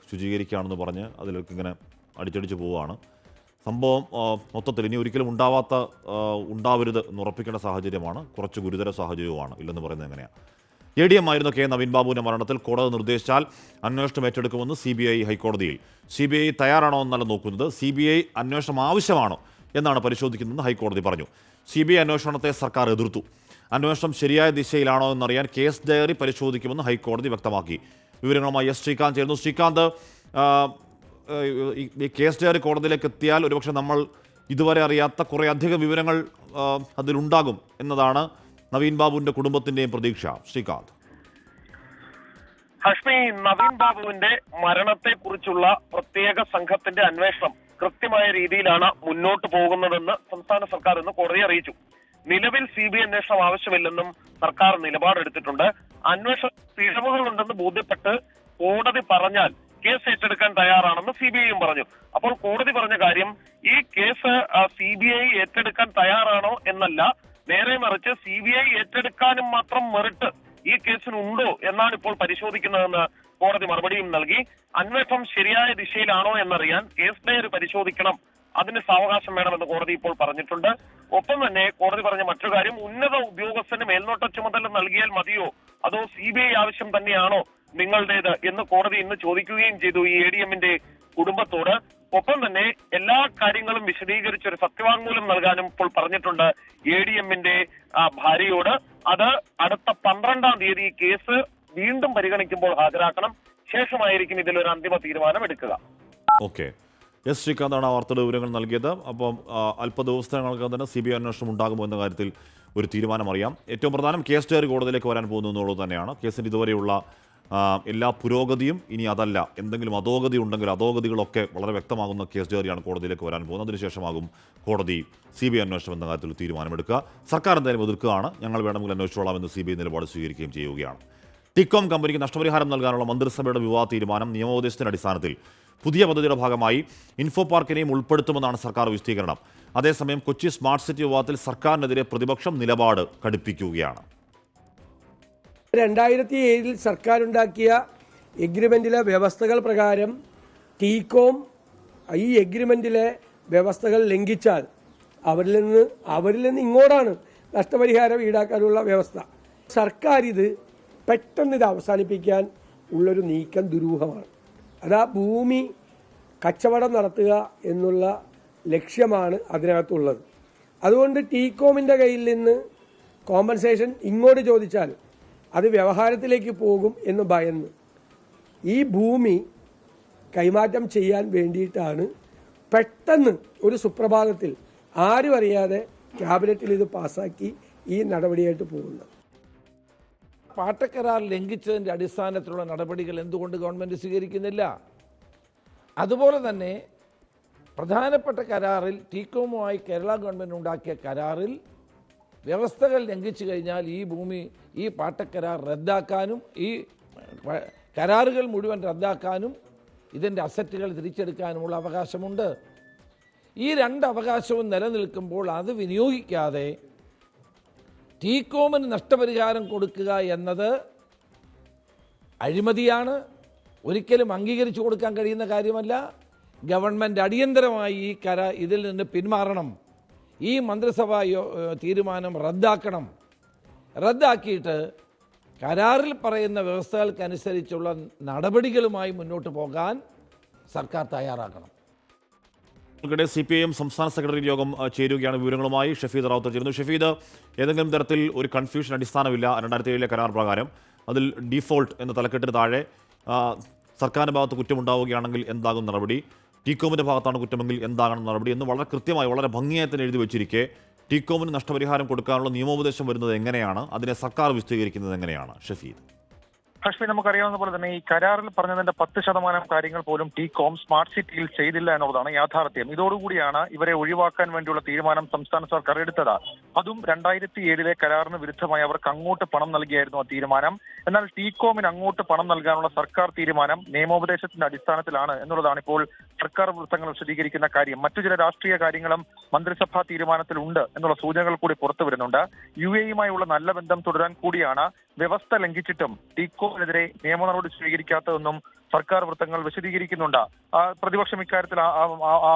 ശുചീകരിക്കുകയാണെന്ന് പറഞ്ഞ് അതിലേക്ക് ഇങ്ങനെ അടിച്ചടിച്ച് പോവുകയാണ്. സംഭവം മൊത്തത്തിൽ ഇനി ഒരിക്കലും ഉണ്ടാവരുത് എന്ന് ഉറപ്പിക്കേണ്ട സാഹചര്യമാണ്. കുറച്ച് ഗുരുതര സാഹചര്യവുമാണ്. ഇല്ലെന്ന് പറയുന്നത് എങ്ങനെയാണ്? ADM ആയിരുന്ന കെ നവീൻ ബാബുവിൻ്റെ മരണത്തിൽ കോടതി നിർദ്ദേശിച്ചാൽ അന്വേഷണം ഏറ്റെടുക്കുമെന്ന് CBI ഹൈക്കോടതിയിൽ. CBI തയ്യാറാണോ എന്നല്ല നോക്കുന്നത്, CBI അന്വേഷണം ആവശ്യമാണോ എന്നാണ് പരിശോധിക്കുന്നതെന്ന് ഹൈക്കോടതി പറഞ്ഞു. CBI അന്വേഷണത്തെ സർക്കാർ എതിർത്തു. അന്വേഷണം ശരിയായ ദിശയിലാണോ എന്നറിയാൻ കേസ് ഡയറി പരിശോധിക്കുമെന്ന് ഹൈക്കോടതി വ്യക്തമാക്കി. വിവരങ്ങളുമായി S. ശ്രീകാന്ത് ചേരുന്നു. ശ്രീകാന്ത്, ഈ കേസ് ഡയറി കോടതിയിലേക്ക് എത്തിയാൽ ഒരുപക്ഷെ നമ്മൾ ഇതുവരെ അറിയാത്ത കുറേ അധികം വിവരങ്ങൾ അതിലുണ്ടാകും എന്നതാണ് നവീൻ ബാബുവിന്റെ കുടുംബത്തിന്റെയും പ്രതീക്ഷ. ശ്രീകാന്ത്. ഹാഷ്മി, നവീൻ ബാബുവിന്റെ മരണത്തെ കുറിച്ചുള്ള പ്രത്യേക സംഘത്തിന്റെ അന്വേഷണം കൃത്യമായ രീതിയിലാണ് മുന്നോട്ട് പോകുന്നതെന്ന് സംസ്ഥാന സർക്കാർ ഇന്ന് കോടതിയെ അറിയിച്ചു. നിലവിൽ CBI അന്വേഷണം ആവശ്യമില്ലെന്നും സർക്കാർ നിലപാടെടുത്തിട്ടുണ്ട്. അന്വേഷണ പിഴവുകളുണ്ടെന്ന് ബോധ്യപ്പെട്ട് കോടതി പറഞ്ഞാൽ കേസ് ഏറ്റെടുക്കാൻ തയ്യാറാണെന്ന് CBIയും പറഞ്ഞു. അപ്പോൾ കോടതി പറഞ്ഞ കാര്യം, ഈ കേസ് CBI ഏറ്റെടുക്കാൻ തയ്യാറാണോ എന്നല്ല, നേരെ മറിച്ച് CBI ഏറ്റെടുക്കാനും മാത്രം മെറിറ്റ് ഈ കേസിനുണ്ടോ എന്നാണ് ഇപ്പോൾ പരിശോധിക്കുന്നതെന്ന് കോടതി മറുപടിയും നൽകി. അന്വേഷണം ശരിയായ ദിശയിലാണോ എന്നറിയാൻ കേസ് ഡയറി പരിശോധിക്കണം, അതിന് സാവകാശം വേണമെന്ന് കോടതി ഇപ്പോൾ പറഞ്ഞിട്ടുണ്ട്. ഒപ്പം തന്നെ കോടതി പറഞ്ഞ മറ്റൊരു കാര്യം, ഉന്നത ഉദ്യോഗസ്ഥന് മേൽനോട്ട ചുമതല നൽകിയാൽ മതിയോ, അതോ CBI ആവശ്യം തന്നെയാണോ നിങ്ങളുടേത് എന്ന് കോടതി ഇന്ന് ചോദിക്കുകയും ചെയ്തു ഈ ADMന്റെ കുടുംബത്തോട്. ഒപ്പം തന്നെ എല്ലാ കാര്യങ്ങളും വിശദീകരിച്ച് ഒരു സത്യവാങ്മൂലം നൽകാനും ഇപ്പോൾ പറഞ്ഞിട്ടുണ്ട് ADMന്റെ ഭാര്യയോട്. അത് അടുത്ത 12-ാം തീയതി കേസ് വീണ്ടും പരിഗണിക്കുമ്പോൾ ഹാജരാക്കണം. ശേഷമായിരിക്കും ഇതിലൊരു അന്തിമ തീരുമാനം എടുക്കുക. Okay, S. ശ്രീകാന്താണ് ആ വാർത്തയുടെ വിവരങ്ങൾ നൽകിയത്. അപ്പം അല്പ ദിവസങ്ങൾക്ക് തന്നെ CBI അന്വേഷണം ഉണ്ടാകുമോ എന്ന കാര്യത്തിൽ ഒരു തീരുമാനം അറിയാം. ഏറ്റവും പ്രധാനം കേസ് ഡയറി കോടതിയിലേക്ക് വരാൻ പോകുന്നു എന്നുള്ളത് തന്നെയാണ്. കേസിൻ്റെ ഇതുവരെയുള്ള എല്ലാ പുരോഗതിയും ഇനി അതല്ല, എന്തെങ്കിലും അധോഗതി ഉണ്ടെങ്കിൽ അധോഗതികളൊക്കെ വളരെ വ്യക്തമാകുന്ന കേസ് ഡയറിയാണ് കോടതിയിലേക്ക് വരാൻ പോകുന്നത്. അതിനുശേഷമാകും കോടതി CBI അന്വേഷണം എന്ന കാര്യത്തിൽ തീരുമാനമെടുക്കുക. സർക്കാർ എന്തായാലും എതിർക്കുകയാണ്. ഞങ്ങൾ വേണമെങ്കിൽ അന്വേഷിച്ചോളാമെന്ന് CBI നിലപാട് സ്വീകരിക്കുകയും ചെയ്യുകയാണ്. ടികോം കമ്പനിക്ക് നഷ്ടപരിഹാരം നൽകാനുള്ള മന്ത്രിസഭയുടെ വിവാദ തീരുമാനം നിയമോപദേശത്തിന്റെ അടിസ്ഥാനത്തിൽ പുതിയ പദ്ധതിയുടെ ഭാഗമായി ഇൻഫോ പാർക്കിനെയും ഉൾപ്പെടുത്തുമെന്നാണ് സർക്കാർ വിശദീകരണം. അതേസമയം കൊച്ചി സ്മാർട്ട് സിറ്റി വിവാദത്തിൽ സർക്കാരിനെതിരെ പ്രതിപക്ഷം നിലപാട് കടുപ്പിക്കുകയാണ്. 2007 സർക്കാരുണ്ടാക്കിയ എഗ്രിമെൻറ്റിലെ വ്യവസ്ഥകൾ പ്രകാരം ടീകോം ഈ എഗ്രിമെൻറ്റിലെ വ്യവസ്ഥകൾ ലംഘിച്ചാൽ അവരിൽ നിന്ന് ഇങ്ങോട്ടാണ് നഷ്ടപരിഹാരം ഈടാക്കാനുള്ള വ്യവസ്ഥ. സർക്കാർ പെട്ടെന്ന് ഇത് അവസാനിപ്പിക്കാൻ ഉള്ളൊരു നീക്കം ദുരൂഹമാണ്. അത് ആ ഭൂമി കച്ചവടം നടത്തുക എന്നുള്ള ലക്ഷ്യമാണ് അതിനകത്തുള്ളത്. അതുകൊണ്ട് ടീകോമിൻ്റെ കയ്യിൽ നിന്ന് കോമ്പൻസേഷൻ ഇങ്ങോട്ട് ചോദിച്ചാൽ അത് വ്യവഹാരത്തിലേക്ക് പോകും എന്ന് ഭയന്ന് ഈ ഭൂമി കൈമാറ്റം ചെയ്യാൻ വേണ്ടിയിട്ടാണ് പെട്ടെന്ന് ഒരു സുപ്രഭാതത്തിൽ ആരും അറിയാതെ ക്യാബിനറ്റിൽ ഇത് പാസ്സാക്കി ഈ നടപടിയായിട്ട് പോകുന്നത്. പാട്ടക്കരാർ ലംഘിച്ചതിൻ്റെ അടിസ്ഥാനത്തിലുള്ള നടപടികൾ എന്തുകൊണ്ട് ഗവൺമെൻറ് സ്വീകരിക്കുന്നില്ല? അതുപോലെ തന്നെ പ്രധാനപ്പെട്ട കരാറിൽ ടീകോമുമായി കേരള ഗവൺമെൻറ് ഉണ്ടാക്കിയ കരാറിൽ വ്യവസ്ഥകൾ ലംഘിച്ചു കഴിഞ്ഞാൽ ഈ ഭൂമി, ഈ പാട്ടക്കരാർ റദ്ദാക്കാനും ഈ കരാറുകൾ മുഴുവൻ റദ്ദാക്കാനും ഇതിൻ്റെ അസറ്റുകൾ തിരിച്ചെടുക്കാനുമുള്ള അവകാശമുണ്ട്. ഈ 2 അവകാശവും നിലനിൽക്കുമ്പോൾ അത് വിനിയോഗിക്കാതെ ടീകോമിന് നഷ്ടപരിഹാരം കൊടുക്കുക എന്നത് അഴിമതിയാണ്. ഒരിക്കലും അംഗീകരിച്ചു കൊടുക്കാൻ കഴിയുന്ന കാര്യമല്ല. ഗവൺമെൻറ് അടിയന്തരമായി ഇതിൽ നിന്ന് പിന്മാറണം. ഈ മന്ത്രിസഭാ തീരുമാനം റദ്ദാക്കണം. റദ്ദാക്കിയിട്ട് കരാറിൽ പറയുന്ന വ്യവസ്ഥകൾക്കനുസരിച്ചുള്ള നടപടികളുമായി മുന്നോട്ട് പോകാൻ സർക്കാർ തയ്യാറാക്കണം. ഇതിനിടെ CPIM സംസ്ഥാന സെക്രട്ടറി യോഗം ചേരുകയാണ്. വിവരങ്ങളുമായി ഷഫീദ് റാവുത്തർ ചേരുന്നു. ഷഫീദ്, ഏതെങ്കിലും തരത്തിൽ ഒരു കൺഫ്യൂഷൻ അടിസ്ഥാനമില്ല 2007 കരാർ പ്രകാരം. അതിൽ ഡീഫോൾട്ട് എന്ന തലക്കെട്ടിന് താഴെ സർക്കാരിൻ്റെ ഭാഗത്ത് കുറ്റമുണ്ടാവുകയാണെങ്കിൽ എന്താകും നടപടി, ടീകോമിൻ്റെ ഭാഗത്താണ് കുറ്റമെങ്കിൽ എന്താകണം നടപടി എന്ന് വളരെ കൃത്യമായി വളരെ ഭംഗിയായി തന്നെ എഴുതി വെച്ചിരിക്കെ ടീകോമിന് നഷ്ടപരിഹാരം കൊടുക്കാനുള്ള നിയമോപദേശം വരുന്നത് എങ്ങനെയാണ്, അതിനെ സർക്കാർ വിശദീകരിക്കുന്നത് എങ്ങനെയാണ് ഷഫീദ്? കാശ്മീർ നമുക്കറിയാവുന്ന പോലെ തന്നെ ഈ കരാറിൽ പറഞ്ഞതിന്റെ 10% കാര്യങ്ങൾ പോലും ടീകോം സ്മാർട്ട് സിറ്റിയിൽ ചെയ്തില്ല എന്നുള്ളതാണ് യാഥാർത്ഥ്യം. ഇതോടുകൂടിയാണ് ഇവരെ ഒഴിവാക്കാൻ വേണ്ടിയുള്ള തീരുമാനം സംസ്ഥാന സർക്കാർ എടുത്തത്. അതും 2007 കരാറിന് വിരുദ്ധമായി അവർക്ക് അങ്ങോട്ട് പണം നൽകിയായിരുന്നു ആ തീരുമാനം. എന്നാൽ ടീകോമിന് അങ്ങോട്ട് പണം നൽകാനുള്ള സർക്കാർ തീരുമാനം നിയമോപദേശത്തിന്റെ അടിസ്ഥാനത്തിലാണ് എന്നുള്ളതാണ് ഇപ്പോൾ സർക്കാർ വൃത്തങ്ങൾ വിശദീകരിക്കുന്ന കാര്യം. മറ്റു ചില രാഷ്ട്രീയ കാര്യങ്ങളും മന്ത്രിസഭാ തീരുമാനത്തിലുണ്ട് എന്നുള്ള സൂചനകൾ കൂടി പുറത്തു വരുന്നുണ്ട്. UAE-യുമായുള്ള നല്ല ബന്ധം തുടരാൻ കൂടിയാണ് വ്യവസ്ഥ ലംഘിച്ചിട്ടും ടീകോമിനെതിരെ നിയമ നടപടി സ്വീകരിക്കാത്തതെന്നും സർക്കാർ വൃത്തങ്ങൾ വിശദീകരിക്കുന്നുണ്ട്. പ്രതിപക്ഷം ഇക്കാര്യത്തിൽ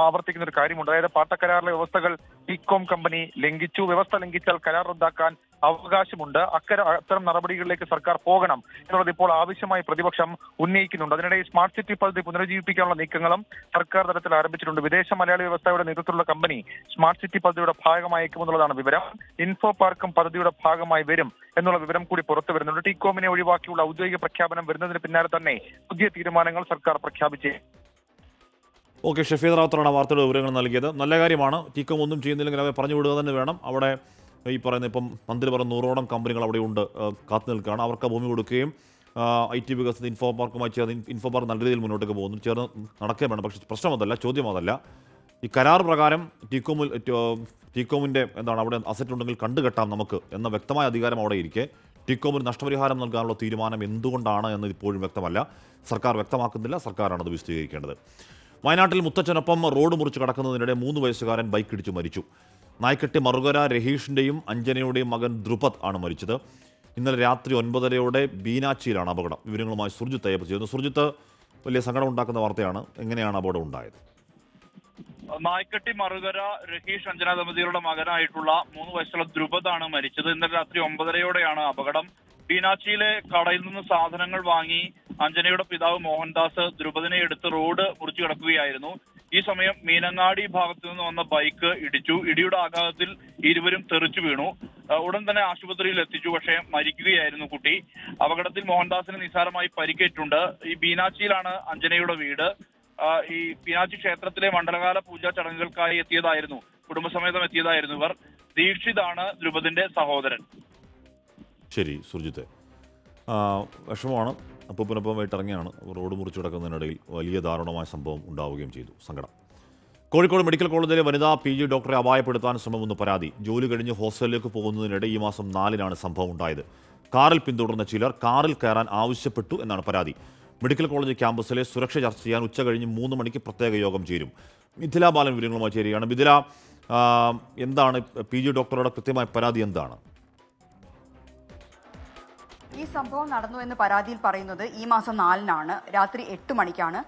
ആവർത്തിക്കുന്ന ഒരു കാര്യമുണ്ട്. അതായത് പാട്ടക്കരാറിലെ വ്യവസ്ഥകൾ ടീകോം കമ്പനി ലംഘിച്ചു. വ്യവസ്ഥ ലംഘിച്ചാൽ കരാർ റദ്ദാക്കാൻ അവകാശമുണ്ട്. അത്തരം നടപടികളിലേക്ക് സർക്കാർ പോകണം എന്നുള്ളത് ഇപ്പോൾ ആവശ്യമായി പ്രതിപക്ഷം ഉന്നയിക്കുന്നുണ്ട്. അതിനിടെ സ്മാർട്ട് സിറ്റി പദ്ധതി പുനരുജ്ജീവിപ്പിക്കാനുള്ള നീക്കങ്ങളും സർക്കാർ തലത്തിൽ ആരംഭിച്ചിട്ടുണ്ട്. വിദേശ മലയാളി വ്യവസായയുടെ നേതൃത്വത്തിലുള്ള കമ്പനി സ്മാർട്ട് സിറ്റി പദ്ധതിയുടെ ഭാഗമായേക്കുമെന്നുള്ളതാണ് വിവരം. ഇൻഫോ പാർക്കും പദ്ധതിയുടെ ഭാഗമായി വരും എന്നുള്ള വിവരം കൂടി പുറത്തു വരുന്നുണ്ട്. ടീകോമിനെ ഒഴിവാക്കിയുള്ള ഔദ്യോഗിക പ്രഖ്യാപനം വരുന്നതിന് പിന്നാലെ തന്നെ പുതിയ തീരുമാനങ്ങൾ സർക്കാർ പ്രഖ്യാപിച്ചേ. ഓക്കെ, ഷഫീദ് റാവുത്തറാണ് വാർത്തയുടെ വിവരങ്ങൾ നൽകിയത്. നല്ല കാര്യമാണ്. ടീകോം ഒന്നും ചെയ്യുന്നില്ലെങ്കിൽ അവരെ പറഞ്ഞു വിടുക തന്നെ വേണം. അവിടെ ഈ പറയുന്ന ഇപ്പം മന്ത്രി പറഞ്ഞ 100ഓളം കമ്പനികൾ അവിടെ ഉണ്ട്, കാത്തു നിൽക്കുകയാണ്. അവർക്ക് ഭൂമി കൊടുക്കുകയും IT വികസന ഇൻഫോ പാർക്കുമായി ചേർന്ന് ഇൻഫോ പാർക്ക് നല്ല രീതിയിൽ മുന്നോട്ടേക്ക് പോകുന്നു, ചേർന്ന് നടക്കുകയും വേണം. പക്ഷേ പ്രശ്നം അതല്ല, ചോദ്യം അതല്ല. ഈ കരാർ പ്രകാരം ടീകോമിൻ്റെ അവിടെ അസറ്റ് ഉണ്ടെങ്കിൽ കണ്ടുകെട്ടാം നമുക്ക് എന്ന വ്യക്തമായ അധികാരം അവിടെ ഇരിക്കെ ടീകോമിന് നഷ്ടപരിഹാരം നൽകാനുള്ള തീരുമാനം എന്തുകൊണ്ടാണ് എന്ന് ഇപ്പോഴും വ്യക്തമല്ല. സർക്കാർ വ്യക്തമാക്കുന്നില്ല. സർക്കാരാണ് അത് വിശദീകരിക്കേണ്ടത്. വയനാട്ടിൽ മുത്തച്ഛനൊപ്പം റോഡ് മുറിച്ച് കടക്കുന്നതിനിടെ 3 വയസ്സുകാരൻ ബൈക്കിടിച്ച് മരിച്ചു. നായ്ക്കെട്ടി മറുകര രഹീഷിൻ്റെയും അഞ്ജനയുടെയും മകൻ ധ്രുപദ് ആണ് മരിച്ചത്. ഇന്നലെ രാത്രി 9:30 ബീനാച്ചിയിലാണ് അപകടം. വിവരങ്ങളുമായി സുർജിത്ത് അയ്യപ്പ ചെയ്യുന്നു. സുർജിത്ത്, വലിയ സങ്കടം ഉണ്ടാക്കുന്ന വാർത്തയാണ്. എങ്ങനെയാണ് അപകടം ഉണ്ടായത്? നായ്ക്കെട്ടി മറുകര രഹീഷ് അഞ്ജന ദമ്പതികളുടെ മകനായിട്ടുള്ള 3 വയസ്സുള്ള ധ്രുപദാണ് മരിച്ചത്. ഇന്നലെ രാത്രി 9:30 അപകടം. ബീനാച്ചിയിലെ കടയിൽ നിന്ന് സാധനങ്ങൾ വാങ്ങി അഞ്ജനയുടെ പിതാവ് മോഹൻദാസ് ധ്രുപദിനെ എടുത്ത് റോഡ് മുറിച്ചു കിടക്കുകയായിരുന്നു. ഈ സമയം മീനങ്ങാടി ഭാഗത്തു നിന്ന് വന്ന ബൈക്ക് ഇടിച്ചു. ഇടിയുടെ ആഘാതത്തിൽ ഇരുവരും തെറിച്ചു വീണു. ഉടൻ തന്നെ ആശുപത്രിയിൽ എത്തിച്ചു. പക്ഷേ മരിക്കുകയായിരുന്നു കുട്ടി. അപകടത്തിൽ മോഹൻദാസിന് നിസ്സാരമായി പരിക്കേറ്റുണ്ട്. ഈ ബീനാച്ചിയിലാണ് അഞ്ജനയുടെ വീട്. ഈ ബീനാച്ചി ക്ഷേത്രത്തിലെ മണ്ഡലകാല പൂജാ ചടങ്ങുകൾക്കായി എത്തിയതായിരുന്നു, കുടുംബസമേതം എത്തിയതായിരുന്നു ഇവർ. ദീക്ഷിതാണ് ധ്രുപദിന്റെ സഹോദരൻ. ശരി സുർജിത്തെ, വിഷമമാണ്. അപ്പൂപ്പനൊപ്പമായിട്ട് ഇറങ്ങിയാണ് റോഡ് മുറിച്ചു കിടക്കുന്നതിനിടയിൽ വലിയ ദാരുണമായ സംഭവം ഉണ്ടാവുകയും ചെയ്തു. സങ്കടം. കോഴിക്കോട് മെഡിക്കൽ കോളേജിലെ വനിതാ PG ഡോക്ടറെ അപായപ്പെടുത്താൻ ശ്രമമെന്ന് പരാതി. ജോലി കഴിഞ്ഞ് ഹോസ്റ്റലിലേക്ക് പോകുന്നതിനിടെ ഈ മാസം 4-നാണ് സംഭവം ഉണ്ടായത്. കാറിൽ പിന്തുടർന്ന ചിലർ കാറിൽ കയറാൻ ആവശ്യപ്പെട്ടു എന്നാണ് പരാതി. മെഡിക്കൽ കോളേജ് ക്യാമ്പസിലെ സുരക്ഷ ചർച്ച ചെയ്യാൻ ഉച്ചകഴിഞ്ഞ് 3 മണിക്ക് പ്രത്യേക യോഗം ചേരും. മിഥില ബാലൻ വിവരങ്ങളുമായി ചേരുകയാണ്. മിഥില, എന്താണ് PG ഡോക്ടറുടെ കൃത്യമായ പരാതി എന്താണ്? ഈ സംഭവം നടന്നു എന്ന് പരാതിയിൽ പറയുന്നത് ഈ മാസം 4-നാണ് രാത്രി 8 മണിക്കാണ്.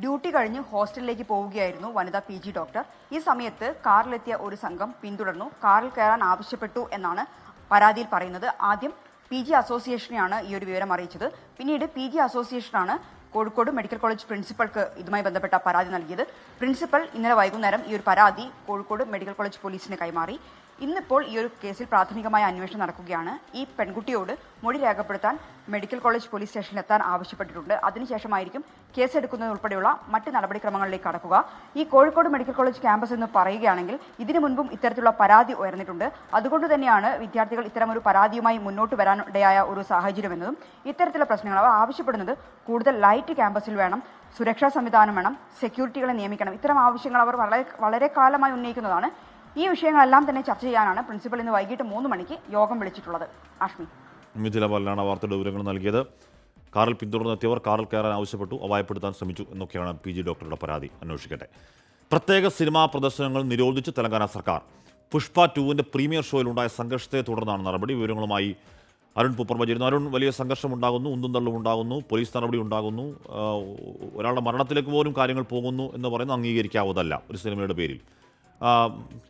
ഡ്യൂട്ടി കഴിഞ്ഞ് ഹോസ്റ്റലിലേക്ക് പോവുകയായിരുന്നു വനിതാ PG ഡോക്ടർ. ഈ സമയത്ത് കാറിലെത്തിയ ഒരു സംഘം പിന്തുടർന്നു, കാറിൽ കയറാൻ ആവശ്യപ്പെട്ടു എന്നാണ് പരാതിയിൽ പറയുന്നത്. ആദ്യം PG അസോസിയേഷനെയാണ് ഈ ഒരു വിവരം അറിയിച്ചത്. പിന്നീട് PG അസോസിയേഷനാണ് കോഴിക്കോട് മെഡിക്കൽ കോളേജ് പ്രിൻസിപ്പൾക്ക് ഇതുമായി ബന്ധപ്പെട്ട പരാതി നൽകിയത്. പ്രിൻസിപ്പൽ ഇന്നലെ വൈകുന്നേരം ഈ ഒരു പരാതി കോഴിക്കോട് മെഡിക്കൽ കോളേജ് പോലീസിന് കൈമാറി. ഇന്നിപ്പോൾ ഈ ഒരു കേസിൽ പ്രാഥമികമായ അന്വേഷണം നടക്കുകയാണ്. ഈ പെൺകുട്ടിയോട് മൊഴി രേഖപ്പെടുത്താൻ മെഡിക്കൽ കോളേജ് പോലീസ് സ്റ്റേഷനിൽ എത്താൻ ആവശ്യപ്പെട്ടിട്ടുണ്ട്. അതിനുശേഷമായിരിക്കും കേസെടുക്കുന്നതുൾപ്പെടെയുള്ള മറ്റ് നടപടിക്രമങ്ങളിലേക്ക് കടക്കുക. ഈ കോഴിക്കോട് മെഡിക്കൽ കോളേജ് ക്യാമ്പസ് എന്ന് പറയുകയാണെങ്കിൽ ഇതിനു മുൻപും ഇത്തരത്തിലുള്ള പരാതി ഉയർന്നിട്ടുണ്ട്. അതുകൊണ്ട് തന്നെയാണ് വിദ്യാർത്ഥികൾ ഇത്തരമൊരു പരാതിയുമായി മുന്നോട്ട് വരാനിടയായ ഒരു സാഹചര്യമെന്നതും ഇത്തരത്തിലുള്ള പ്രശ്നങ്ങൾ അവർ ആവശ്യപ്പെടുന്നത് കൂടുതൽ ലൈറ്റ് ക്യാമ്പസിൽ വേണം, സുരക്ഷാ സംവിധാനം വേണം, സെക്യൂരിറ്റികളെ നിയമിക്കണം. ഇത്തരം ആവശ്യങ്ങൾ അവർ വളരെ കാലമായി ഉന്നയിക്കുന്നതാണ്. ഈ വിഷയങ്ങളെല്ലാം തന്നെ ചർച്ച ചെയ്യാനാണ് പ്രിൻസിപ്പൽ ഇന്ന് വൈകിട്ട് 3 മണിക്ക് യോഗം വിളിച്ചിട്ടുള്ളത്. ആഷ്മി, മിഥില ബാലനാണ് വാർത്തയുടെ വിവരങ്ങൾ നൽകിയത്. കാറിൽ പിന്തുടർന്നെത്തിയവർ കാറിൽ കയറാൻ ആവശ്യപ്പെട്ടു, അപായപ്പെടുത്താൻ ശ്രമിച്ചു എന്നൊക്കെയാണ് PG ഡോക്ടറുടെ പരാതി. അന്വേഷിക്കട്ടെ. പ്രത്യേക സിനിമാ പ്രദർശനങ്ങൾ നിരോധിച്ച് തെലങ്കാന സർക്കാർ. പുഷ്പ 2-ന്റെ പ്രീമിയർ ഷോയിലുണ്ടായ സംഘർഷത്തെ തുടർന്നാണ് നടപടി. വിവരങ്ങളുമായി അരുൺ പൂപ്പർമ ചേരുന്നു. അരുൺ, വലിയ സംഘർഷം ഉണ്ടാകുന്നു, ഉന്തും തള്ളും ഉണ്ടാകുന്നു, പോലീസ് നടപടി ഉണ്ടാകുന്നു, ഒരാളുടെ മരണത്തിലേക്ക് പോലും കാര്യങ്ങൾ പോകുന്നു എന്ന് പറയുന്നത് അംഗീകരിക്കാവതല്ല ഒരു സിനിമയുടെ പേരിൽ.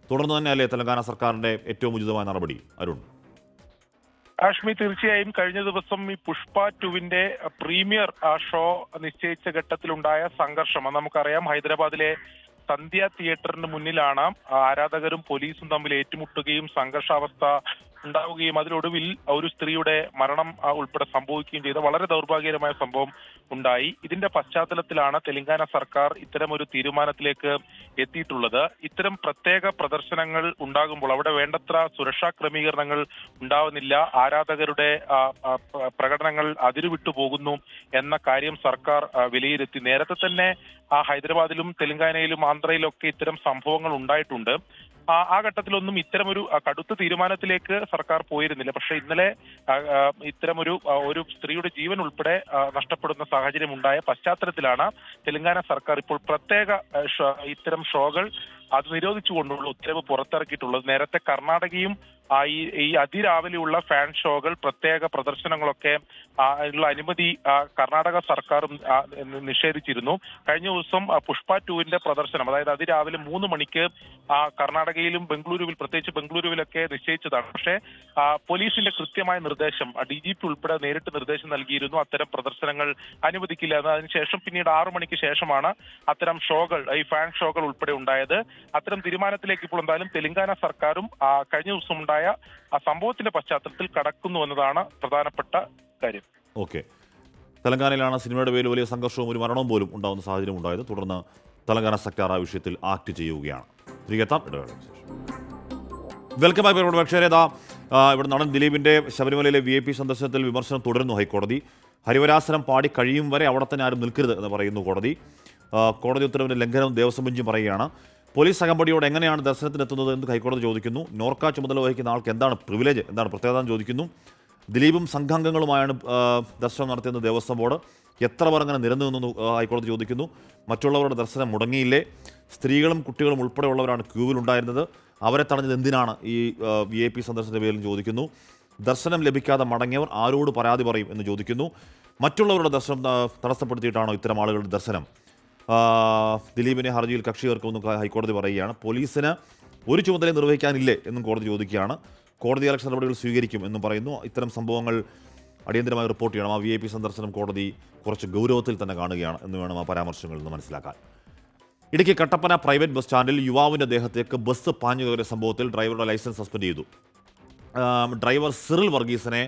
തുടർന്ന് തന്നെയല്ലേ തെലങ്കാന സർക്കാരിൻ്റെ ഏറ്റവും ഉചിതമായ നടപടി? അരുൺ, ഹാഷ്മി, തീർച്ചയായും കഴിഞ്ഞ ദിവസം ഈ പുഷ്പ 2-വിന്റെ പ്രീമിയർ ഷോ നിശ്ചയിച്ച ഘട്ടത്തിലുണ്ടായ സംഘർഷം അത് നമുക്കറിയാം. ഹൈദരാബാദിലെ സന്ധ്യ തിയേറ്ററിന് മുന്നിലാണ് ആരാധകരും പോലീസും തമ്മിൽ ഏറ്റുമുട്ടുകയും സംഘർഷാവസ്ഥ ഉണ്ടാവുകയും അതിലൊടുവിൽ ഒരു സ്ത്രീയുടെ മരണം ഉൾപ്പെടെ സംഭവിക്കുകയും ചെയ്ത വളരെ ദൗർഭാഗ്യകരമായ സംഭവം ഉണ്ടായി. ഇതിന്റെ പശ്ചാത്തലത്തിലാണ് തെലങ്കാന സർക്കാർ ഇത്തരമൊരു തീരുമാനത്തിലേക്ക് എത്തിയിട്ടുള്ളത്. ഇത്തരം പ്രത്യേക പ്രദർശനങ്ങൾ ഉണ്ടാകുമ്പോൾ അവിടെ വേണ്ടത്ര സുരക്ഷാ ക്രമീകരണങ്ങൾ ഉണ്ടാവുന്നില്ല, ആരാധകരുടെ പ്രകടനങ്ങൾ അതിരുവിട്ടു പോകുന്നു എന്ന കാര്യം സർക്കാർ വിലയിരുത്തി. നേരത്തെ തന്നെ ഹൈദരാബാദിലും തെലങ്കാനയിലും ആന്ധ്രയിലൊക്കെ ഇത്തരം സംഭവങ്ങൾ ഉണ്ടായിട്ടുണ്ട്. ആ ഘട്ടത്തിലൊന്നും ഇത്തരമൊരു കടുത്ത തീരുമാനത്തിലേക്ക് സർക്കാർ പോയിരുന്നില്ല. പക്ഷേ ഇന്നലെ ഒരു സ്ത്രീയുടെ ജീവൻ ഉൾപ്പെടെ നഷ്ടപ്പെടുന്ന സാഹചര്യം ഉണ്ടായ പശ്ചാത്തലത്തിലാണ് തെലങ്കാന സർക്കാർ ഇപ്പോൾ പ്രത്യേക ഇത്തരം ഷോകൾ അത് നിരോധിച്ചുകൊണ്ടുള്ള ഉത്തരവ് പുറത്തിറക്കിയിട്ടുള്ളത്. നേരത്തെ കർണാടകയും ഈ അതിരാവിലെയുള്ള ഫാൻ ഷോകൾ, പ്രത്യേക പ്രദർശനങ്ങളൊക്കെ ഉള്ള അനുമതി കർണാടക സർക്കാരും നിഷേധിച്ചിരുന്നു. കഴിഞ്ഞ ദിവസം പുഷ്പ 2-വിന്റെ പ്രദർശനം, അതായത് അതിരാവിലെ 3 മണിക്ക് കർണാടകയിലും ബംഗളൂരുവിൽ, പ്രത്യേകിച്ച് ബംഗളൂരുവിലൊക്കെ നിശ്ചയിച്ചതാണ്. പക്ഷേ പോലീസിന്റെ കൃത്യമായ നിർദ്ദേശം, DGP ഉൾപ്പെടെ നേരിട്ട് നിർദ്ദേശം നൽകിയിരുന്നു അത്തരം പ്രദർശനങ്ങൾ അനുവദിക്കില്ല എന്ന്. അതിനുശേഷം പിന്നീട് 6 മണിക്ക് ശേഷമാണ് അത്തരം ഷോകൾ, ഈ ഫാൻ ഷോകൾ ഉൾപ്പെടെ ഉണ്ടായത്. അത്തരം തീരുമാനത്തിലേക്ക് ഇപ്പോൾ എന്തായാലും തെലങ്കാന സർക്കാരും കഴിഞ്ഞ ദിവസം ഉണ്ടായ ആ സംഭവത്തിന്റെ പശ്ചാത്തലത്തിൽ കടക്കുന്നു എന്നതാണ് പ്രധാനപ്പെട്ട കാര്യം. ഓക്കെ, തെലങ്കാനയിലാണ് സിനിമയുടെ പേരിൽ വലിയ സംഘർഷവും ഒരു മരണവും പോലും ഉണ്ടാകുന്ന സാഹചര്യം ഉണ്ടായത്. തുടർന്ന് തെലങ്കാന സർക്കാർ ആ വിഷയത്തിൽ ആക്ട് ചെയ്യുകയാണ്. Welcome back. ഇവിടെ നടൻ ദിലീപിന്റെ ശബരിമലയിലെ VIP സന്ദർശനത്തിൽ വിമർശനം തുടരുന്നു ഹൈക്കോടതി. ഹരിവരാസനം പാടി കഴിയും വരെ അവിടെ തന്നെ ആരും നിൽക്കരുത് എന്ന് പറയുന്നു കോടതി. കോടതി ഉത്തരവിന്റെ ലംഘനം ദേവസ്വം ബെഞ്ചും പറയുകയാണ്. പോലീസ് അകമ്പടിയോട് എങ്ങനെയാണ് ദർശനത്തിനെത്തുന്നത് എന്ന് ഹൈക്കോടതി ചോദിക്കുന്നു. നോർക്ക ചുമതല വഹിക്കുന്ന ആൾക്ക് എന്താണ് പ്രിവിലേജ്, എന്താണ് പ്രത്യേകത എന്ന് ചോദിക്കുന്നു. ദിലീപും സംഘാംഗങ്ങളുമായാണ് ദർശനം നടത്തിയെന്ന് ദേവസ്വം ബോർഡ്. എത്ര പേർ അങ്ങനെ നിരന്നു നിന്നു ഹൈക്കോടതി ചോദിക്കുന്നു. മറ്റുള്ളവരുടെ ദർശനം മുടങ്ങിയില്ലേ? സ്ത്രീകളും കുട്ടികളും ഉൾപ്പെടെയുള്ളവരാണ് ക്യൂവിലുണ്ടായിരുന്നത്. അവരെ തടഞ്ഞത് എന്തിനാണ് ഈ VIP സന്ദർശനത്തിന്റെ പേരിൽ ചോദിക്കുന്നു. ദർശനം ലഭിക്കാതെ മടങ്ങിയവർ ആരോട് പരാതി പറയും എന്ന് ചോദിക്കുന്നു. മറ്റുള്ളവരുടെ ദർശനം തടസ്സപ്പെടുത്തിയിട്ടാണോ ഇത്തരം ആളുകളുടെ ദർശനം? ദിലീപിനെ ഹർജിയിൽ കക്ഷി ചേർക്കുമെന്നും ഹൈക്കോടതി പറയുകയാണ്. പോലീസിന് ഒരു ചുമതല നിർവഹിക്കാനില്ലേ എന്നും കോടതി ചോദിക്കുകയാണ്. കോടതി ഇലക്ഷൻ നടപടികൾ സ്വീകരിക്കും എന്നും പറയുന്നു. ഇത്തരം സംഭവങ്ങൾ അടിയന്തരമായി റിപ്പോർട്ട് ചെയ്യണം. ആ VIP സന്ദർശനം കോടതി കുറച്ച് ഗൗരവത്തിൽ തന്നെ കാണുകയാണ് എന്ന് വേണം ആ പരാമർശങ്ങളിൽ നിന്ന് മനസ്സിലാക്കാൻ. ഇടുക്കി കട്ടപ്പന പ്രൈവറ്റ് ബസ് സ്റ്റാൻഡിൽ യുവാവിൻ്റെ ദേഹത്തേക്ക് ബസ് പാഞ്ഞു കയറിയ സംഭവത്തിൽ ഡ്രൈവറുടെ ലൈസൻസ് സസ്പെൻഡ് ചെയ്തു. ഡ്രൈവർ സിറിൽ വർഗീസിനെ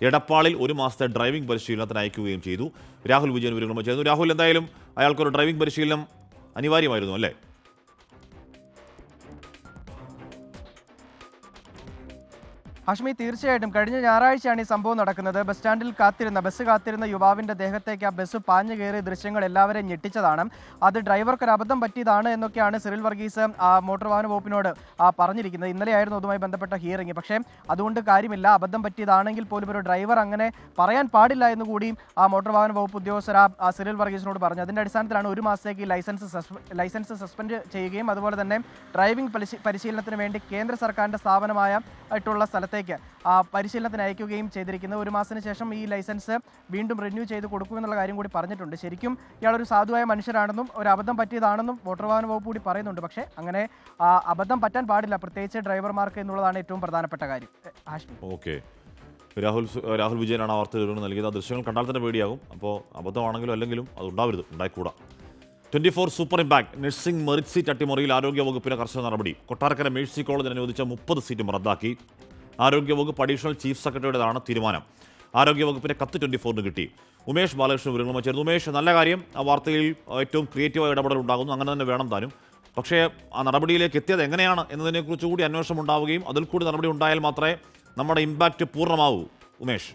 എടപ്പാളിൽ 1 മാസത്തെ ഡ്രൈവിംഗ് പരിശീലനത്തിന് അയക്കുകയും ചെയ്തു. രാഹുൽ വിജയൻ വിവരങ്ങൾ ചെയ്യുന്നു. രാഹുൽ, എന്തായാലും അയാൾക്കൊരു ഡ്രൈവിംഗ് പരിശീലനം അനിവാര്യമായിരുന്നു അല്ലേ? ഹാഷ്മി, തീർച്ചയായിട്ടും കഴിഞ്ഞ ഞായറാഴ്ചയാണ് ഈ സംഭവം നടക്കുന്നത്. ബസ് സ്റ്റാൻഡിൽ ബസ് കാത്തിരുന്ന യുവാവിന്റെ ദേഹത്തേക്ക് ആ ബസ് പാഞ്ഞു കയറിയ ദൃശ്യങ്ങൾ എല്ലാവരെയും ഞെട്ടിച്ചതാണ്. അത് ഡ്രൈവർക്കൊരു അബദ്ധം പറ്റിയതാണ് എന്നൊക്കെയാണ് സിറിൽ വർഗീസ് മോട്ടോർ വാഹന വകുപ്പിനോട് പറഞ്ഞിരിക്കുന്നത്. ഇന്നലെയായിരുന്നു അതുമായി ബന്ധപ്പെട്ട ഹിയറിംഗ്. പക്ഷേ അതുകൊണ്ട് കാര്യമില്ല, അബദ്ധം പറ്റിയതാണെങ്കിൽ പോലും ഒരു ഡ്രൈവർ അങ്ങനെ പറയാൻ പാടില്ല എന്ന് കൂടി ആ മോട്ടോർ വാഹന വകുപ്പ് ഉദ്യോഗസ്ഥർ ആ സിറിൽ വർഗീസിനോട് പറഞ്ഞു. അതിന്റെ അടിസ്ഥാനത്തിലാണ് 1 മാസത്തേക്ക് ലൈസൻസ് സസ്പെൻഡ് ചെയ്യുകയും അതുപോലെ തന്നെ ഡ്രൈവിംഗ് പരിശീലനത്തിന് വേണ്ടി കേന്ദ്ര സർക്കാരിന്റെ സ്ഥാപനമായ ആയിട്ടുള്ള സ്ഥലത്തേക്ക് പരിശീലനത്തിന് അയക്കുകയും ചെയ്തിരിക്കുന്നത്. 1 മാസത്തിന് ശേഷം ഈ ലൈസൻസ് വീണ്ടും റിന്യൂ ചെയ്ത് കൊടുക്കുമെന്നുള്ള കാര്യം കൂടി പറഞ്ഞിട്ടുണ്ട്. ശരിക്കും ഇയാളൊരു സാധുവായ മനുഷ്യരാണെന്നും ഒരു അബദ്ധം പറ്റിയതാണെന്നും മോട്ടോർ വാഹന വകുപ്പ് കൂടി പറയുന്നുണ്ട്. പക്ഷേ അങ്ങനെ അബദ്ധം പറ്റാൻ പാടില്ല, പ്രത്യേകിച്ച് ഡ്രൈവർമാർക്ക് എന്നുള്ളതാണ് ഏറ്റവും പ്രധാനപ്പെട്ട കാര്യം. ഓക്കെ, രാഹുൽ വിജയനാണ് ആ വാർത്ത നൽകിയത്. ആ ദൃശ്യങ്ങൾ കണ്ടാൽ തന്നെ പേടിയാകും. അപ്പോൾ അബദ്ധമാണെങ്കിലും അല്ലെങ്കിലും അത് ഉണ്ടാവരുത്, ഉണ്ടായിക്കൂടാ. 24 super impact nursing merit seat അട്ടിമറിയിൽ ആരോഗ്യവകുപ്പിന് കർശന നടപടി. കൊട്ടാരക്കര മേഴ്സി കോളേജിന് അനുവദിച്ച 30 സീറ്റും റദ്ദാക്കി. ആരോഗ്യവകുപ്പ് അഡീഷണൽ ചീഫ് സെക്രട്ടറിയുടേതാണ് തീരുമാനം. ആരോഗ്യവകുപ്പിന്റെ കത്ത് 24-ന് കിട്ടി. ഉമേഷ് ബാലകൃഷ്ണൻ വിവരങ്ങളുമായി ചേർന്നു. ഉമേഷ്, നല്ല കാര്യം, ആ വാർത്തയിൽ ഏറ്റവും ക്രിയേറ്റീവായ ഇടപെടൽ ഉണ്ടാകുന്നു, അങ്ങനെ തന്നെ വേണം താനും. പക്ഷേ ആ നടപടിയിലേക്ക് എത്തിയത് എങ്ങനെയാണ് എന്നതിനെക്കുറിച്ച് കൂടി അന്വേഷണം ഉണ്ടാവുകയും അതിൽ കൂടി നടപടി ഉണ്ടായാൽ മാത്രമേ നമ്മുടെ ഇമ്പാക്റ്റ് പൂർണ്ണമാവൂ. ഉമേഷ്.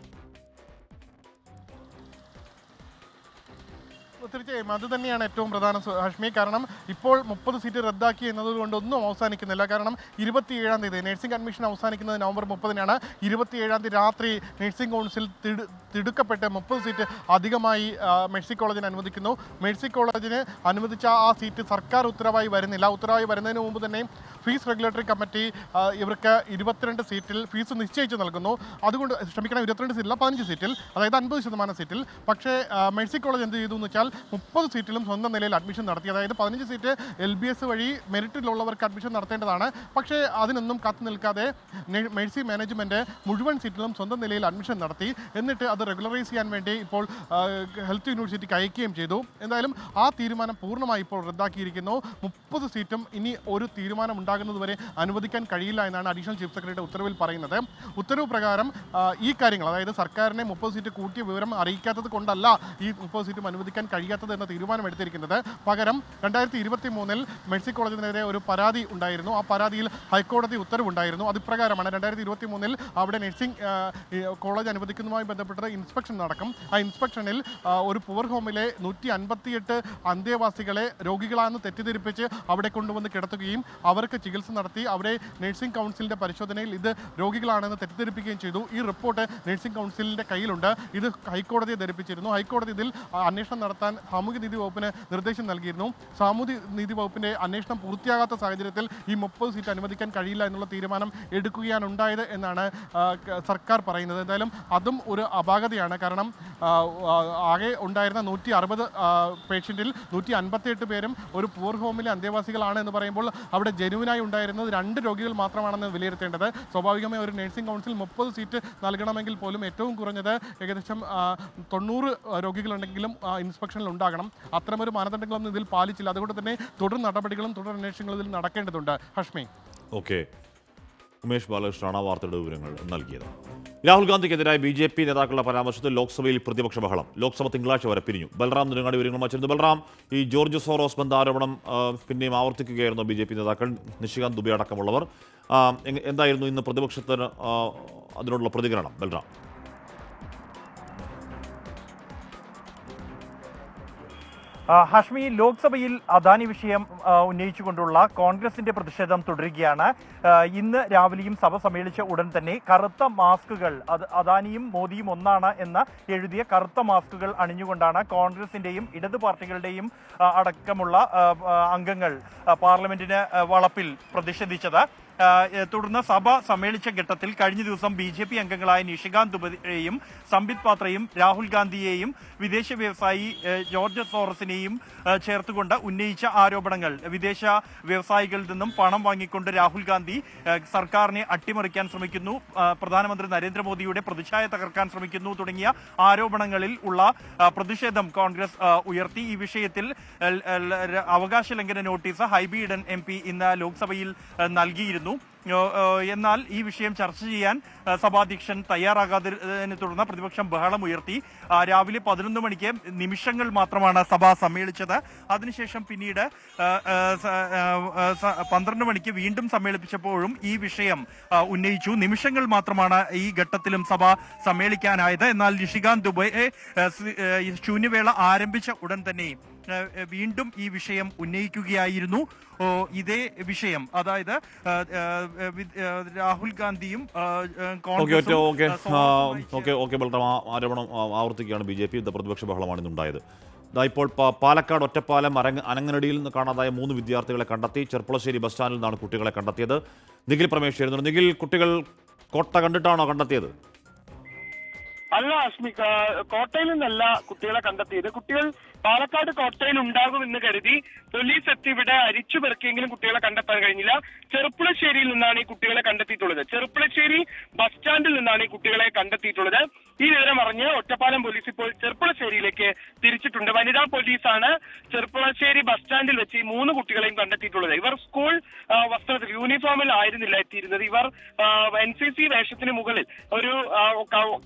തീർച്ചയായും അത് തന്നെയാണ് ഏറ്റവും പ്രധാന ഹാഷ്മി. കാരണം ഇപ്പോൾ 30 സീറ്റ് റദ്ദാക്കി എന്നതുകൊണ്ട് ഒന്നും അവസാനിക്കുന്നില്ല. കാരണം 27-ാം തീയതി നഴ്സിംഗ് അഡ്മിഷൻ അവസാനിക്കുന്നത് നവംബർ 30-നാണ്. 27-ാം തീയതി രാത്രി നഴ്സിംഗ് കൗൺസിൽ തിടുക്കപ്പെട്ട് 30 സീറ്റ് അധികമായി മേഴ്സി കോളേജിന് അനുവദിക്കുന്നു. മേഴ്സി കോളേജിന് അനുവദിച്ച ആ സീറ്റ് സർക്കാർ ഉത്തരവായി വരുന്നില്ല. ഉത്തരവായി വരുന്നതിന് മുമ്പ് തന്നെ ഫീസ് റെഗുലേറ്ററി കമ്മിറ്റി ഇവർക്ക് 22 സീറ്റിൽ ഫീസ് നിശ്ചയിച്ച് നൽകുന്നു. അതുകൊണ്ട് 22 സീറ്റില്ല 15 സീറ്റിൽ, അതായത് 50% സീറ്റിൽ. പക്ഷേ മേഴ്സി കോളേജ് എന്ത് ചെയ്തു എന്ന് വെച്ചാൽ 30 സീറ്റിലും സ്വന്തം നിലയിൽ അഡ്മിഷൻ നടത്തി. അതായത് 15 സീറ്റ് LBS വഴി മെറിറ്റിലുള്ളവർക്ക് അഡ്മിഷൻ നടത്തേണ്ടതാണ്. പക്ഷേ അതിനൊന്നും കാത്തു നിൽക്കാതെ മേഴ്സി മാനേജ്മെൻറ്റ് മുഴുവൻ സീറ്റിലും സ്വന്തം നിലയിൽ അഡ്മിഷൻ നടത്തി. എന്നിട്ട് അത് റെഗുലറൈസ് ചെയ്യാൻ വേണ്ടി ഇപ്പോൾ ഹെൽത്ത് യൂണിവേഴ്സിറ്റിക്ക് അയക്കുകയും ചെയ്തു. എന്തായാലും ആ തീരുമാനം പൂർണ്ണമായി ഇപ്പോൾ റദ്ദാക്കിയിരിക്കുന്നു. 30 സീറ്റും ഇനി ഒരു തീരുമാനം ഉണ്ടാകുന്നതുവരെ അനുവദിക്കാൻ കഴിയില്ല എന്നാണ് അഡീഷണൽ ചീഫ് സെക്രട്ടറിയുടെ ഉത്തരവിൽ പറയുന്നത്. ഉത്തരവ് പ്രകാരം ഈ കാര്യങ്ങൾ, അതായത് സർക്കാരിനെ 30 സീറ്റ് കൂട്ടിയ വിവരം അറിയിക്കാത്തത് കൊണ്ടല്ല ഈ 30 സീറ്റും അനുവദിക്കാൻ കഴിയാത്തത് എന്ന തീരുമാനം എടുത്തിരിക്കുന്നത്. പകരം 2023 മേഴ്സി കോളേജിനെതിരെ ഒരു പരാതി ഉണ്ടായിരുന്നു. ആ പരാതിയിൽ ഹൈക്കോടതി ഉത്തരവുണ്ടായിരുന്നു. അതിപ്രകാരമാണ് 2023 അവിടെ നഴ്സിംഗ് കോളേജ് അനുവദിക്കുന്നതുമായി ബന്ധപ്പെട്ട ഇൻസ്പെക്ഷൻ നടക്കും. ആ ഇൻസ്പെക്ഷനിൽ ഒരു പുവർ ഹോമിലെ 158 അന്തേവാസികളെ രോഗികളാണെന്ന് തെറ്റിദ്ധരിപ്പിച്ച് അവിടെ കൊണ്ടുവന്ന് കിടത്തുകയും അവർക്ക് ചികിത്സ നടത്തി അവിടെ നഴ്സിംഗ് കൗൺസിലിൻ്റെ പരിശോധനയിൽ ഇത് രോഗികളാണെന്ന് തെറ്റിദ്ധരിപ്പിക്കുകയും ചെയ്തു. ഈ റിപ്പോർട്ട് നഴ്സിംഗ് കൗൺസിലിൻ്റെ കയ്യിലുണ്ട്. ഇത് ഹൈക്കോടതിയെ ധരിപ്പിച്ചിരുന്നു. ഹൈക്കോടതി ഇതിൽ അന്വേഷണം നടത്താൻ സാമൂഹ്യനീതി വകുപ്പിന് നിർദ്ദേശം നൽകിയിരുന്നു. സാമൂഹ്യനീതി വകുപ്പിൻ്റെ അന്വേഷണം പൂർത്തിയാകാത്ത സാഹചര്യത്തിൽ ഈ 30 സീറ്റ് അനുവദിക്കാൻ കഴിയില്ല എന്നുള്ള തീരുമാനം എടുക്കുകയാണ് ഉണ്ടായത് എന്നാണ് സർക്കാർ പറയുന്നത്. എന്തായാലും അതും ഒരു അപാകതയാണ്. കാരണം ആകെ ഉണ്ടായിരുന്ന 160 പേഷ്യൻറ്റിൽ 158 പേരും ഒരു പൂർ ഹോമിലെ അന്തേവാസികളാണ് എന്ന് പറയുമ്പോൾ അവിടെ ജനുവിനായി ഉണ്ടായിരുന്നത് 2 രോഗികൾ മാത്രമാണെന്ന് വിലയിരുത്തേണ്ടത്. സ്വാഭാവികമായി ഒരു നഴ്സിംഗ് കൗൺസിൽ 30 സീറ്റ് നൽകണമെങ്കിൽ പോലും ഏറ്റവും കുറഞ്ഞത് ഏകദേശം 90 രോഗികളുണ്ടെങ്കിലും ഇൻസ്പെക്ഷനിൽ ഉണ്ടാകണം. അത്തരമൊരു മാനദണ്ഡങ്ങളൊന്നും ഇതിൽ പാലിച്ചില്ല. അതുകൊണ്ട് തന്നെ തുടർ നടപടികളും തുടർ അന്വേഷണങ്ങളും ഇതിൽ നടക്കേണ്ടതുണ്ട്. ഹഷ്മി. ഓക്കെ, ഉമേഷ് ബാലകൃഷ്ണനാണ് വാർത്തയുടെ വിവരങ്ങൾ നൽകിയത്. രാഹുൽ ഗാന്ധിക്കെതിരായ BJP നേതാക്കളുടെ പരാമർശത്തിൽ ലോക്സഭയിൽ പ്രതിപക്ഷ ബഹളം. ലോക്സഭ തിങ്കളാഴ്ച വരെ പിരിഞ്ഞു. ബൽറാം നെടുങ്ങാടി വിവരങ്ങൾ വച്ചിരുന്നു. ബൽറാം, ഈ ജോർജ് സോറോസ് ബന്ധ ആരോപണം പിന്നെയും ആവർത്തിക്കുകയായിരുന്നു BJP നേതാക്കൾ, നിഷികാന്ത് ദുബെ അടക്കമുള്ളവർ. എന്തായിരുന്നു ഇന്ന് പ്രതിപക്ഷത്തിന് അതിനോടുള്ള പ്രതികരണം? ബൽറാം. ഹാഷ്മി, ലോക്സഭയിൽ അദാനി വിഷയം ഉന്നയിച്ചുകൊണ്ടുള്ള കോൺഗ്രസിന്റെ പ്രതിഷേധം തുടരുകയാണ്. ഇന്ന് രാവിലെയും സഭ സമ്മേളിച്ച ഉടൻ തന്നെ കറുത്ത മാസ്കുകൾ, അദാനിയും മോദിയും ഒന്നാണ് എന്ന് എഴുതിയ കറുത്ത മാസ്കുകൾ അണിഞ്ഞുകൊണ്ടാണ് കോൺഗ്രസിന്റെയും ഇടതു പാർട്ടികളുടെയും അടക്കമുള്ള അംഗങ്ങൾ പാർലമെന്റിന് വളപ്പിൽ പ്രതിഷേധിച്ചത്. തുടർന്ന് സഭ സമ്മേളിച്ച ഘട്ടത്തിൽ കഴിഞ്ഞ ദിവസം BJP അംഗങ്ങളായ നിഷികാന്ത് ദുബെയും സംബിത് പാത്രയും രാഹുൽ ഗാന്ധിയെയും വിദേശ വ്യവസായി ജോർജ് സോറസിനെയും ചേർത്തുകൊണ്ട് ഉന്നയിച്ച ആരോപണങ്ങൾ, വിദേശ വ്യവസായികളിൽ നിന്നും പണം വാങ്ങിക്കൊണ്ട് രാഹുൽ ഗാന്ധി സർക്കാരിനെ അട്ടിമറിക്കാൻ ശ്രമിക്കുന്നു, പ്രധാനമന്ത്രി നരേന്ദ്രമോദിയുടെ പ്രതിച്ഛായ തകർക്കാൻ ശ്രമിക്കുന്നു തുടങ്ങിയ ആരോപണങ്ങളിൽ ഉള്ള പ്രതിഷേധം കോൺഗ്രസ് ഉയർത്തി. ഈ വിഷയത്തിൽ അവകാശ ലംഘന നോട്ടീസ് ഹൈബി ഈഡൻ MP ഇന്ന് ലോക്സഭയിൽ നൽകിയിരുന്നു. എന്നാൽ ഈ വിഷയം ചർച്ച ചെയ്യാൻ സഭാധ്യക്ഷൻ തയ്യാറാകാത്തതിനെ തുടർന്ന് പ്രതിപക്ഷം ബഹളം ഉയർത്തി. രാവിലെ 11 മണിക്ക് നിമിഷങ്ങൾ മാത്രമാണ് സഭ സമ്മേളിച്ചത്. അതിനുശേഷം പിന്നീട് 12 മണിക്ക് വീണ്ടും സമ്മേളിപ്പിച്ചപ്പോഴും ഈ വിഷയം ഉന്നയിച്ചു. നിമിഷങ്ങൾ മാത്രമാണ് ഈ ഘട്ടത്തിലും സഭ സമ്മേളിക്കാനായത്. എന്നാൽ നിഷികാന്ത് ദുബെ ശൂന്യവേള ആരംഭിച്ച ഉടൻ തന്നെ വീണ്ടും ഈ വിഷയം ഉന്നയിക്കുകയായിരുന്നു. ഇതേ വിഷയം, അതായത് രാഹുൽ ഗാന്ധിയും ആരോപണം ആവർത്തിക്കുകയാണ് BJP. പ്രതിപക്ഷ ബഹളമാണ് ഇന്നുണ്ടായത്. ഇപ്പോൾ പാലക്കാട് ഒറ്റപ്പാലം അനങ്ങനടിയിൽ നിന്ന് കാണാതായ 3 വിദ്യാർത്ഥികളെ കണ്ടെത്തി. ചെർപ്പുളശ്ശേരി ബസ് സ്റ്റാൻഡിൽ നിന്നാണ് കുട്ടികളെ കണ്ടെത്തിയത്. നിഖിൽ പ്രമേഷ് ചേരുന്നു. നിഖിൽ, കുട്ടികൾ കോട്ട കണ്ടിട്ടാണോ കണ്ടെത്തിയത്? അല്ല അശ്മി, കോട്ടയിൽ നിന്നല്ല കുട്ടികളെ കണ്ടെത്തിയത്. കുട്ടികൾ പാലക്കാട് കോട്ടയിൽ ഉണ്ടാകുമെന്ന് കരുതി പോലീസ് എത്തി ഇവിടെ അരിച്ചു പെറുക്കിയെങ്കിലും കുട്ടികളെ കണ്ടെത്താൻ കഴിഞ്ഞില്ല. ചെറുപ്പുളശ്ശേരിയിൽ നിന്നാണ് ഈ കുട്ടികളെ കണ്ടെത്തിയിട്ടുള്ളത്. ചെറുപ്പുളശ്ശേരി ബസ് സ്റ്റാൻഡിൽ നിന്നാണ് ഈ കുട്ടികളെ കണ്ടെത്തിയിട്ടുള്ളത്. ഈ വിവരം അറിഞ്ഞ് ഒറ്റപ്പാലം പോലീസ് ഇപ്പോൾ ചെറുപ്പുളശ്ശേരിയിലേക്ക് തിരിച്ചിട്ടുണ്ട്. വനിതാ പോലീസാണ് ചെറുപ്പുളശ്ശേരി ബസ് സ്റ്റാൻഡിൽ വെച്ച് ഈ 3 കുട്ടികളെയും കണ്ടെത്തിയിട്ടുള്ളത്. ഇവർ സ്കൂൾ വസ്ത്രത്തിൽ യൂണിഫോമിൽ ആയിരുന്നില്ല എത്തിയിരുന്നത്. ഇവർ NCC വേഷത്തിന് മുകളിൽ ഒരു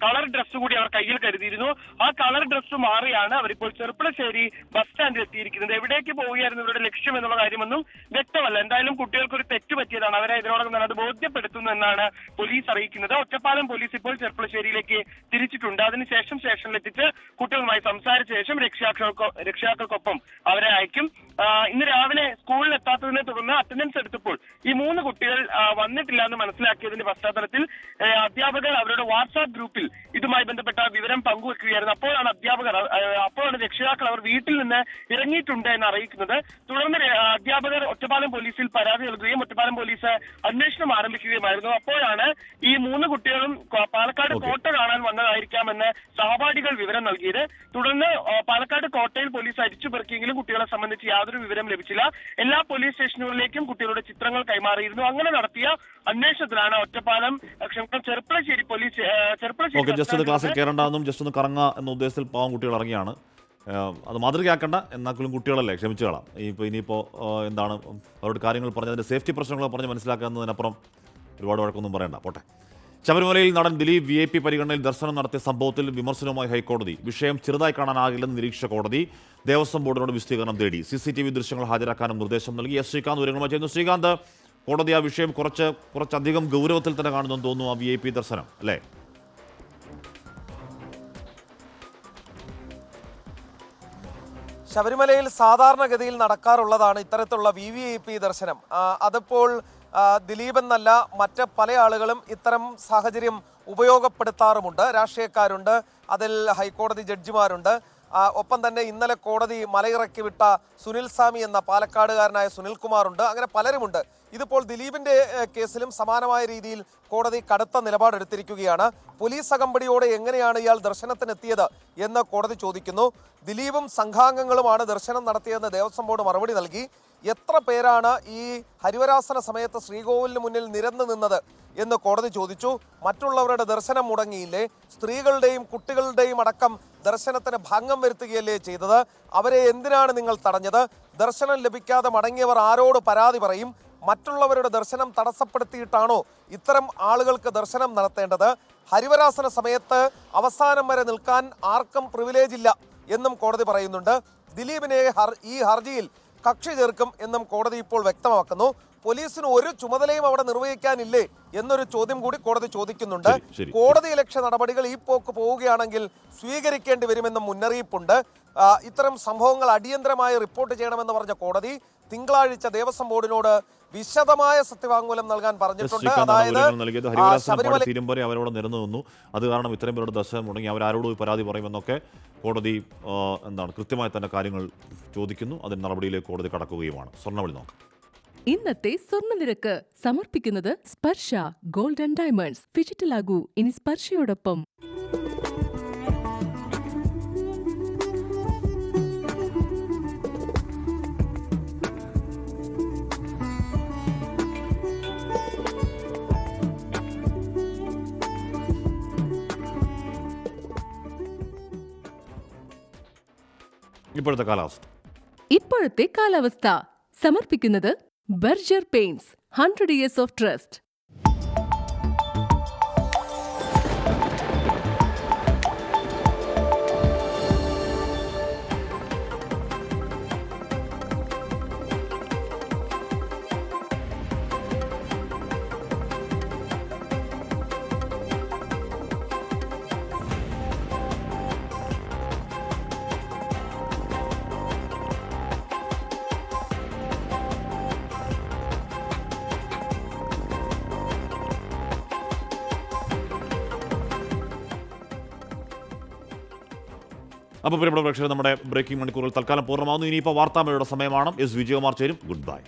കളർ ഡ്രസ്സ് കൂടി അവർ കയ്യിൽ കരുതിയിരുന്നു. ആ കളർ ഡ്രസ്സ് മാറിയാണ് അവരിപ്പോൾ ചെറുപ്പുളശ്ശേരി ബസ് സ്റ്റാൻഡിൽ എത്തിയിരിക്കുന്നത്. എവിടേക്ക് പോവുകയായിരുന്നു ഇവരുടെ ലക്ഷ്യം എന്നുള്ള കാര്യമൊന്നും വ്യക്തമല്ല. എന്തായാലും കുട്ടികൾക്കൊരു തെറ്റ് പറ്റിയതാണ്. അവരെ ഇതിനോടകം തന്നെ അത് ബോധ്യപ്പെടുത്തുന്നു എന്നാണ് പോലീസ് അറിയിക്കുന്നത്. ഒറ്റപ്പാലം പോലീസ് ഇപ്പോൾ ചെറുപ്പുളശ്ശേരിയിലേക്ക് തിരിച്ചിട്ടുണ്ട്. അതിനുശേഷം സ്റ്റേഷനിലെത്തിച്ച് കുട്ടികളുമായി സംസാരിച്ച ശേഷം രക്ഷിതാക്കൾക്കൊപ്പം അവരെ അയക്കും. ഇന്ന് രാവിലെ സ്കൂളിൽ എത്താത്തതിനെ തുടർന്ന് അറ്റൻഡൻസ് എടുത്തപ്പോൾ ഈ 3 കുട്ടികൾ വന്നിട്ടില്ല എന്ന് മനസ്സിലാക്കിയതിന്റെ പശ്ചാത്തലത്തിൽ അധ്യാപകർ അവരുടെ വാട്സാപ്പ് ഗ്രൂപ്പിൽ ഇതുമായി ബന്ധപ്പെട്ട വിവരം പങ്കുവെക്കുകയായിരുന്നു. അപ്പോഴാണ് രക്ഷിതാക്കൾ അവർ വീട്ടിൽ നിന്ന് ഇറങ്ങിയിട്ടുണ്ട് എന്ന് അറിയിക്കുന്നത്. തുടർന്ന് അധ്യാപകർ ഒറ്റപ്പാലം പോലീസിൽ പരാതി നൽകുകയും ഒറ്റപ്പാലം പോലീസ് അന്വേഷണം ആരംഭിക്കുകയുമായിരുന്നു. അപ്പോഴാണ് ഈ 3 കുട്ടികളും പാലക്കാട് കോട്ട കാണാൻ വന്നതായിരിക്കാമെന്ന് സഹപാഠികൾ വിവരം നൽകിയത്. തുടർന്ന് പാലക്കാട് കോട്ടയിൽ പോലീസ് അരിച്ചുപെറുക്കിയെങ്കിലും കുട്ടികളെ സംബന്ധിച്ച് യാതൊരു വിവരം ലഭിച്ചില്ല. എല്ലാ പോലീസ് സ്റ്റേഷനുകളിലേക്കും കുട്ടികളുടെ ചിത്രങ്ങൾ കൈമാറിയിരുന്നു. അങ്ങനെ നടത്തിയ അന്വേഷണത്തിലാണ് ഒറ്റപ്പാലം ചെർപ്പളശ്ശേരി പോലീസ് ജസ്റ്റ് ക്ലാസ്സിൽ കയറണ്ടെന്നും ജസ്റ്റ് ഒന്ന് കറങ്ങുക എന്ന ഉദ്ദേശത്തിൽ പാവം കുട്ടികൾ ഇറങ്ങിയാണ്. അത് മാതൃകയാക്കേണ്ട, എന്നാലും കുട്ടികളല്ലേ, ക്ഷമിച്ചുകളാം. ഇനിയിപ്പോൾ എന്താണ് അവരുടെ കാര്യങ്ങൾ പറഞ്ഞ് അതിൻ്റെ സേഫ്റ്റി പ്രശ്നങ്ങൾ പറഞ്ഞ് മനസ്സിലാക്കുന്നതിനപ്പുറം ഒരുപാട് വഴക്കൊന്നും പറയണ്ട, പോട്ടെ. ശബരിമലയിൽ നടൻ ദിലീപ് VIP പരിഗണനയിൽ ദർശനം നടത്തിയ സംഭവത്തിൽ വിമർശനവുമായി ഹൈക്കോടതി. വിഷയം ചെറുതായി കാണാനാകില്ലെന്ന് നിരീക്ഷിച്ച കോടതി ദേവസ്വം ബോർഡിനോട് വിശദീകരണം തേടി. CCTV ദൃശ്യങ്ങൾ ഹാജരാക്കാനും നിർദ്ദേശം നൽകി. ശ്രീകാന്ത് വിവരങ്ങൾ ചെയ്യുന്നു. ശ്രീകാന്ത്, കോടതി ആ വിഷയം കുറച്ചധികം ഗൗരവത്തിൽ തന്നെ കാണുന്നെന്ന് തോന്നുന്നു, ആ VIP ദർശനം, അല്ലേ? ശബരിമലയിൽ സാധാരണഗതിയിൽ നടക്കാറുള്ളതാണ് ഇത്തരത്തിലുള്ള VIP ദർശനം. അതിപ്പോൾ ദിലീപ് എന്നല്ല, മറ്റ് പല ആളുകളും ഇത്തരം സാഹചര്യം ഉപയോഗപ്പെടുത്താറുമുണ്ട്. രാഷ്ട്രീയക്കാരുണ്ട്, അതിൽ ഹൈക്കോടതി ജഡ്ജിമാരുണ്ട്. ഒപ്പം തന്നെ ഇന്നലെ കോടതി മലയിറക്കി വിട്ട സുനിൽ സ്വാമി എന്ന പാലക്കാടുകാരനായ സുനിൽകുമാറുണ്ട്. അങ്ങനെ പലരുമുണ്ട്. ഇതിപ്പോൾ ദിലീപിന്റെ കേസിലും സമാനമായ രീതിയിൽ കോടതി കടുത്ത നിലപാടെടുത്തിരിക്കുകയാണ്. പോലീസ് അകമ്പടിയോടെ എങ്ങനെയാണ് ഇയാൾ ദർശനത്തിനെത്തിയത് എന്ന് കോടതി ചോദിക്കുന്നു. ദിലീപും സംഘാംഗങ്ങളുമാണ് ദർശനം നടത്തിയതെന്ന് ദേവസ്വം ബോർഡ് മറുപടി നൽകി. എത്ര പേരാണ് ഈ ഹരിവരാസന സമയത്ത് ശ്രീകോവിലിന് മുന്നിൽ നിരന്നു നിന്നത് എന്ന് കോടതി ചോദിച്ചു. മറ്റുള്ളവരുടെ ദർശനം മുടങ്ങിയില്ലേ? സ്ത്രീകളുടെയും കുട്ടികളുടെയും അടക്കം ദർശനത്തിന് ഭംഗം വരുത്തുകയല്ലേ ചെയ്തത്? അവരെ എന്തിനാണ് നിങ്ങൾ തടഞ്ഞത്? ദർശനം ലഭിക്കാതെ മടങ്ങിയവർ ആരോട് പരാതി പറയും? മറ്റുള്ളവരുടെ ദർശനം തടസ്സപ്പെടുത്തിയിട്ടാണോ ഇത്തരം ആളുകൾക്ക് ദർശനം നടത്തേണ്ടത്? ഹരിവരാസന സമയത്ത് അവസാനം വരെ നിൽക്കാൻ ആർക്കും പ്രിവിലേജ് ഇല്ല എന്നും കോടതി പറയുന്നുണ്ട്. ദിലീപിനെ ഈ ഹർജിയിൽ കക്ഷി ചേർക്കും എന്നും കോടതി ഇപ്പോൾ വ്യക്തമാക്കുന്നു. പോലീസിന് ഒരു ചുമതലയും അവിടെ നിർവഹിക്കാനില്ലേ എന്നൊരു ചോദ്യം കൂടി കോടതി ചോദിക്കുന്നുണ്ട്. കോടതി ലക്ഷ്യ നടപടികൾ ഈ പോക്ക് പോവുകയാണെങ്കിൽ സ്വീകരിക്കേണ്ടി വരുമെന്നും മുന്നറിയിപ്പുണ്ട്. ഇത്തരം സംഭവങ്ങൾ അടിയന്തരമായി റിപ്പോർട്ട് ചെയ്യണമെന്ന് പറഞ്ഞ കോടതി തിങ്കളാഴ്ച ദേവസ്വം ബോർഡിനോട് വിശദമായ സത്യവാങ്മൂലം നൽകാൻ പറഞ്ഞിട്ടുണ്ട്. അതായത് തീരുമ്പോൾ അവരോട് നിരന്നു നിന്നു, അത് കാരണം ഇത്രയും പേരുടെ ദർശനം മുടങ്ങി, അവരാരോട് പരാതി പറയുമെന്നൊക്കെ കോടതി കൃത്യമായി തന്നെ കാര്യങ്ങൾ ചോദിക്കുന്നു. അതിന് നടപടിയിലേക്ക് കോടതി കടക്കുകയുമാണ്. സ്വർണ്ണവിളി നോക്കാം. ഇന്നത്തെ സ്വർണ്ണനിരക്ക് സമർപ്പിക്കുന്നത് സ്പർശ ഗോൾഡ് ആൻഡ് ഡയമണ്ട്സ്. ഫിജിറ്റലാകൂ ഇനി സ്പർശയോടൊപ്പം. ഇപ്പോഴത്തെ കാലാവസ്ഥ സമർപ്പിക്കുന്നത് Berger paints 100 years of trust. അപ്പോൾ പ്രിയപ്പെട്ട പ്രേക്ഷകർ, നമ്മുടെ ബ്രേക്കിംഗ് മണിക്കൂറിൽ തൽക്കാലം പൂർണ്ണമാകുന്നു. ഇനിയിപ്പോൾ വാർത്താമഴയുടെ സമയമാണ്. വിജയകുമാർ ചേരും. Good bye.